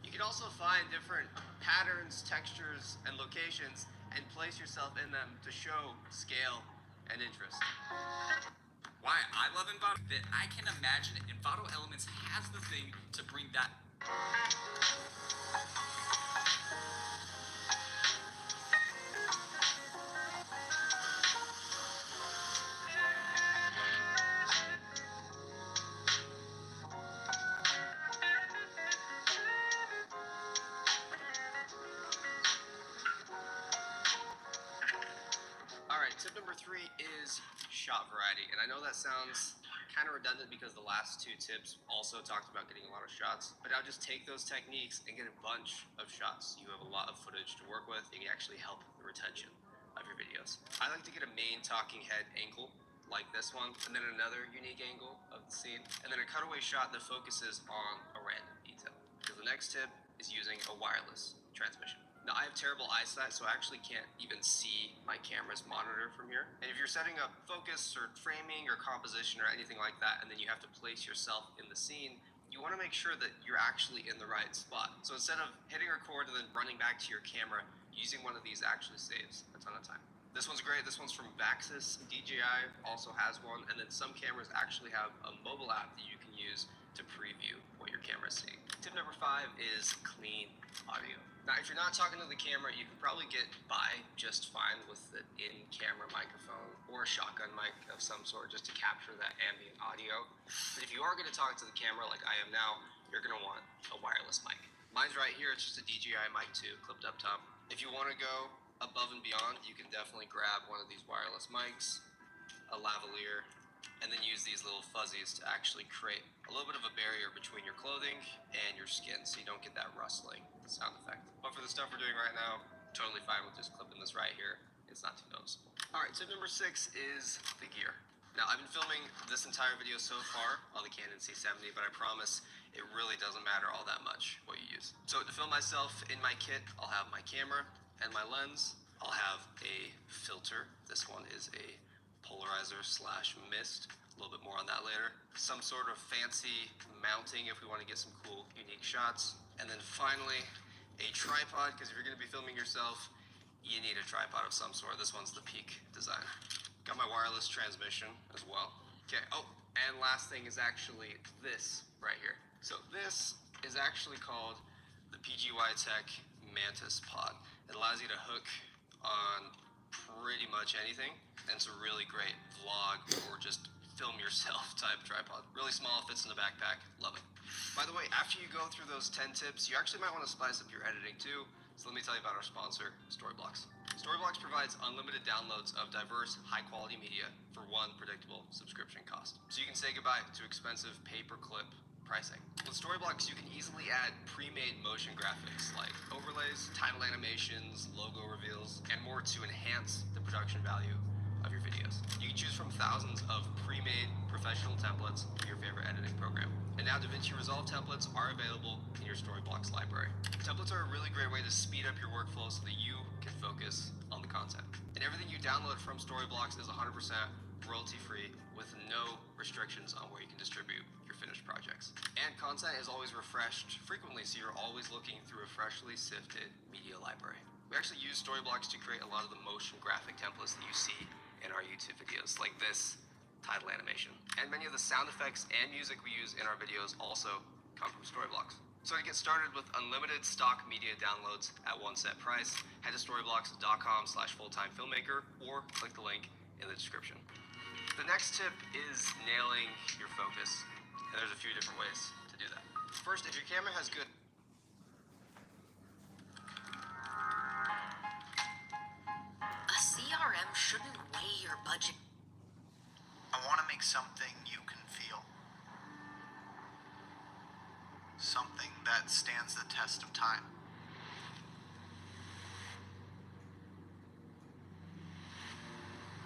You can also find different patterns, textures, and locations and place yourself in them to show scale and interest. Why I love Envato, that I can imagine it. Envato Elements has the thing to bring that. Alright, tip number 3 is shot variety. And I know that sounds kind of redundant because the last 2 tips also talked about getting a lot of shots. But now just take those techniques and get a bunch of shots. You have a lot of footage to work with. You can actually help the retention of your videos. I like to get a main talking head angle like this one, and then another unique angle of the scene, and then a cutaway shot that focuses on a random detail. Because the next tip is using a wireless transmission. Now, I have terrible eyesight, so I actually can't even see my camera's monitor from here. And if you're setting up focus or framing or composition or anything like that, and then you have to place yourself in the scene, you want to make sure that you're actually in the right spot. So instead of hitting record and then running back to your camera, using one of these actually saves a ton of time. This one's great. This one's from Vaxis. DJI also has one, and then some cameras actually have a mobile app that you can use to preview what your camera's seeing. Tip number 5 is clean audio. Now, if you're not talking to the camera, you can probably get by just fine with an in-camera microphone or a shotgun mic of some sort just to capture that ambient audio. But if you are going to talk to the camera like I am now, you're going to want a wireless mic. Mine's right here. It's just a DJI Mic 2 clipped up top. If you want to go above and beyond, you can definitely grab one of these wireless mics, a lavalier, and then use these little fuzzies to actually create a little bit of a barrier between your clothing and your skin so you don't get that rustling sound effect. But for the stuff we're doing right now, totally fine with just clipping this right here. It's not too noticeable. Alright, tip number 6 is the gear. Now, I've been filming this entire video so far on the Canon C70, but I promise it really doesn't matter all that much what you use. So to film myself in my kit, I'll have my camera and my lens. I'll have a filter. This one is a polarizer slash mist. A little bit more on that later. Some sort of fancy mounting if we want to get some cool, unique shots. And then finally, a tripod, because if you're going to be filming yourself, you need a tripod of some sort. This one's the Peak design. Got my wireless transmission as well. Okay, oh, and last thing is actually this right here. So this is actually called the PGY Tech Mantis Pod. It allows you to hook on pretty much anything, and it's a really great vlog or just film yourself type tripod. Really small, fits in the backpack, love it. By the way, after you go through those 10 tips, you actually might want to spice up your editing too. So let me tell you about our sponsor, Storyblocks. Storyblocks provides unlimited downloads of diverse, high-quality media for one predictable subscription cost. So you can say goodbye to expensive pay-per-clip pricing. With Storyblocks, you can easily add pre-made motion graphics like overlays, title animations, logo reveals, and more to enhance the production value of your videos. You can choose from thousands of pre-made professional templates for your favorite editing program. And now DaVinci Resolve templates are available in your Storyblocks library. Templates are a really great way to speed up your workflow so that you can focus on the content. And everything you download from Storyblocks is 100% royalty-free with no restrictions on where you can distribute your finished projects. And content is always refreshed frequently, so you're always looking through a freshly sifted media library. We actually use Storyblocks to create a lot of the motion graphic templates that you see in our YouTube videos, like this title animation. And many of the sound effects and music we use in our videos also come from Storyblocks. So to get started with unlimited stock media downloads at one set price, head to storyblocks.com/fulltimefilmmaker or click the link in the description. The next tip is nailing your focus. And there's a few different ways to do that. First, if your camera has good A CRM shouldn't weigh your budget. I want to make something you can feel. Something that stands the test of time.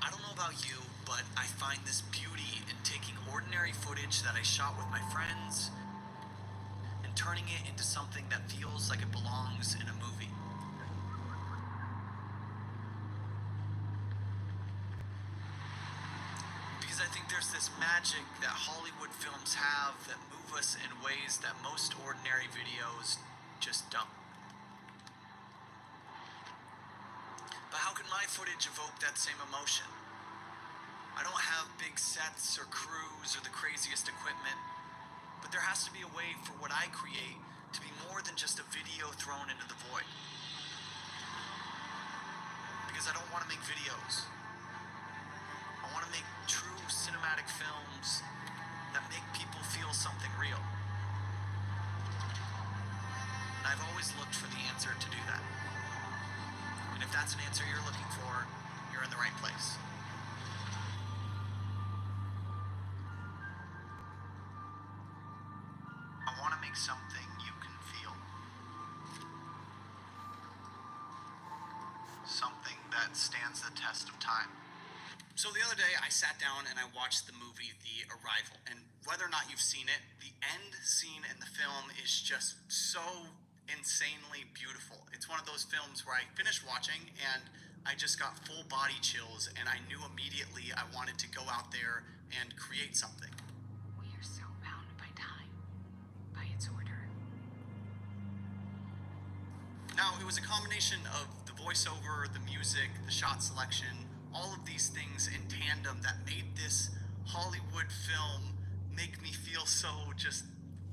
I don't know about you, but I find this beauty in taking ordinary footage that I shot with my friends and turning it into something that feels like it belongs in a movie. Because I think there's this magic that Hollywood films have that move us in ways that most ordinary videos just don't. But how can my footage evoke that same emotion? I don't have big sets or crews or the craziest equipment, but there has to be a way for what I create to be more than just a video thrown into the void. Because I don't want to make videos. I want to make true cinematic films that make people feel something real. And I've always looked for the answer to do that. And if that's an answer you're looking for, you're in the right place. I want to make something you can feel. Something that stands the test of time. So the other day I sat down and I watched the movie The Arrival. And whether or not you've seen it, the end scene in the film is just so insanely beautiful. It's one of those films where I finished watching and I just got full body chills and I knew immediately I wanted to go out there and create something. We are so bound by time, by its order. Now, it was a combination of the voiceover, the music, the shot selection, all of these things in tandem that made this Hollywood film make me feel so just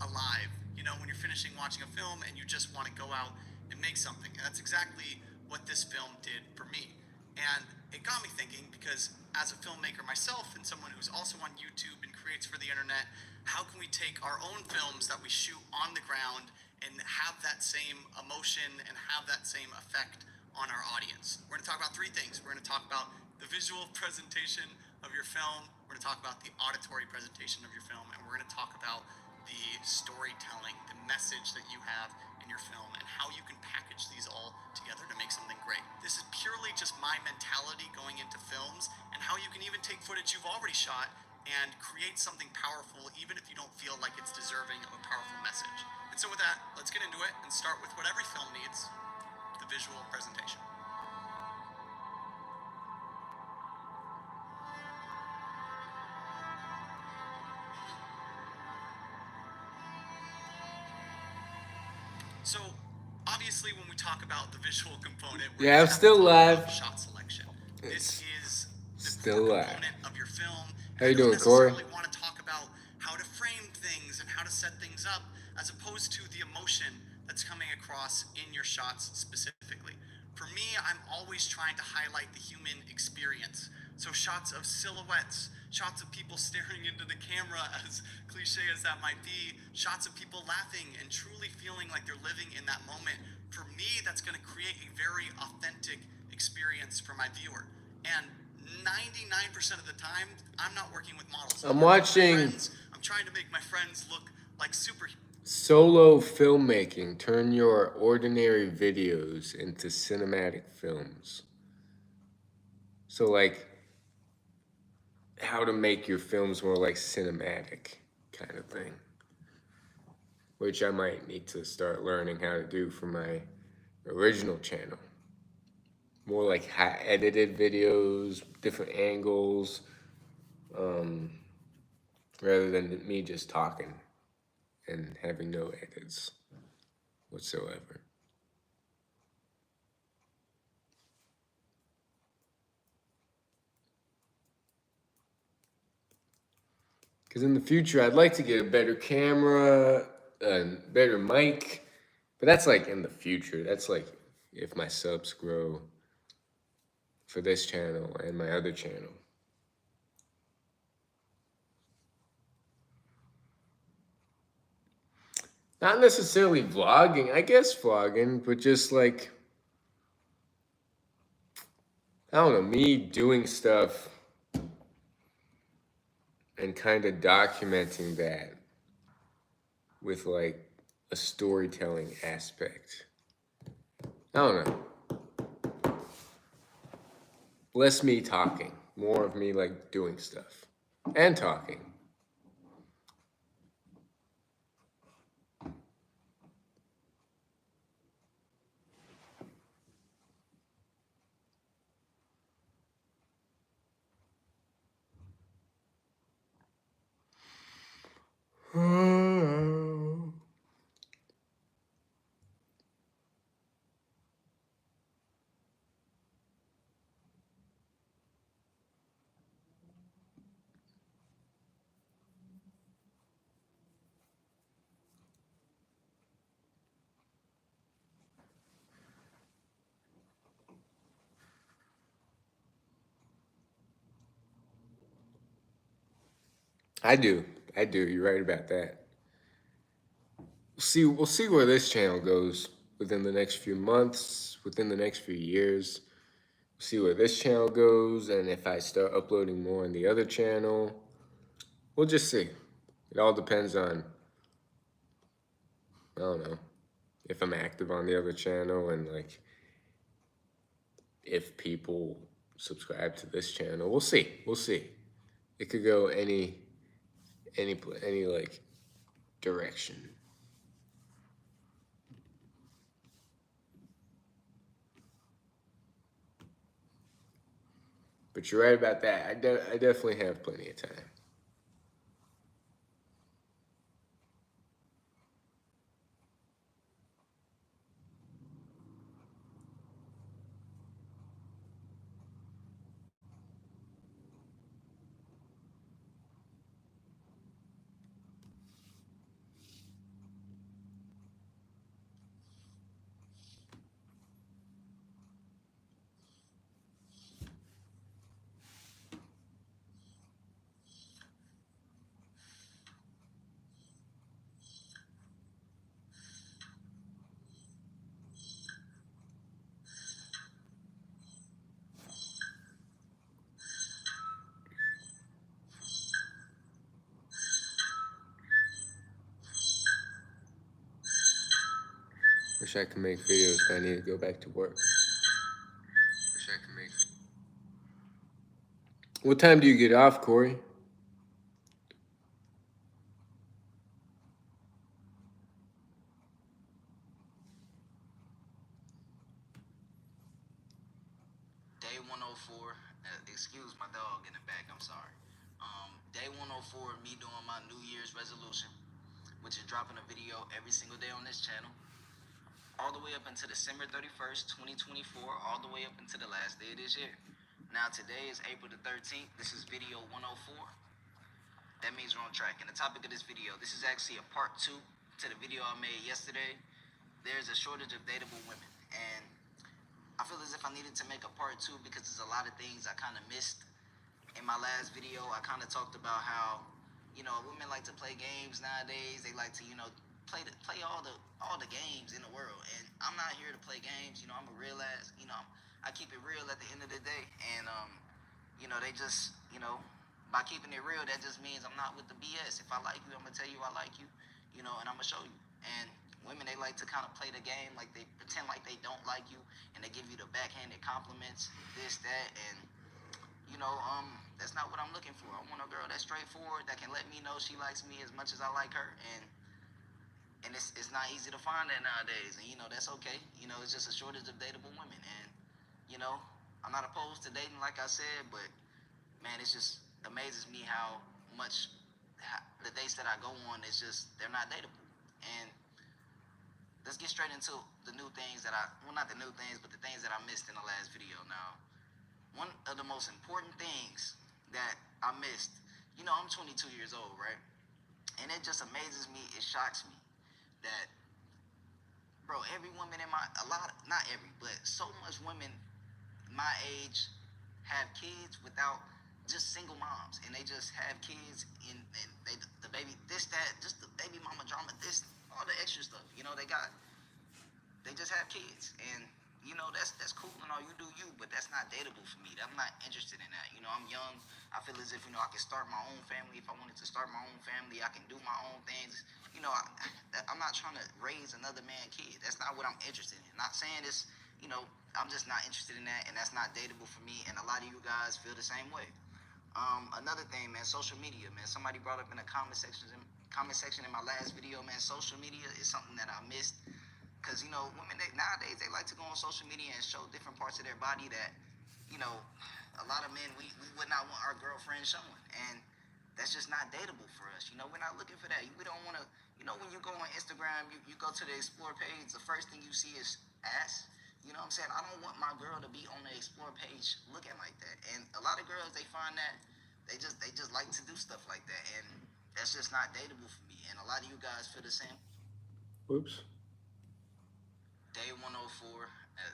alive. You know, when you're finishing watching a film and you just want to go out and make something. And that's exactly what this film did for me. And it got me thinking, because as a filmmaker myself and someone who's also on YouTube and creates for the internet, how can we take our own films that we shoot on the ground and have that same emotion and have that same effect on our audience? We're going to talk about three things. We're going to talk about the visual presentation of your film, we're going to talk about the auditory presentation of your film, and we're going to talk about the storytelling, the message that you have in your film, and how you can package these all together to make something great. This is purely just my mentality going into films, and how you can even take footage you've already shot and create something powerful even if you don't feel like it's deserving of a powerful message. And so with that, let's get into it and start with what every film needs, the visual presentation. So obviously when we talk about the visual component, we're Yeah, I'm gonna have still to talk live. about shot selection. This is the still core live. component of your film. How you I don't doing, Corey? necessarily want to talk about how to frame things and how to set things up, as opposed to the emotion that's coming across in your shots specifically. For me, I'm always trying to highlight the human experience. So shots of silhouettes, shots of people staring into the camera, as cliche as that might be, shots of people laughing and truly feeling like they're living in that moment. For me, that's going to create a very authentic experience for my viewer. And 99% of the time, I'm not working with models. I'm watching I'm trying to make my friends look like superheroes. solo filmmaking. Turn your ordinary videos into cinematic films. So like how to make your films more like cinematic kind of thing. Which I might need to start learning how to do for my original channel. More like high edited videos, different angles, rather than me just talking and having no edits whatsoever. Because in the future, I'd like to get a better camera, a better mic, but that's like in the future. That's like if my subs grow for this channel and my other channel. Not necessarily vlogging, I guess vlogging, but just like, I don't know, me doing stuff and kind of documenting that with like a storytelling aspect. I don't know. Less me talking, more of me like doing stuff and talking. I do. I do. You're right about that. We'll see where this channel goes within the next few months, within the next few years. We'll see where this channel goes, and if I start uploading more on the other channel, we'll just see. It all depends on, I don't know, if I'm active on the other channel and like if people subscribe to this channel. We'll see. We'll see. It could go any like direction. But you're right about that. I definitely have plenty of time. Wish I could make videos, but I need to go back to work. Wish I could make. What time do you get off, Corey? Day 104, excuse my dog in the back, I'm sorry. Day 104, me doing my New Year's resolution, which is dropping a video every single day on this channel, all the way up until December 31st, 2024, all the way up until the last day of this year. Now today is April the 13th, this is video 104. That means we're on track. And the topic of this video, this is actually a part 2 to the video I made yesterday. There's a shortage of dateable women, and I feel as if I needed to make a part 2 because there's a lot of things I kind of missed. In my last video, I kind of talked about how, women like to play games nowadays. They like to, play all the games in the world. And I'm not here to play games. I'm a real ass. I keep it real at the end of the day. And they just, by keeping it real, that just means I'm not with the BS. If I like you, I'm gonna tell you I like you, and I'm gonna show you. And women, they like to kind of play the game, like they pretend like they don't like you, and they give you the backhanded compliments, this, that, and that's not what I'm looking for. I want a girl that's straightforward, that can let me know she likes me as much as I like her, and it's not easy to find that nowadays, and that's okay. It's just a shortage of dateable women, and I'm not opposed to dating, like I said, but man, it just amazes me how much the dates that I go on is just they're not dateable. And let's get straight into the new things that not the new things, but the things that I missed in the last video. Now, one of the most important things that I missed, I'm 22 years old, right? And it just amazes me, it shocks me that, bro, every woman not every, but so much women my age have kids without, just single moms, and they just have kids and they the baby this that just the baby mama drama this all the extra stuff. You know, they just have kids, and you know that's cool and all. You do you, but that's not dateable for me. I'm not interested in that. You know, I'm young. I feel as if I can start my own family. If I wanted to start my own family, I can do my own things. You know, I'm not trying to raise another man's kid. That's not what I'm interested in. Not saying this. You know, I'm just not interested in that, and that's not dateable for me. And a lot of you guys feel the same way. Another thing, man, social media, man. Somebody brought up in the comment section in my last video, man. Social media is something that I missed. Because, you know, women nowadays, they like to go on social media and show different parts of their body that, you know, a lot of men, we would not want our girlfriend showing. And that's just not dateable for us. You know, we're not looking for that. We don't want to, you know, when you go on Instagram, you go to the Explore page, the first thing you see is ass. You know what I'm saying? I don't want my girl to be on the Explore page looking like that. And a lot of girls, they find that they just like to do stuff like that. And that's just not dateable for me. And a lot of you guys feel the same. Whoops. Day 104,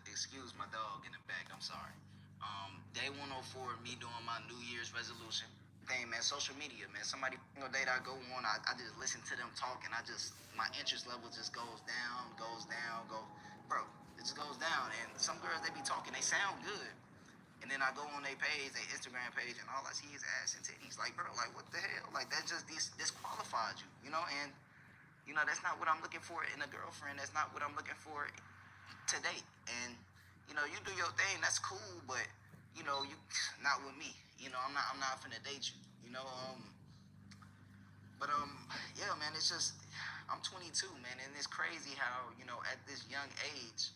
excuse my dog in the back, I'm sorry. Day 104, me doing my New Year's resolution. Thing, man, social media, man. Somebody, date I go on, I just listen to them talk, and my interest level just goes down, bro, it just goes down. And some girls, they be talking, they sound good. And then I go on their page, their Instagram page, and all I see is ass and titties. Like, bro, like, what the hell? Like, that just disqualifies you, you know? And you know, that's not what I'm looking for in a girlfriend. That's not what I'm looking for to date. And, you know, you do your thing, that's cool, but, you know, you not with me. You know, I'm not finna date you. You know, yeah, man, it's just, I'm 22, man, and it's crazy how, you know, at this young age,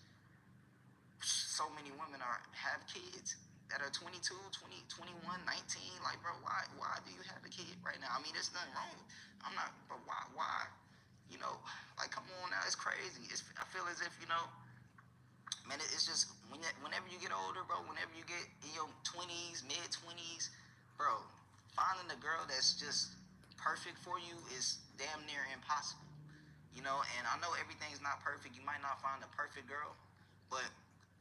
so many women have kids that are 22, 20, 21, 19. Like, bro, why do you have a kid right now? I mean, there's nothing wrong. I'm not, but why? You know, like, come on now, it's crazy. I feel as if, you know, man, it's just, whenever you get older, bro, whenever you get in your 20s, mid-20s, bro, finding a girl that's just perfect for you is damn near impossible. You know, and I know everything's not perfect. You might not find a perfect girl, but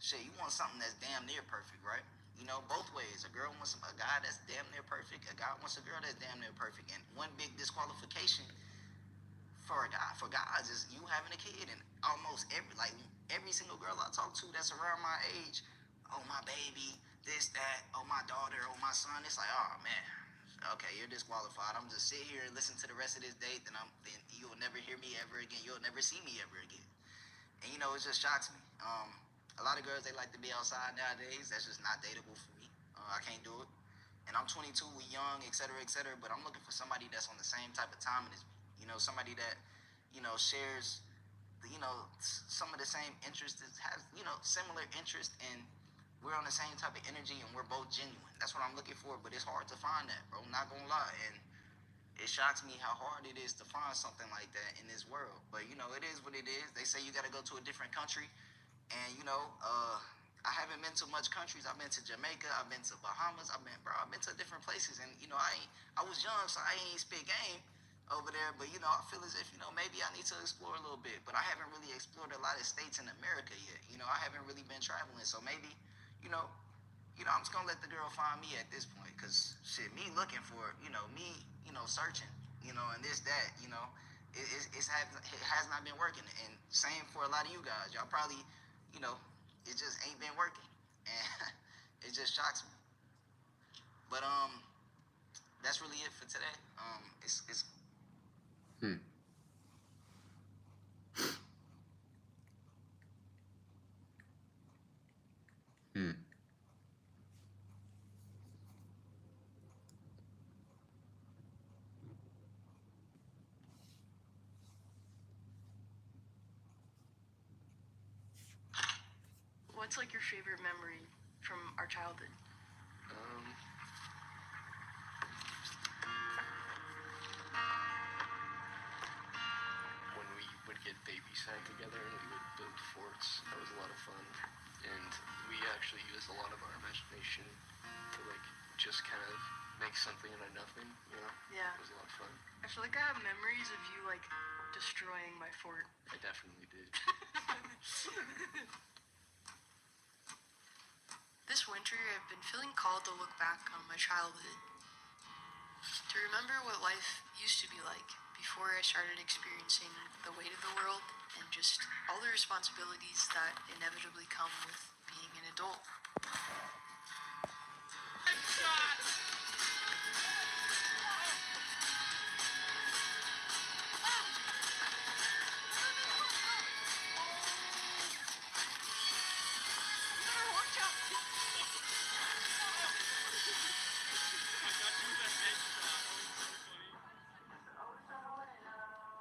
shit, you want something that's damn near perfect, right? You know, both ways. A girl wants a guy that's damn near perfect. A guy wants a girl that's damn near perfect. And one big disqualification for guys is you having a kid. And almost every single girl I talk to that's around my age, oh, my baby, this, that, oh, my daughter, oh, my son. It's like, oh, man, okay, you're disqualified. I'm just sit here and listen to the rest of this date, then you'll never hear me ever again. You'll never see me ever again. And, you know, it just shocks me. A lot of girls, they like to be outside nowadays. That's just not dateable for me. I can't do it. And I'm 22, we young, et cetera, but I'm looking for somebody that's on the same type of timing as me. You know, somebody that, you know, shares, you know, some of the same interests, has, you know, similar interest, and we're on the same type of energy, and we're both genuine. That's what I'm looking for, but it's hard to find that, bro. I'm not gonna lie. And it shocks me how hard it is to find something like that in this world. But, you know, it is what it is. They say you gotta go to a different country. And, you know, I haven't been to much countries. I've been to Jamaica. I've been to Bahamas. I've been to different places. And, you know, I was young, so I ain't spit game over there. But, you know, I feel as if, you know, maybe I need to explore a little bit. But I haven't really explored a lot of states in America yet. You know, I haven't really been traveling. So maybe, you know, I'm just gonna let the girl find me at this point. Cause shit, me looking for, you know, searching, you know, and this, that, you know, it has not been working. And same for a lot of you guys. Y'all probably, you know, it just ain't been working. And it just shocks me. But that's really it for today. It's What's like your favorite memory from our childhood? When we would get babysat together and we would build forts, that was a lot of fun. And we actually used a lot of our imagination to like just kind of make something out of nothing, you know? Yeah. It was a lot of fun. I feel like I have memories of you like destroying my fort. I definitely did. This winter, I've been feeling called to look back on my childhood, to remember what life used to be like before before I started experiencing the weight of the world and just all the responsibilities that inevitably come with being an adult.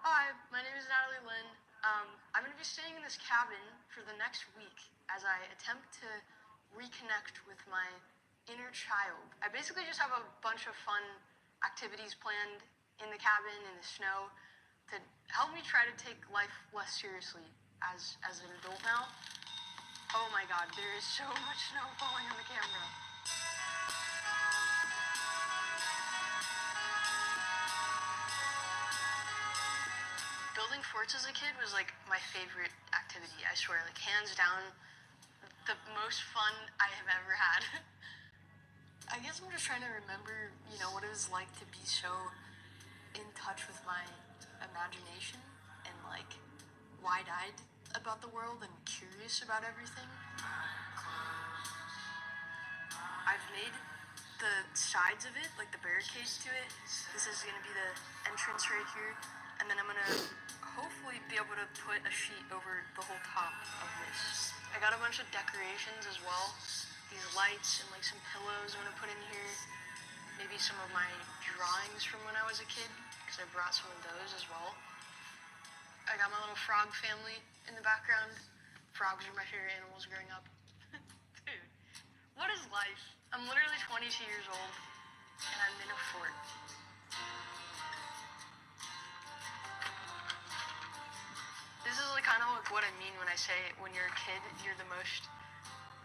Hi, my name is Natalie Lynn. I'm going to be staying in this cabin for the next week as I attempt to reconnect with my inner child. I basically just have a bunch of fun activities planned in the cabin in the snow to help me try to take life less seriously as an adult now. Oh my god, there is so much snow falling on the camera. Building forts as a kid was like my favorite activity, I swear, like hands down the most fun I have ever had. I guess I'm just trying to remember, what it was like to be so in touch with my imagination and like wide-eyed about the world and curious about everything. I've made the sides of it, like the barricades to it. This is gonna be the entrance right here, and then I'm gonna hopefully be able to put a sheet over the whole top of this. I got a bunch of decorations as well. These lights and like some pillows I'm gonna put in here. Maybe some of my drawings from when I was a kid, because I brought some of those as well. I got my little frog family in the background. Frogs are my favorite animals growing up. Dude, what is life? I'm literally 22 years old, and I'm in a fort. This is like kind of like what I mean when I say when you're a kid, you're the most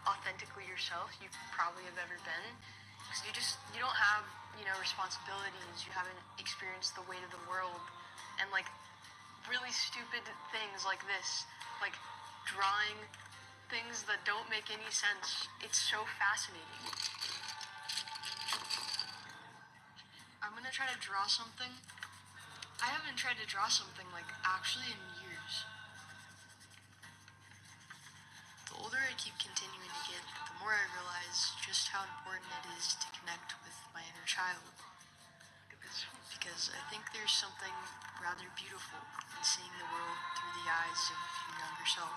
authentically yourself you probably have ever been. Because you don't have, responsibilities. You haven't experienced the weight of the world. And like really stupid things like this, like drawing things that don't make any sense. It's so fascinating. I'm gonna try to draw something. I haven't tried to draw something like actually in years. The older I keep continuing to get, the more I realize just how important it is to connect with my inner child. Because I think there's something rather beautiful in seeing the world through the eyes of your younger self.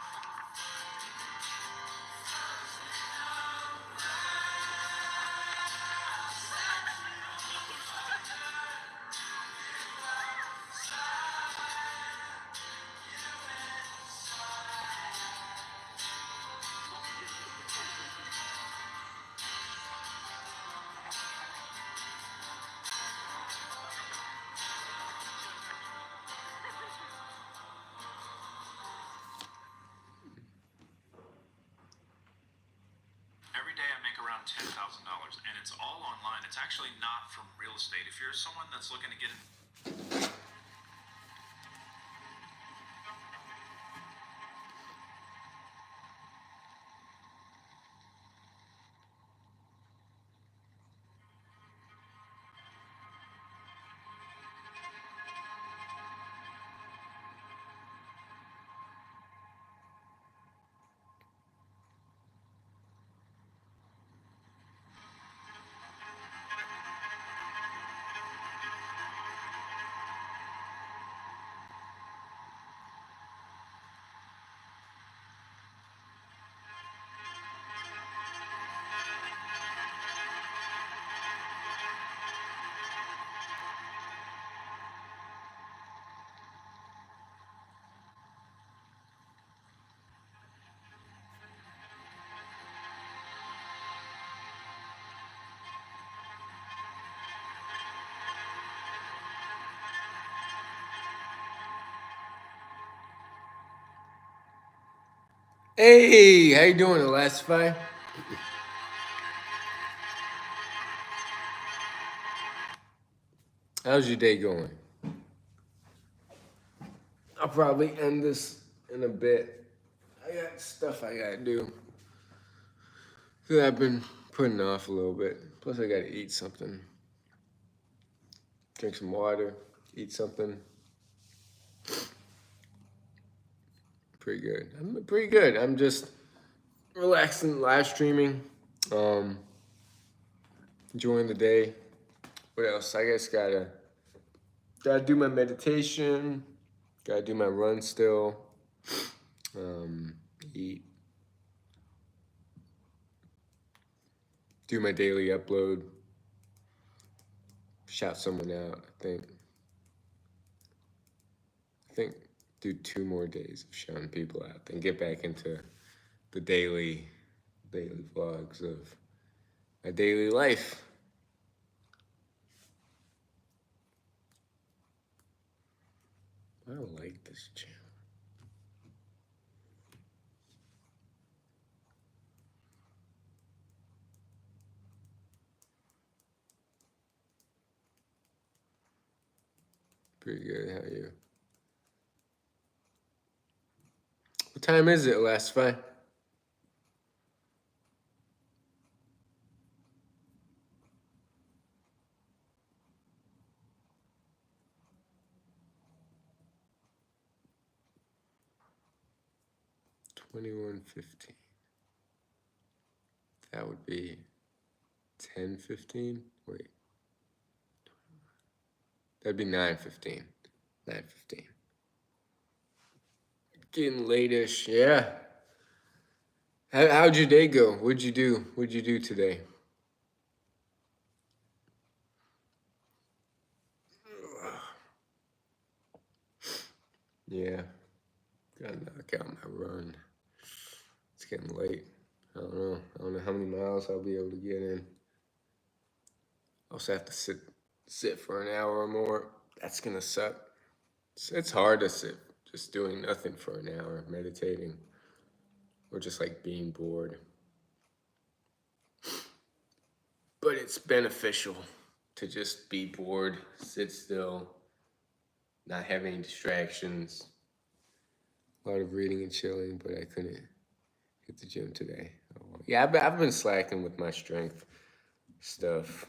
Every day I make around $10,000, and it's all online. It's actually not from real estate. If you're someone that's looking to get in. Hey, how you doing, Elastify? How's your day going? I'll probably end this in a bit. I got stuff I gotta do that I've been putting off a little bit. Plus, I gotta eat something. Drink some water, eat something. Pretty good. I'm pretty good. I'm just relaxing, live streaming, enjoying the day. What else? I guess gotta do my meditation. Gotta do my run still. Eat. Do my daily upload. Shout someone out. I think do 2 more days of shouting people out. Then get back into the daily vlogs of my daily life. I don't like this channel. Pretty good. How are you? What time is it, Last Five? $21.15. That would be $10.15. Wait, that'd be $9.15. $9.15. Getting late-ish. Yeah. How'd your day go? What'd you do? What'd you do today? Yeah. Gotta knock out my run. It's getting late. I don't know. I don't know how many miles I'll be able to get in. Also have to sit for an hour or more. That's gonna suck. It's hard to sit just doing nothing for an hour, meditating, or just like being bored. But it's beneficial to just be bored, sit still, not have any distractions. A lot of reading and chilling, but I couldn't hit the gym today. Yeah, I've been slacking with my strength stuff,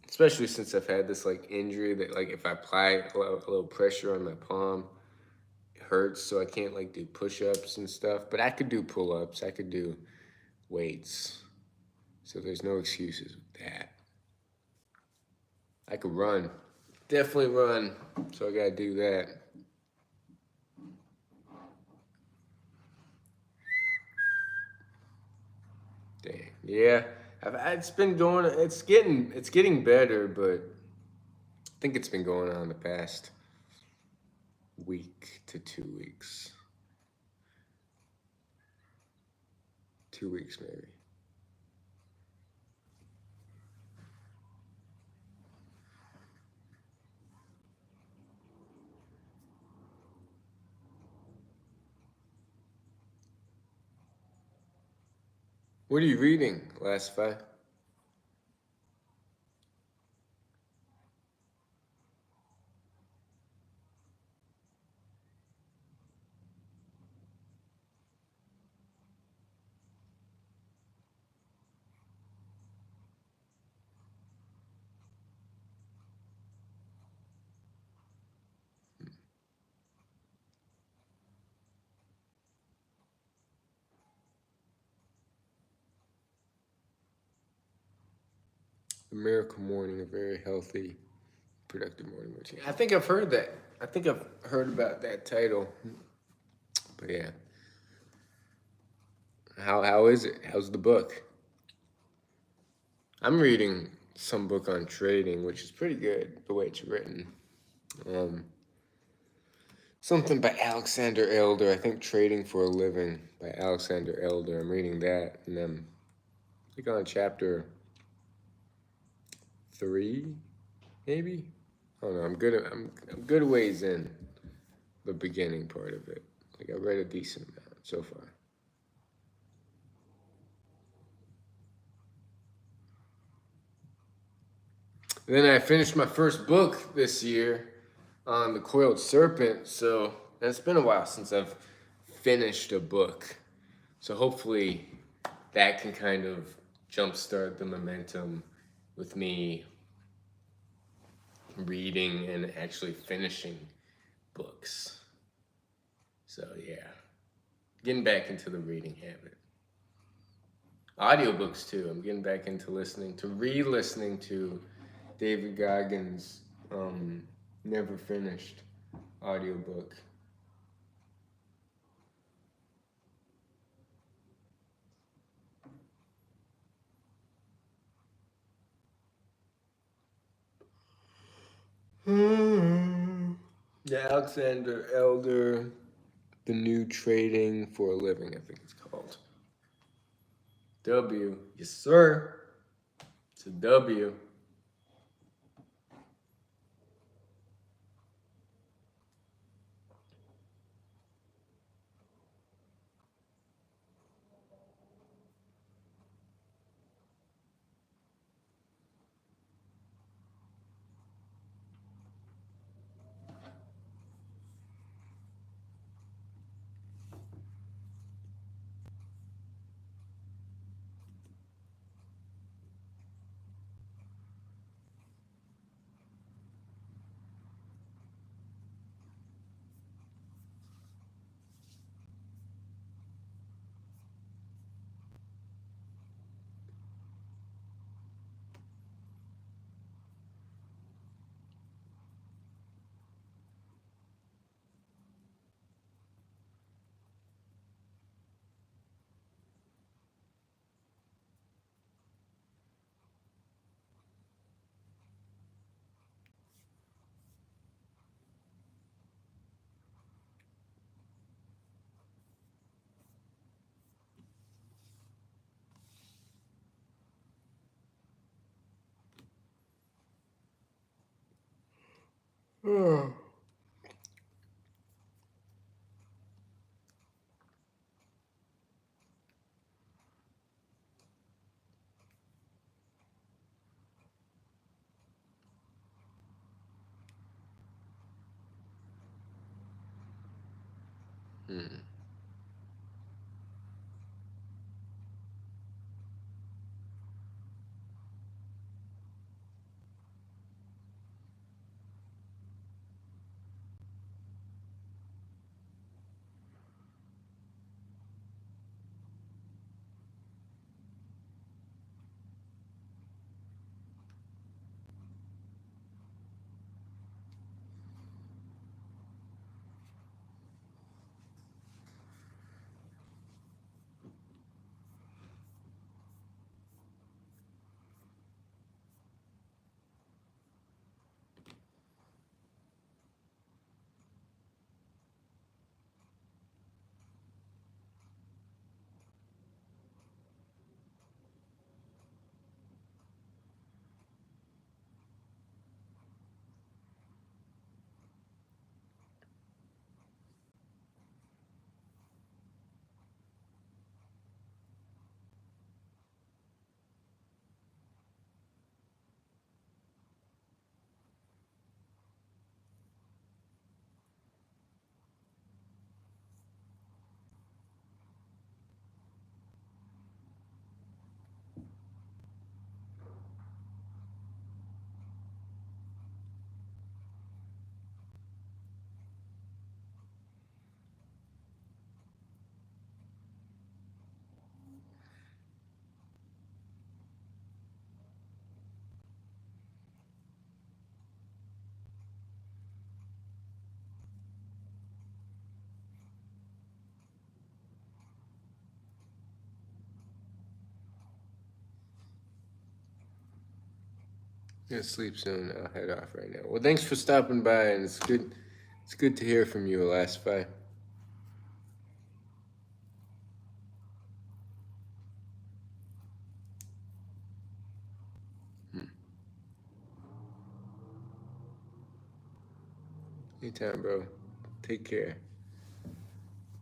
especially since I've had this like injury that like if I apply a little pressure on my palm, it hurts. So I can't like do push-ups and stuff. But I could do pull-ups. I could do weights. So there's no excuses with that. I could run, definitely run. So I gotta do that. Dang. Yeah, it's been going. It's getting better, but I think it's been going on the past week to 2 weeks. 2 weeks maybe. What are you reading, Last Five? The Miracle Morning, a very healthy, productive morning routine. I think I've heard that. I think I've heard about that title. But yeah. How is it? How's the book? I'm reading some book on trading, which is pretty good, the way it's written. Something by Alexander Elder. I think Trading for a Living by Alexander Elder. I'm reading that, and I'm I think on chapter 3, maybe. I don't know. I'm good ways in the beginning part of it. Like I read a decent amount so far. Then I finished my first book this year on the Coiled Serpent. So it's been a while since I've finished a book. So hopefully that can kind of jumpstart the momentum with me reading and actually finishing books. So yeah, getting back into the reading habit. Audiobooks too. I'm getting back into re-listening to David Goggins' Never Finished audiobook. The Alexander Elder, The New Trading for a Living, I think it's called. W. Yes, sir. It's a W. Oh. Gonna sleep soon. I'll head off right now. Well, thanks for stopping by, and it's good. It's good to hear from you, Elastify. Anytime, bro. Take care.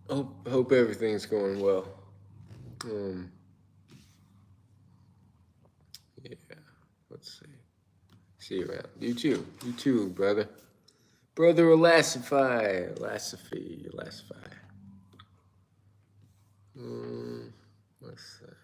Hope everything's going well. Yeah. Let's see. See you around. You too. You too, brother. Brother Elastify. Elastify. What's that?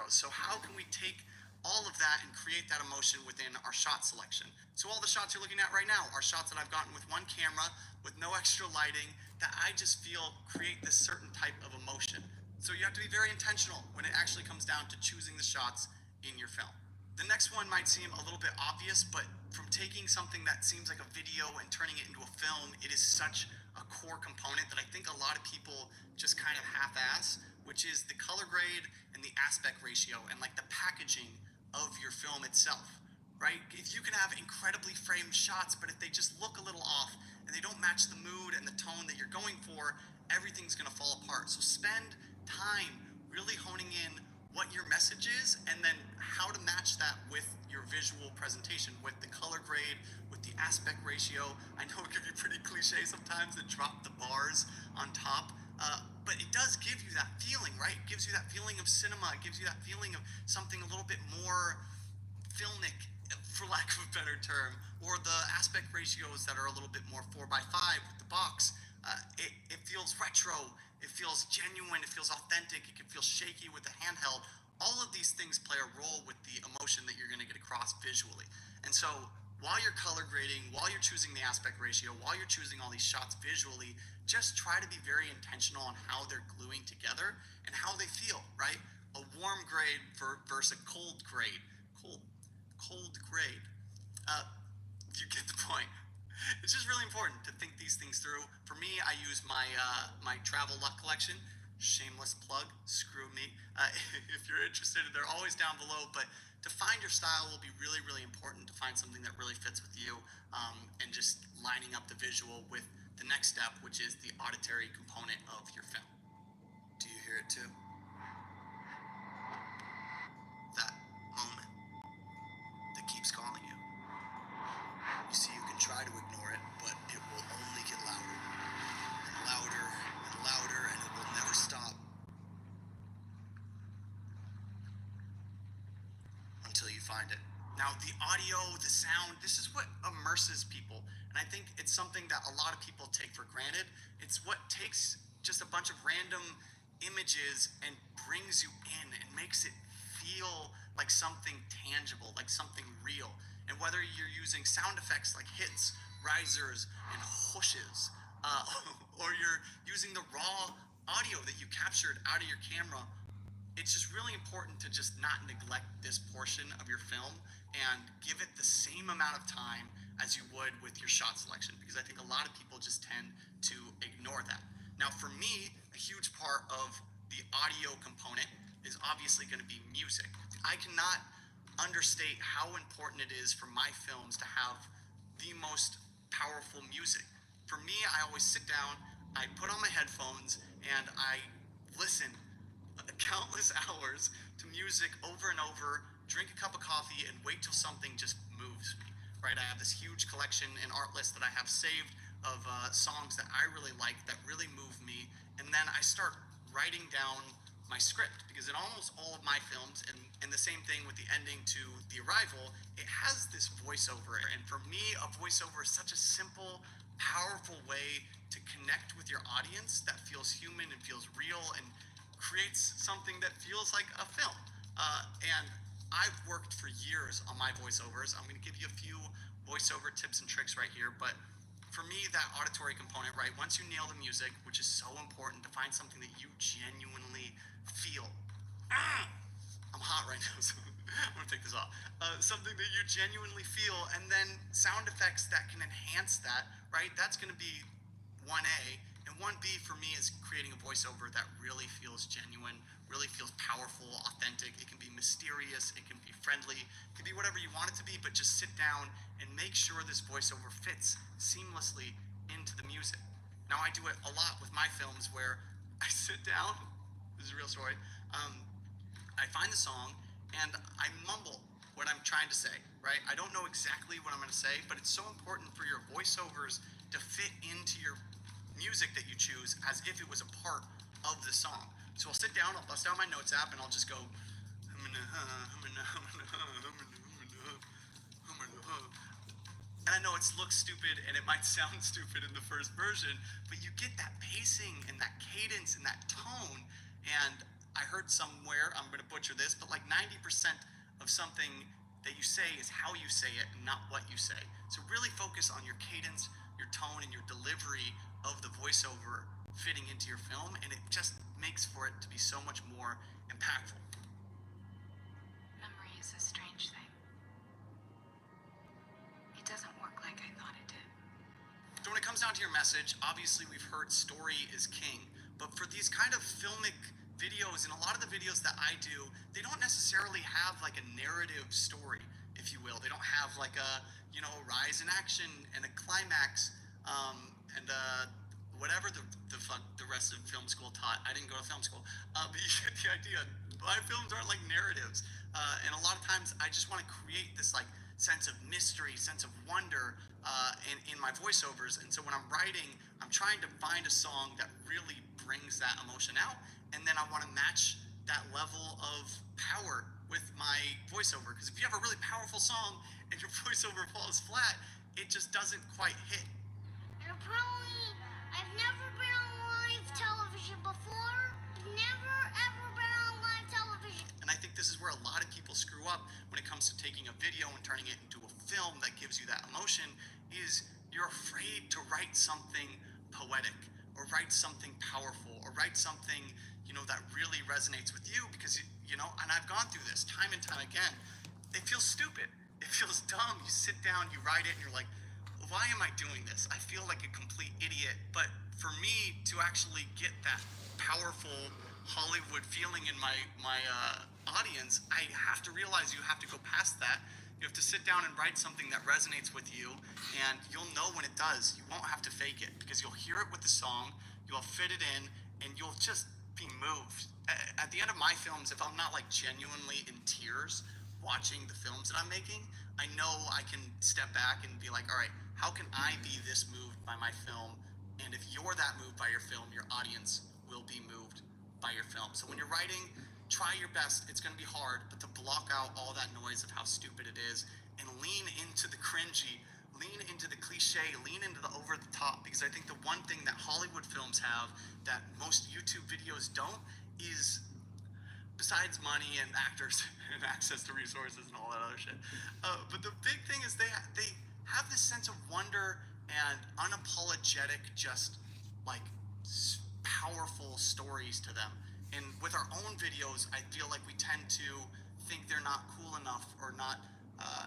cameras. So how can we take all of that and create that emotion within our shot selection? So all the shots you're looking at right now are shots that I've gotten with one camera, with no extra lighting, that I just feel create this certain type of emotion. So you have to be very intentional when it actually comes down to choosing the shots in your film. The next one might seem a little bit obvious, but from taking something that seems like a video and turning it into a film, it is such a core component that I think a lot of people just kind of half-ass, which is the color grade and the aspect ratio and like the packaging of your film itself, right? If you can have incredibly framed shots, but if they just look a little off and they don't match the mood and the tone that you're going for, everything's gonna fall apart. So spend time really honing in what your message is and then how to match that with your visual presentation, with the color grade, with the aspect ratio. I know it can be pretty cliche sometimes to drop the bars on top, but it does give you that feeling, right? It gives you that feeling of cinema. It gives you that feeling of something a little bit more filmic, for lack of a better term, or the aspect ratios that are a little bit more 4:5 with the box. It feels retro, it feels genuine, it feels authentic, it can feel shaky with the handheld. All of these things play a role with the emotion that you're going to get across visually. And so while you're color grading, while you're choosing the aspect ratio, while you're choosing all these shots visually, just try to be very intentional on how they're gluing together and how they feel, right? A warm grade versus a cold grade. Cold grade. You get the point. It's just really important to think these things through. For me, I use my travel luck collection. Shameless plug, screw me. If you're interested, they're always down below, but to find your style will be really, really important, to find something that really fits with you, and just lining up the visual with the next step, which is the auditory component of your film. Do you hear it too? That moment that keeps calling you. You see, you can try to ignore it, but it will only get louder and louder and louder, and it will never stop until you find it. Now, the audio, the sound, this is what immerses people. And I think it's something that a lot of people take for granted. It's what takes just a bunch of random images and brings you in and makes it feel like something tangible, like something real. And whether you're using sound effects like hits, risers, and whooshes, or you're using the raw audio that you captured out of your camera, it's just really important to just not neglect this portion of your film and give it the same amount of time as you would with your shot selection, because I think a lot of people just tend to ignore that. Now, for me, a huge part of the audio component is obviously going to be music. I cannot understate how important it is for my films to have the most powerful music. For me, I always sit down, I put on my headphones, and I listen countless hours to music over and over, drink a cup of coffee, and wait till something just moves me, right? I have this huge collection and art list that I have saved of songs that I really like, that really move me, and then I start writing down my script, because in almost all of my films, and the same thing with the ending to The Arrival, it has this voiceover, and for me, a voiceover is such a simple, powerful way to connect with your audience that feels human and feels real and creates something that feels like a film. And I've worked for years on my voiceovers. I'm going to give you a few voiceover tips and tricks right here, but for me, that auditory component, right? Once you nail the music, which is so important to find something that you genuinely feel. I'm hot right now, so I'm gonna take this off. Something that you genuinely feel, and then sound effects that can enhance that, right? That's gonna be 1A, and 1B for me is creating a voiceover that really feels genuine, really feels powerful, authentic. It can be mysterious, it can be friendly, it can be whatever you want it to be, but just sit down and make sure this voiceover fits seamlessly into the music. Now, I do it a lot with my films where I sit down, this is a real story, I find the song and I mumble what I'm trying to say, right? I don't know exactly what I'm gonna say, but it's so important for your voiceovers to fit into your music that you choose as if it was a part of the song. So I'll sit down, I'll bust out my notes app, and I'll just go, and I know it looks stupid and it might sound stupid in the first version, but you get that pacing and that cadence and that tone, and I heard somewhere, I'm going to butcher this, but like 90% of something that you say is how you say it, not what you say. So really focus on your cadence, your tone, and your delivery of the voiceover fitting into your film, and it just makes for it to be so much more impactful. Memory is a strange thing. It doesn't work like I thought it did. So when it comes down to your message, obviously we've heard story is king, but for these kind of filmic videos, and a lot of the videos that I do, they don't necessarily have like a narrative story, if you will. They don't have like a, you know, rise in action and a climax, and whatever the rest of film school taught. I didn't go to film school, but you get the idea. My films aren't like narratives, and a lot of times I just want to create this like sense of mystery, sense of wonder in my voiceovers. And so when I'm writing, I'm trying to find a song that really brings that emotion out, and then I want to match that level of power with my voiceover. Because if you have a really powerful song and your voiceover falls flat, it just doesn't quite hit. And probably, I've never been on live television before. Never ever been on live television. And I think this is where a lot of people screw up when it comes to taking a video and turning it into a film that gives you that emotion, is you're afraid to write something poetic or write something powerful or write something, you know, that really resonates with you, because, you know, and I've gone through this time and time again. It feels stupid. It feels dumb. You sit down, you write it, and you're like, why am I doing this? I feel like a complete idiot. But for me to actually get that powerful Hollywood feeling in my audience, I have to realize you have to go past that. You have to sit down and write something that resonates with you, and you'll know when it does. You won't have to fake it, because you'll hear it with the song, you'll fit it in, and you'll just be moved. At the end of my films, if I'm not like genuinely in tears watching the films that I'm making, I know I can step back and be like, all right, how can I be this moved by my film? And if you're that moved by your film, your audience will be moved by your film. So when you're writing, try your best. It's going to be hard, but to block out all that noise of how stupid it is and lean into the cringy, lean into the cliche, lean into the over the top. Because I think the one thing that Hollywood films have that most YouTube videos don't is, besides money and actors and access to resources and all that other shit, but the big thing is they have this sense of wonder and unapologetic, just like powerful stories to them. And with our own videos, I feel like we tend to think they're not cool enough or not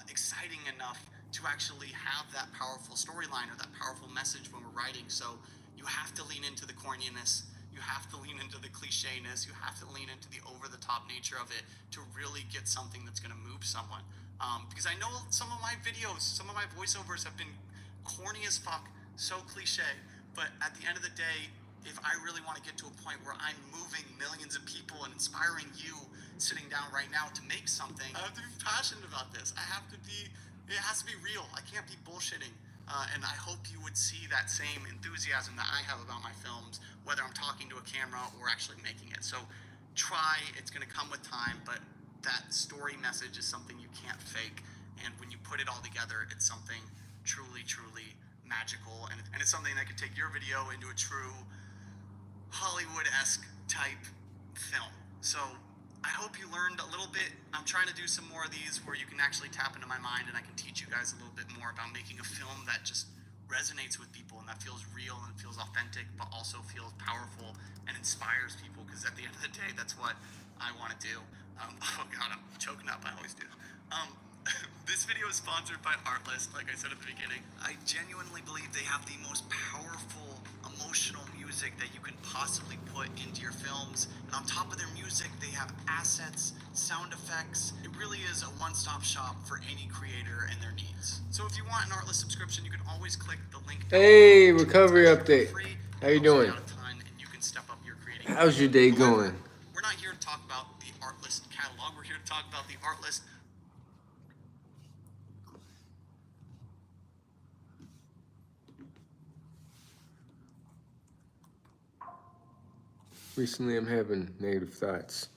exciting enough to actually have that powerful storyline or that powerful message when we're writing. So you have to lean into the corniness. You have to lean into the clichéness. You have to lean into the over-the-top nature of it to really get something that's going to move someone. Because I know some of my videos, some of my voiceovers have been corny as fuck, so cliche. But at the end of the day, if I really want to get to a point where I'm moving millions of people and inspiring you sitting down right now to make something, I have to be passionate about this. It has to be real. I can't be bullshitting. And I hope you would see that same enthusiasm that I have about my films, whether I'm talking to a camera or actually making it. So try, it's going to come with time, but that story message is something you can't fake. And when you put it all together, it's something truly, truly magical. And it's something that could take your video into a true Hollywood-esque type film. So I hope you learned a little bit. I'm trying to do some more of these where you can actually tap into my mind and I can teach you guys a little bit more about making a film that just resonates with people and that feels real and feels authentic, but also feels powerful and inspires people, because at the end of the day, that's what I want to do. Oh God, I'm choking up. I always do. This video is sponsored by Artlist, like I said at the beginning. I genuinely believe they have the most powerful, emotional music that you can possibly put into your films. And on top of their music, they have assets, sound effects. It really is a one-stop shop for any creator and their needs. So if you want an Artlist subscription, you can always click the link down Hey, below. recovery update. How you doing? How's your day going? We're not here to talk about the Artlist catalog. We're here to talk about the Artlist. Recently, I'm having negative thoughts.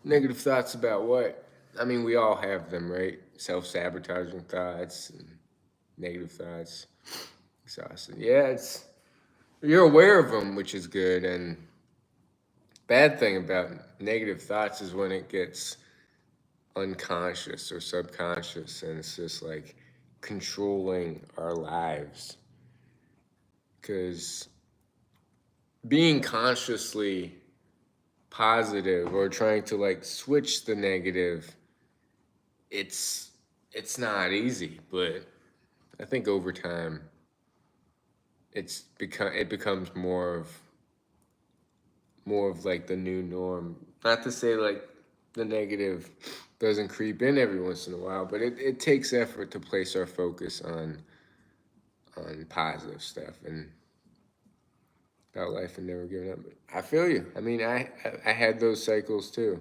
Negative thoughts about what? I mean, we all have them, right? Self-sabotaging thoughts and negative thoughts. Exhausted. Yeah, you're aware of them, which is good, and bad thing about negative thoughts is when it gets unconscious or subconscious, and it's just like controlling our lives. Because being consciously positive or trying to like switch the negative, it's not easy, but I think over time it becomes more of like the new norm. Not to say like the negative doesn't creep in every once in a while, but it takes effort to place our focus on positive stuff and about life and never giving up. I feel you. I mean, I had those cycles too,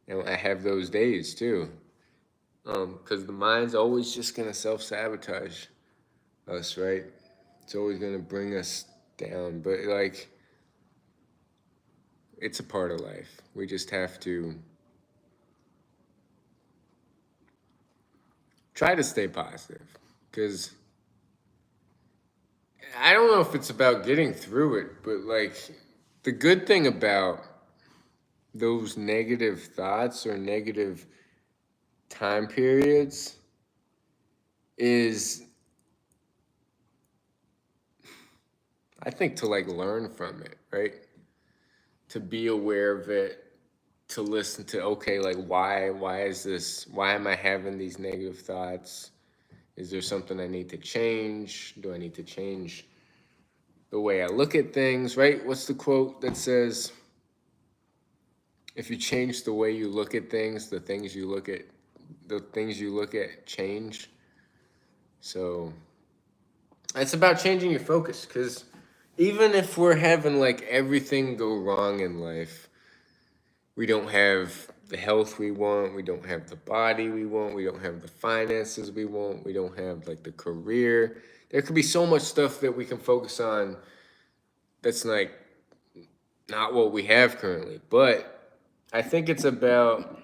and I have those days too. Because the mind's always just gonna self-sabotage us, right? It's always gonna bring us down, but like it's a part of life. We just have to try to stay positive, because I don't know if it's about getting through it, but like the good thing about those negative thoughts or negative time periods is, I think, to like learn from it, right? To be aware of it, to listen to, okay, like why is this, why am I having these negative thoughts? Is there something I need to change? Do I need to change the way I look at things, right? What's the quote that says, if you change the way you look at things, the things you look at change. So it's about changing your focus, because even if we're having like everything go wrong in life, we don't have the health we want, we don't have the body we want, we don't have the finances we want, we don't have like the career. There could be so much stuff that we can focus on that's like not what we have currently. But I think it's about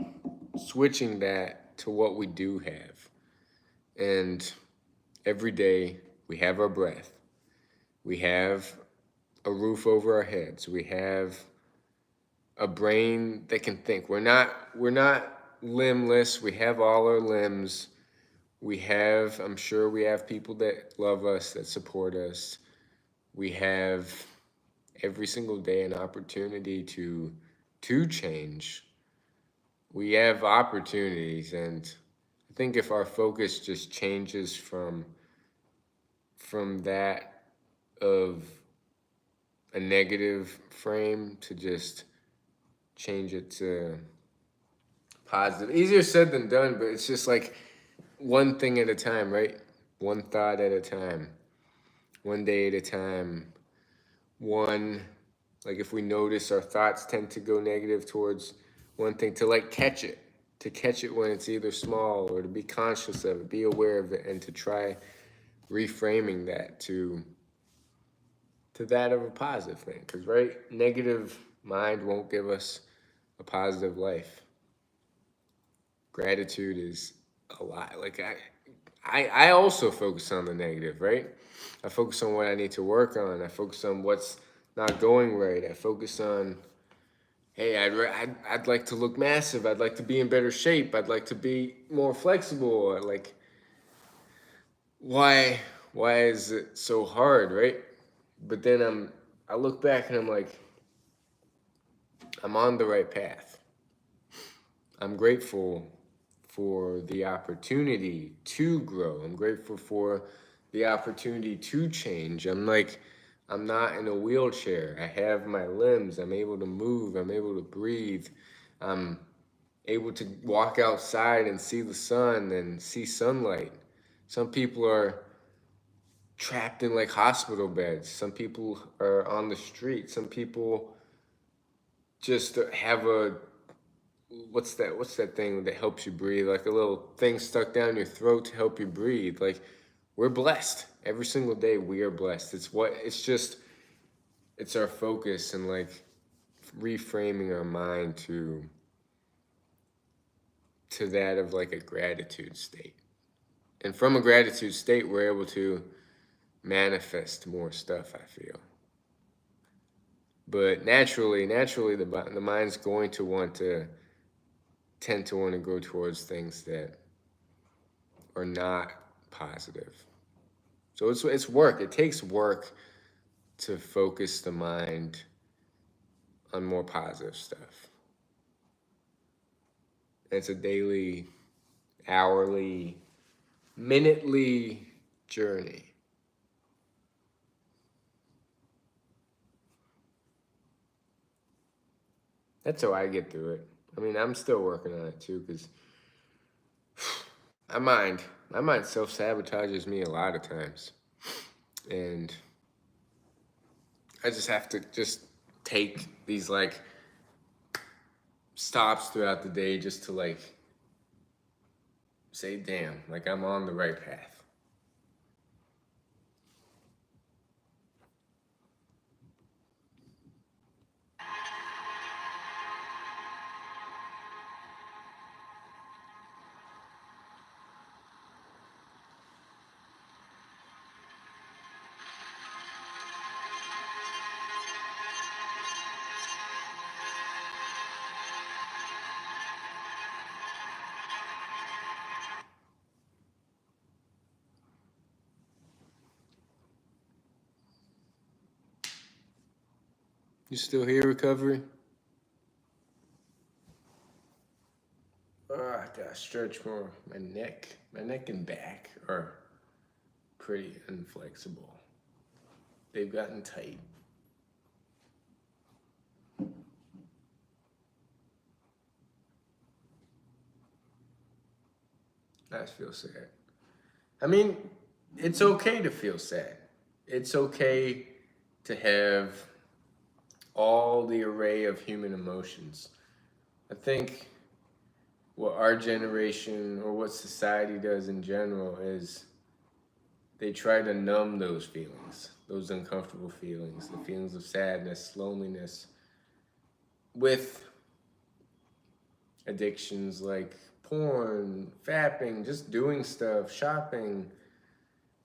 switching that to what we do have. And every day we have our breath. We have a roof over our heads. We have a brain that can think. We're not limbless. We have all our limbs. I'm sure we have people that love us, that support us. We have every single day an opportunity to change. We have opportunities, and I think if our focus just changes from that of a negative frame to just change it to positive. Easier said than done, but it's just like one thing at a time, right? One thought at a time, one day at a time. Like if we notice our thoughts tend to go negative towards one thing, to like catch it, when it's either small, or to be conscious of it, be aware of it, and to try reframing that to that of a positive thing. Because, right, negative mind won't give us a positive life. Gratitude is a lot. Like I also focus on the negative, right? I focus on what I need to work on. I focus on what's not going right. I focus on, hey, I'd like to look massive. I'd like to be in better shape. I'd like to be more flexible. Like, why is it so hard, right? But then I look back and I'm like, I'm on the right path. I'm grateful for the opportunity to grow. I'm grateful for the opportunity to change. I'm not in a wheelchair. I have my limbs. I'm able to move. I'm able to breathe. I'm able to walk outside and see the sun and see sunlight. Some people are trapped in like hospital beds. Some people are on the street. Some people just have what's that thing that helps you breathe? Like a little thing stuck down your throat to help you breathe. Like, we're blessed. Every single day we are blessed. It's our focus, and like reframing our mind to that of like a gratitude state. And from a gratitude state, we're able to manifest more stuff, I feel. But naturally, the mind's going to tend to want to go towards things that are not positive. So it's work. It takes work to focus the mind on more positive stuff. It's a daily, hourly, minutely journey. That's how I get through it. I mean, I'm still working on it too, because my mind self-sabotages me a lot of times. And I just have to just take these like stops throughout the day just to like say, damn, like I'm on the right path. You still here, Recovery? Oh, I gotta stretch more. My neck and back are pretty inflexible. They've gotten tight. I just feel sad. I mean, it's okay to feel sad. It's okay to have all the array of human emotions. I think what our generation or what society does in general is they try to numb those feelings, those uncomfortable feelings, the feelings of sadness, loneliness, with addictions like porn, fapping, just doing stuff, shopping,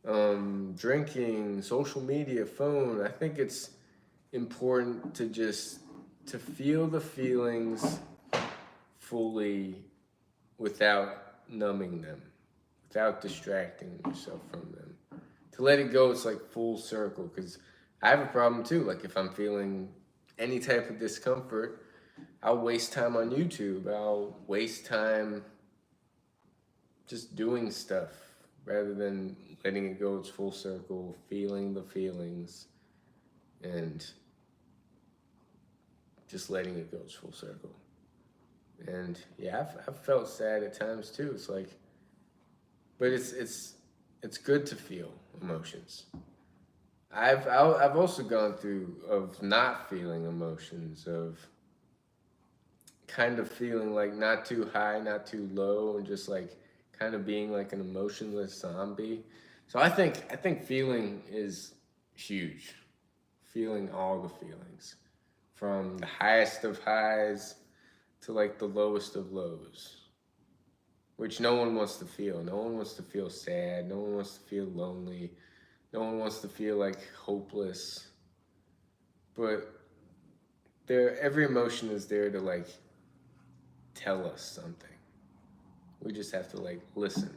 drinking, social media, phone. I think it's important to just to feel the feelings fully without numbing them, without distracting yourself from them. To let it go, it's like full circle. Because I have a problem too. Like if I'm feeling any type of discomfort, I'll waste time on YouTube. I'll waste time just doing stuff rather than letting it go. It's full circle, feeling the feelings, and just letting it go. It's full circle. And yeah, I've felt sad at times too. It's like, but it's good to feel emotions. I've also gone through of not feeling emotions, of kind of feeling like not too high, not too low, and just like kind of being like an emotionless zombie. So I think feeling is huge. Feeling all the feelings, from the highest of highs to like the lowest of lows, which no one wants to feel. No one wants to feel sad. No one wants to feel lonely. No one wants to feel like hopeless. But every emotion is there to like tell us something. We just have to like listen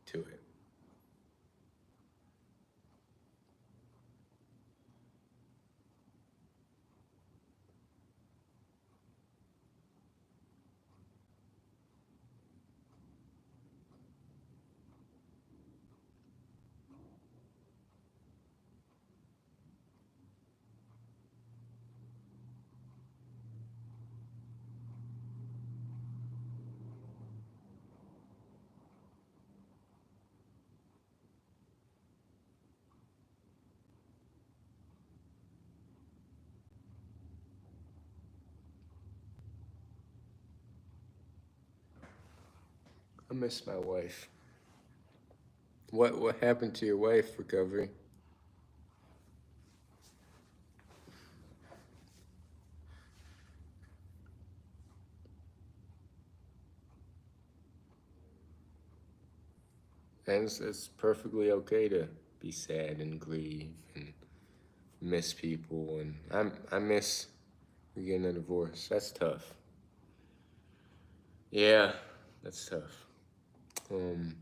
to it. I miss my wife. What happened to your wife, Recovery? And it's perfectly okay to be sad and grieve and miss people, and I miss getting a divorce. That's tough. Yeah, that's tough. Um,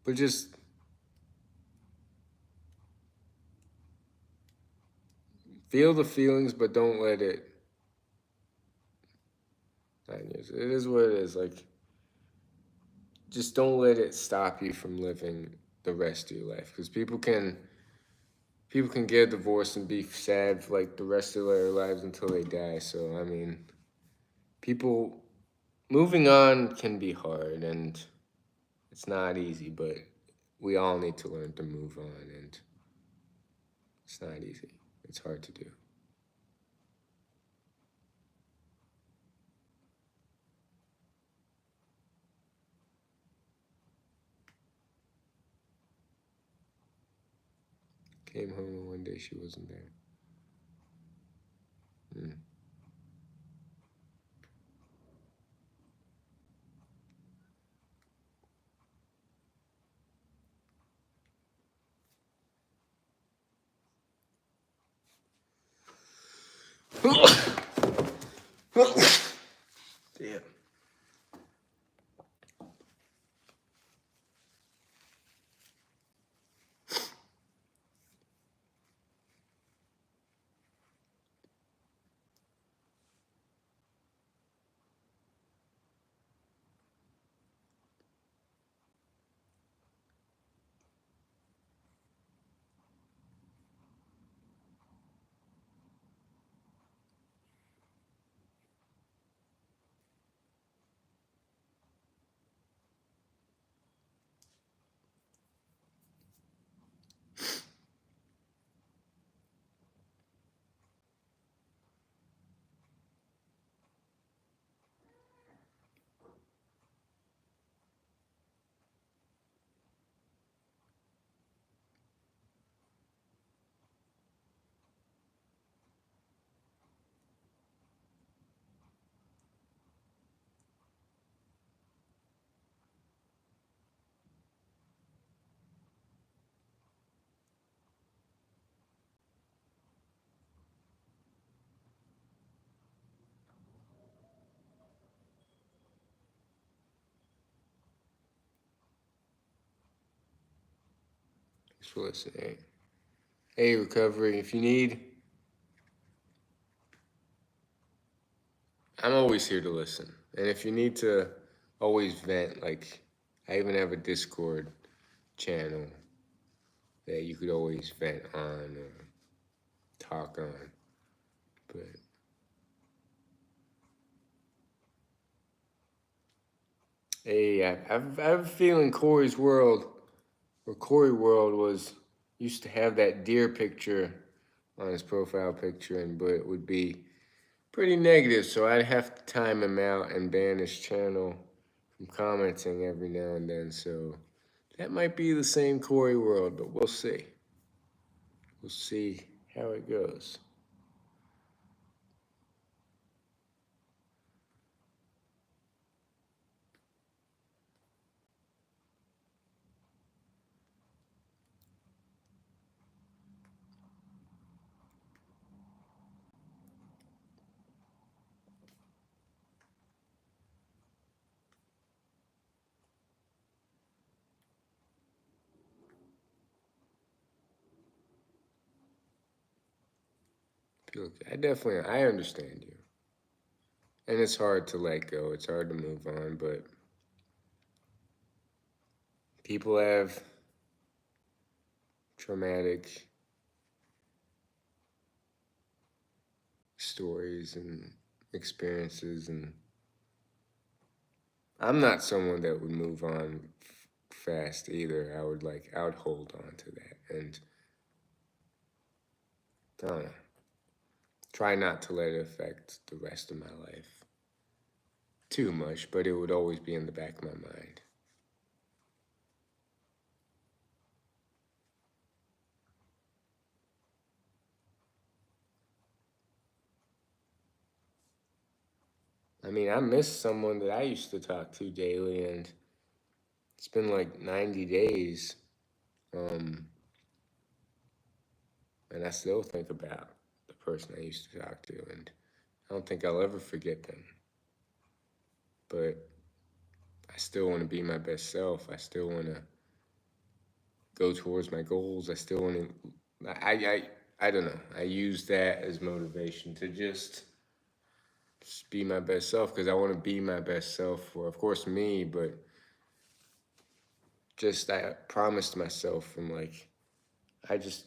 but just feel the feelings, but don't let it. 9 years. It is what it is. Like, just don't let it stop you from living the rest of your life, because people can get divorced and be sad for like the rest of their lives until they die. So I mean, people moving on can be hard, and it's not easy, but we all need to learn to move on, and it's not easy. It's hard to do. Came home and one day she wasn't there. Mm. Damn. Thanks for listening. Hey, recovery. If you need, I'm always here to listen. And if you need to always vent, like, I even have a Discord channel that you could always vent on or talk on. But hey, I have a feeling Corey World used to have that deer picture on his profile picture, but it would be pretty negative, so I'd have to time him out and ban his channel from commenting every now and then. So that might be the same Corey World, but we'll see. We'll see how it goes. I understand you. And it's hard to let go. It's hard to move on, but people have traumatic stories and experiences, and I'm not someone that would move on fast either. I would hold on to that, and I don't know, try not to let it affect the rest of my life too much, but it would always be in the back of my mind. I mean, I miss someone that I used to talk to daily, and it's been like 90 days, and I still think about the person I used to talk to, and I don't think I'll ever forget them. But I still want to be my best self. I still want to go towards my goals. I still want to. I don't know. I use that as motivation to just be my best self, because I want to be my best self for, of course, me, but just I promised myself from like, I just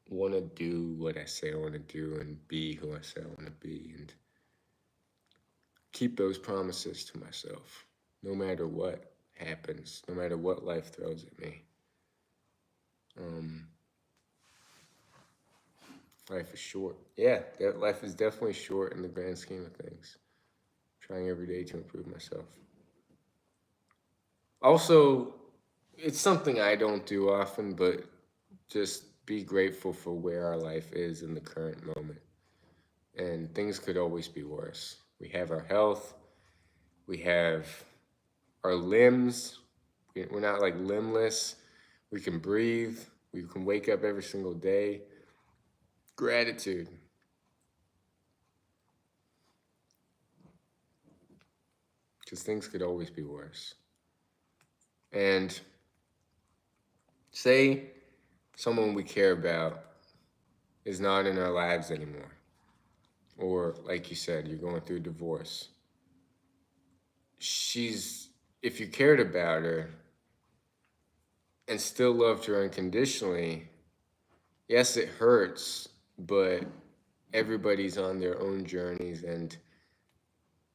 want to do what I say I want to do and be who I say I want to be, and keep those promises to myself no matter what happens, no matter what life throws at me. Life is short. Yeah, that life is definitely short in the grand scheme of things. Trying every day to improve myself. Also, it's something I don't do often, but just be grateful for where our life is in the current moment. And things could always be worse. We have our health, we have our limbs. We're not like limbless. We can breathe. We can wake up every single day. Gratitude. Because things could always be worse. And say someone we care about is not in our lives anymore. Or, like you said, you're going through a divorce. If you cared about her and still loved her unconditionally, yes, it hurts, but everybody's on their own journeys, and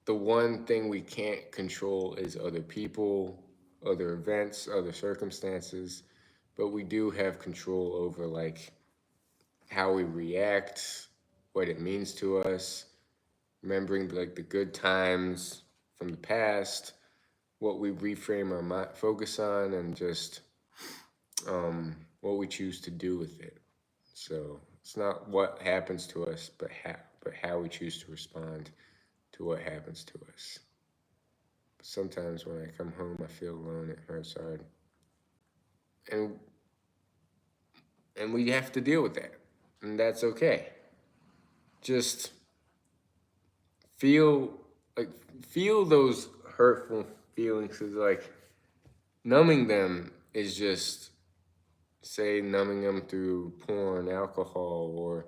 the one thing we can't control is other people, other events, other circumstances, but we do have control over like how we react, what it means to us, remembering like the good times from the past, what we reframe our focus on, and just what we choose to do with it. So it's not what happens to us, but how we choose to respond to what happens to us. But sometimes when I come home, I feel alone. It hurts hard, and we have to deal with that, and that's okay. Just feel like feel those hurtful feelings, because like numbing them is just, say, numbing them through porn, alcohol, or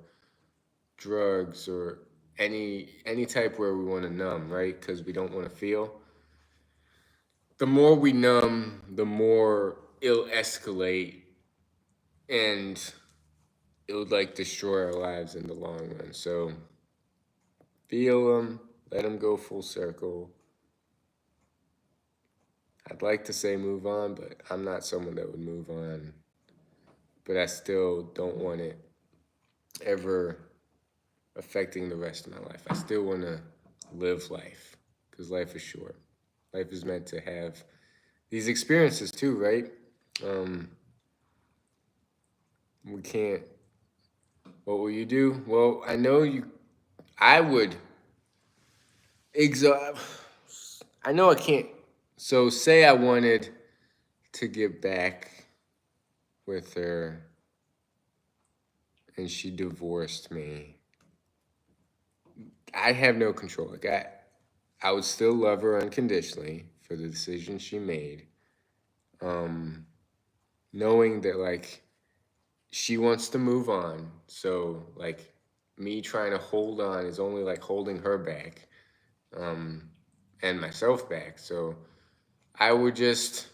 drugs, or any type where we want to numb, right? Because we don't want to feel. The more we numb, the more it'll escalate, and it would like destroy our lives in the long run. So feel them, let them go full circle. I'd like to say move on, but I'm not someone that would move on. But I still don't want it ever affecting the rest of my life. I still want to live life, because life is short. Life is meant to have these experiences too, right? We can't. What will you do? Well, I know you. I would. I know I can't. So say I wanted to get back with her, and she divorced me. I have no control. Like I would still love her unconditionally for the decision she made. Knowing that like she wants to move on, so like me trying to hold on is only like holding her back, and myself back. So I would just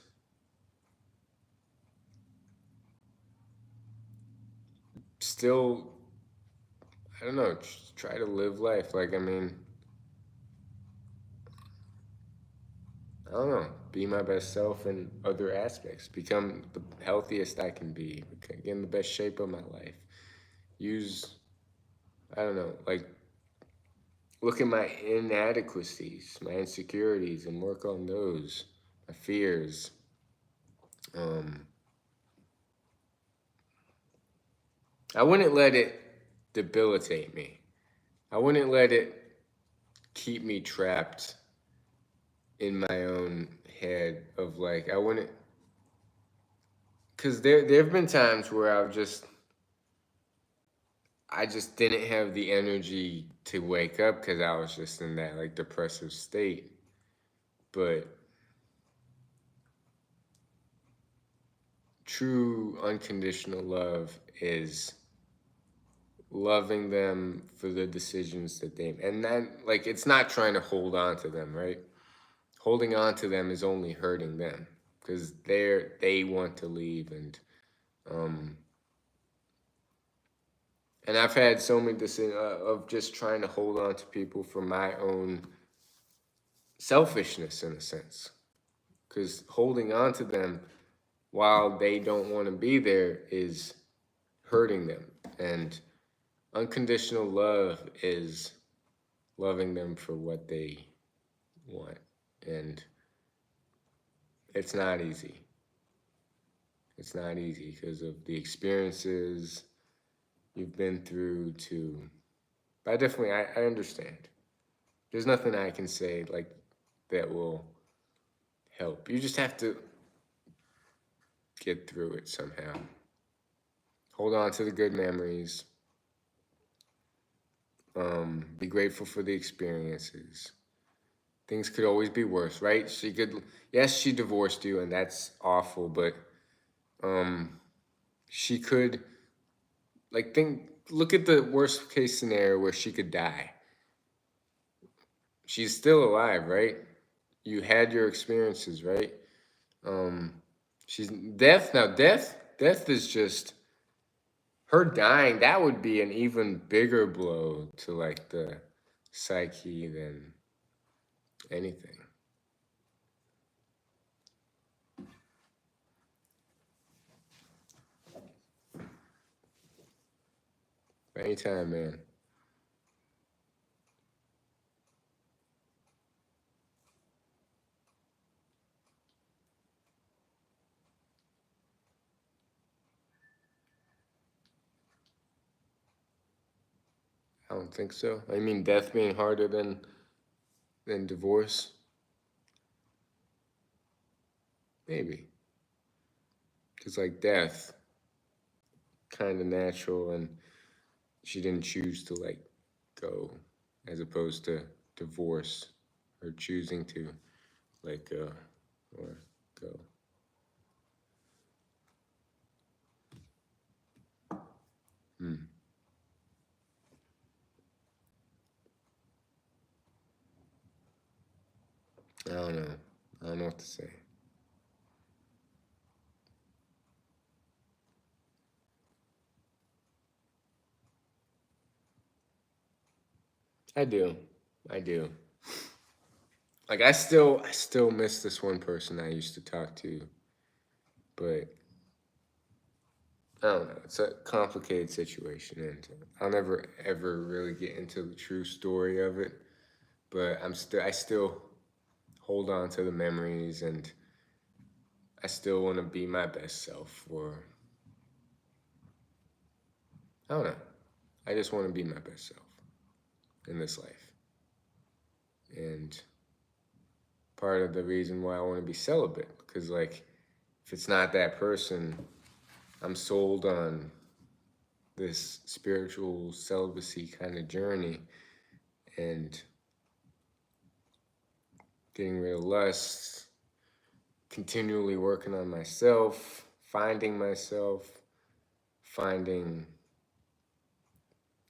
still, I don't know, just try to live life. Like, I mean, I don't know, be my best self in other aspects, become the healthiest I can be, get in the best shape of my life. Use, I don't know, like look at my inadequacies, my insecurities, and work on those, my fears. I wouldn't let it debilitate me. I wouldn't let it keep me trapped in my own head of like, I wouldn't, because there have been times where I just didn't have the energy to wake up because I was just in that like depressive state. But true unconditional love is loving them for the decisions that they, and then like it's not trying to hold on to them, right? Holding on to them is only hurting them because they want to leave. Um and I've had so many decisions of just trying to hold on to people for my own selfishness in a sense, because holding on to them while they don't want to be there is hurting them. And unconditional love is loving them for what they want. And it's not easy. It's not easy because of the experiences you've been through to, but I understand. There's nothing I can say like that will help. You just have to get through it somehow. Hold on to the good memories. Be grateful for the experiences. Things could always be worse, right? Yes, she divorced you, and that's awful, but she could, look at the worst case scenario where she could die. She's still alive, right? You had your experiences, right? Um, she's death is just her dying. That would be an even bigger blow to like the psyche than anything. Anytime, man. I don't think so. I mean, death being harder than divorce? Maybe. Because, like, death, kind of natural, and she didn't choose to, like, go, as opposed to divorce, or choosing to let go or go. Hmm. I don't know. I don't know what to say. I do. I do. Like I still miss this one person I used to talk to, but I don't know. It's a complicated situation, and I'll never ever really get into the true story of it. But I still hold on to the memories, and I still want to be my best self. Or I don't know. I just want to be my best self in this life, and part of the reason why I want to be celibate, because like if it's not that person, I'm sold on this spiritual celibacy kind of journey, and getting rid of lust, continually working on myself, finding,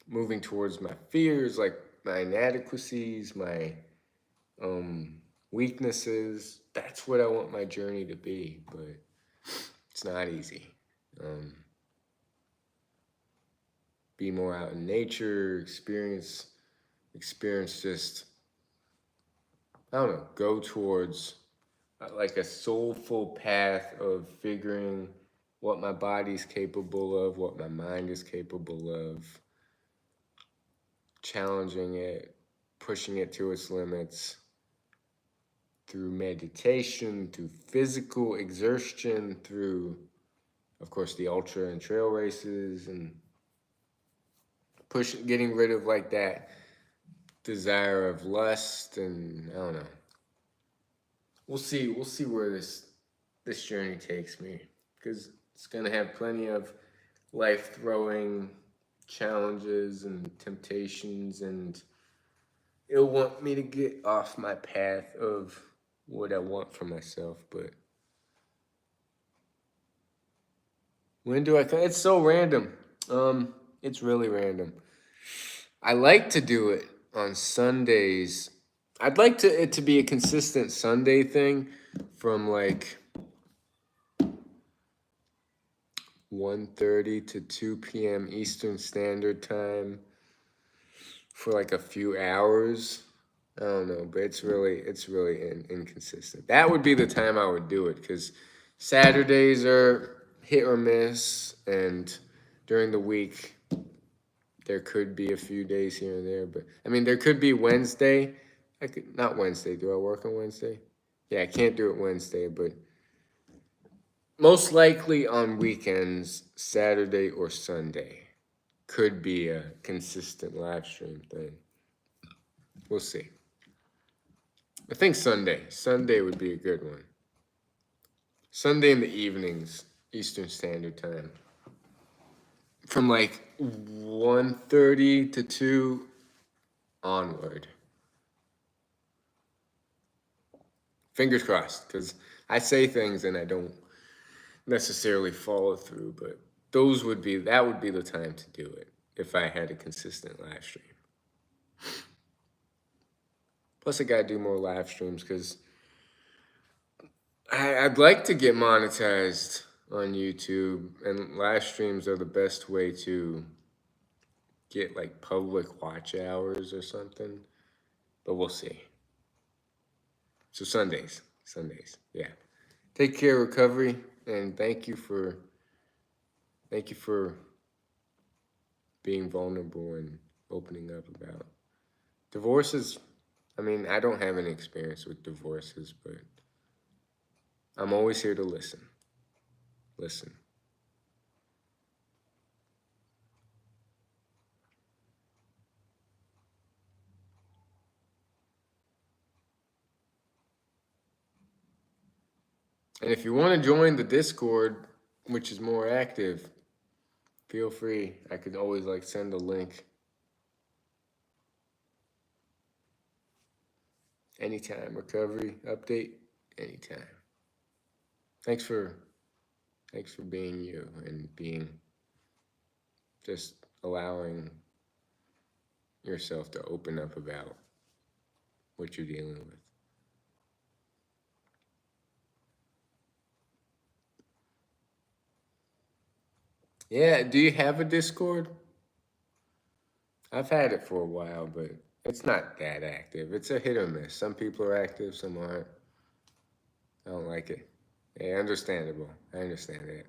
moving towards my fears, like my inadequacies, my weaknesses. That's what I want my journey to be, but it's not easy. Be more out in nature, experience just, I don't know, go towards like a soulful path of figuring what my body's capable of, what my mind is capable of, challenging it, pushing it to its limits through meditation, through physical exertion, through, of course, the ultra and trail races, and getting rid of like that desire of lust, and I don't know. We'll see where this journey takes me, because It's going to have plenty of life throwing challenges and temptations, and it'll want me to get off my path of what I want for myself. But when do I come? It's so random. It's really random. I like to do it on Sundays. I'd like it to be a consistent Sunday thing from like 1:30 to 2 p.m. Eastern Standard Time for like a few hours. I don't know, but it's really inconsistent. That would be the time I would do it, because Saturdays are hit or miss, and during the week there could be a few days here and there. But I mean, there could be Wednesday. I could not Wednesday. Do I work on Wednesday? Yeah, I can't do it Wednesday, but most likely on weekends, Saturday or Sunday could be a consistent live stream thing. We'll see. I think Sunday. Sunday would be a good one. Sunday in the evenings, Eastern Standard Time. From like 1:30 to 2 onward. Fingers crossed, because I say things and I don't necessarily follow through, but that would be the time to do it if I had a consistent live stream. Plus, I gotta do more live streams because I'd like to get monetized on YouTube, and live streams are the best way to get like public watch hours or something, but we'll see. So Sundays, yeah. Take care, recovery, and thank you for being vulnerable and opening up about divorces. I mean, I don't have any experience with divorces, but I'm always here to listen. Listen. And if you want to join the Discord, which is more active, feel free. I could always like send a link. Anytime. Recovery update, anytime. Thanks for being you and just allowing yourself to open up about what you're dealing with. Yeah, do you have a Discord? I've had it for a while, but it's not that active. It's a hit or miss. Some people are active, some aren't. I don't like it. Yeah, understandable. I understand that.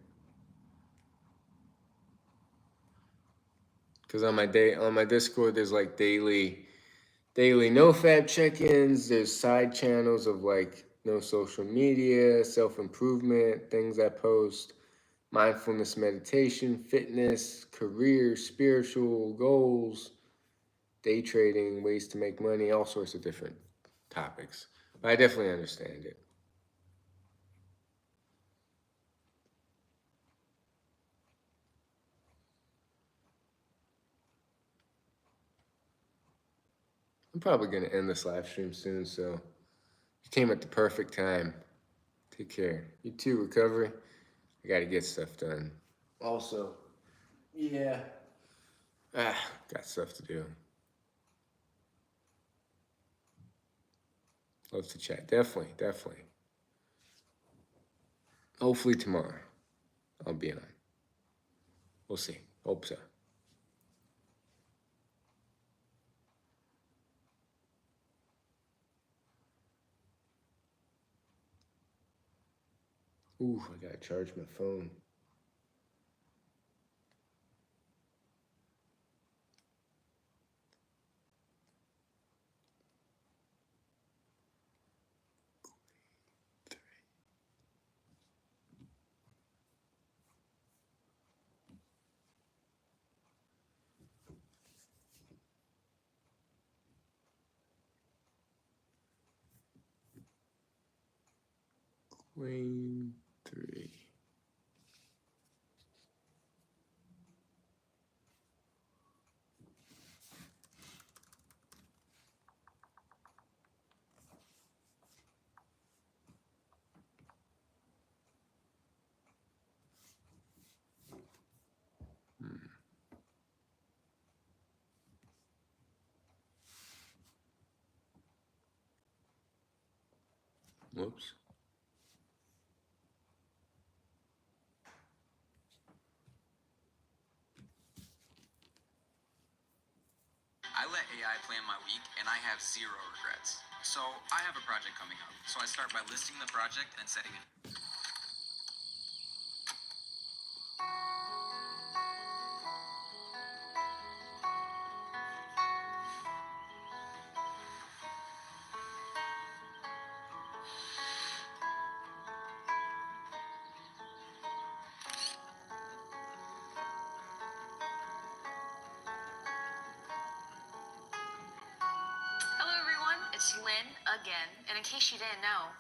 Because on my Discord, there's like daily no-fap check-ins. There's side channels of like no social media, self-improvement, things I post, mindfulness, meditation, fitness, career, spiritual goals, day trading, ways to make money, all sorts of different topics. But I definitely understand it. I'm probably going to end this live stream soon, so you came at the perfect time. Take care. You too, recovery. I got to get stuff done. Also, yeah. Got stuff to do. Love to chat. Definitely. Hopefully tomorrow I'll be on. We'll see. Hope so. Ooh, I gotta charge my phone. Queen 3. Whoops. I let AI plan my week and I have zero regrets. So I have a project coming up. So I start by listing the project and setting it. Hello everyone, it's Lynn again, and in case you didn't know,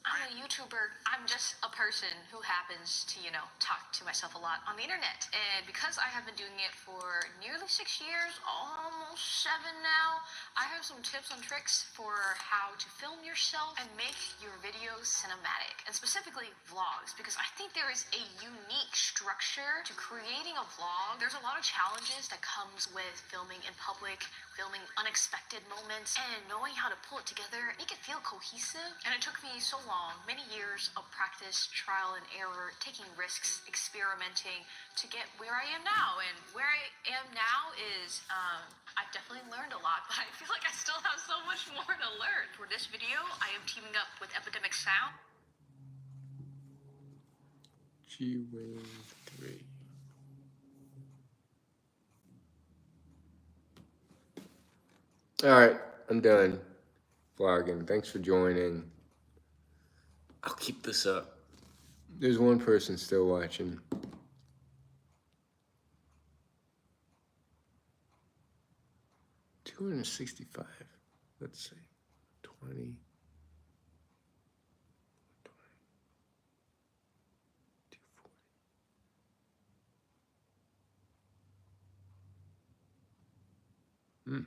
I'm a YouTuber. I'm just a person who happens to, talk to myself a lot on the internet. And because I have been doing it for nearly 6 years, almost 7 now, I have some tips and tricks for how to film yourself and make your videos cinematic, and specifically vlogs, because I think there is a unique structure to creating a vlog. There's a lot of challenges that comes with filming in public, filming unexpected moments, and knowing how to pull it together, make it feel cohesive. And it took me so long, many years of practice, trial and error, taking risks, experimenting to get where I am now. And where I am now is, I've definitely learned a lot, but I feel like I still have so much more to learn. For this video, I am teaming up with Epidemic Sound. G-Wing 3. Alright, I'm done vlogging. Thanks for joining. I'll keep this up. There's one person still watching. $265. Let's see. 20. 240.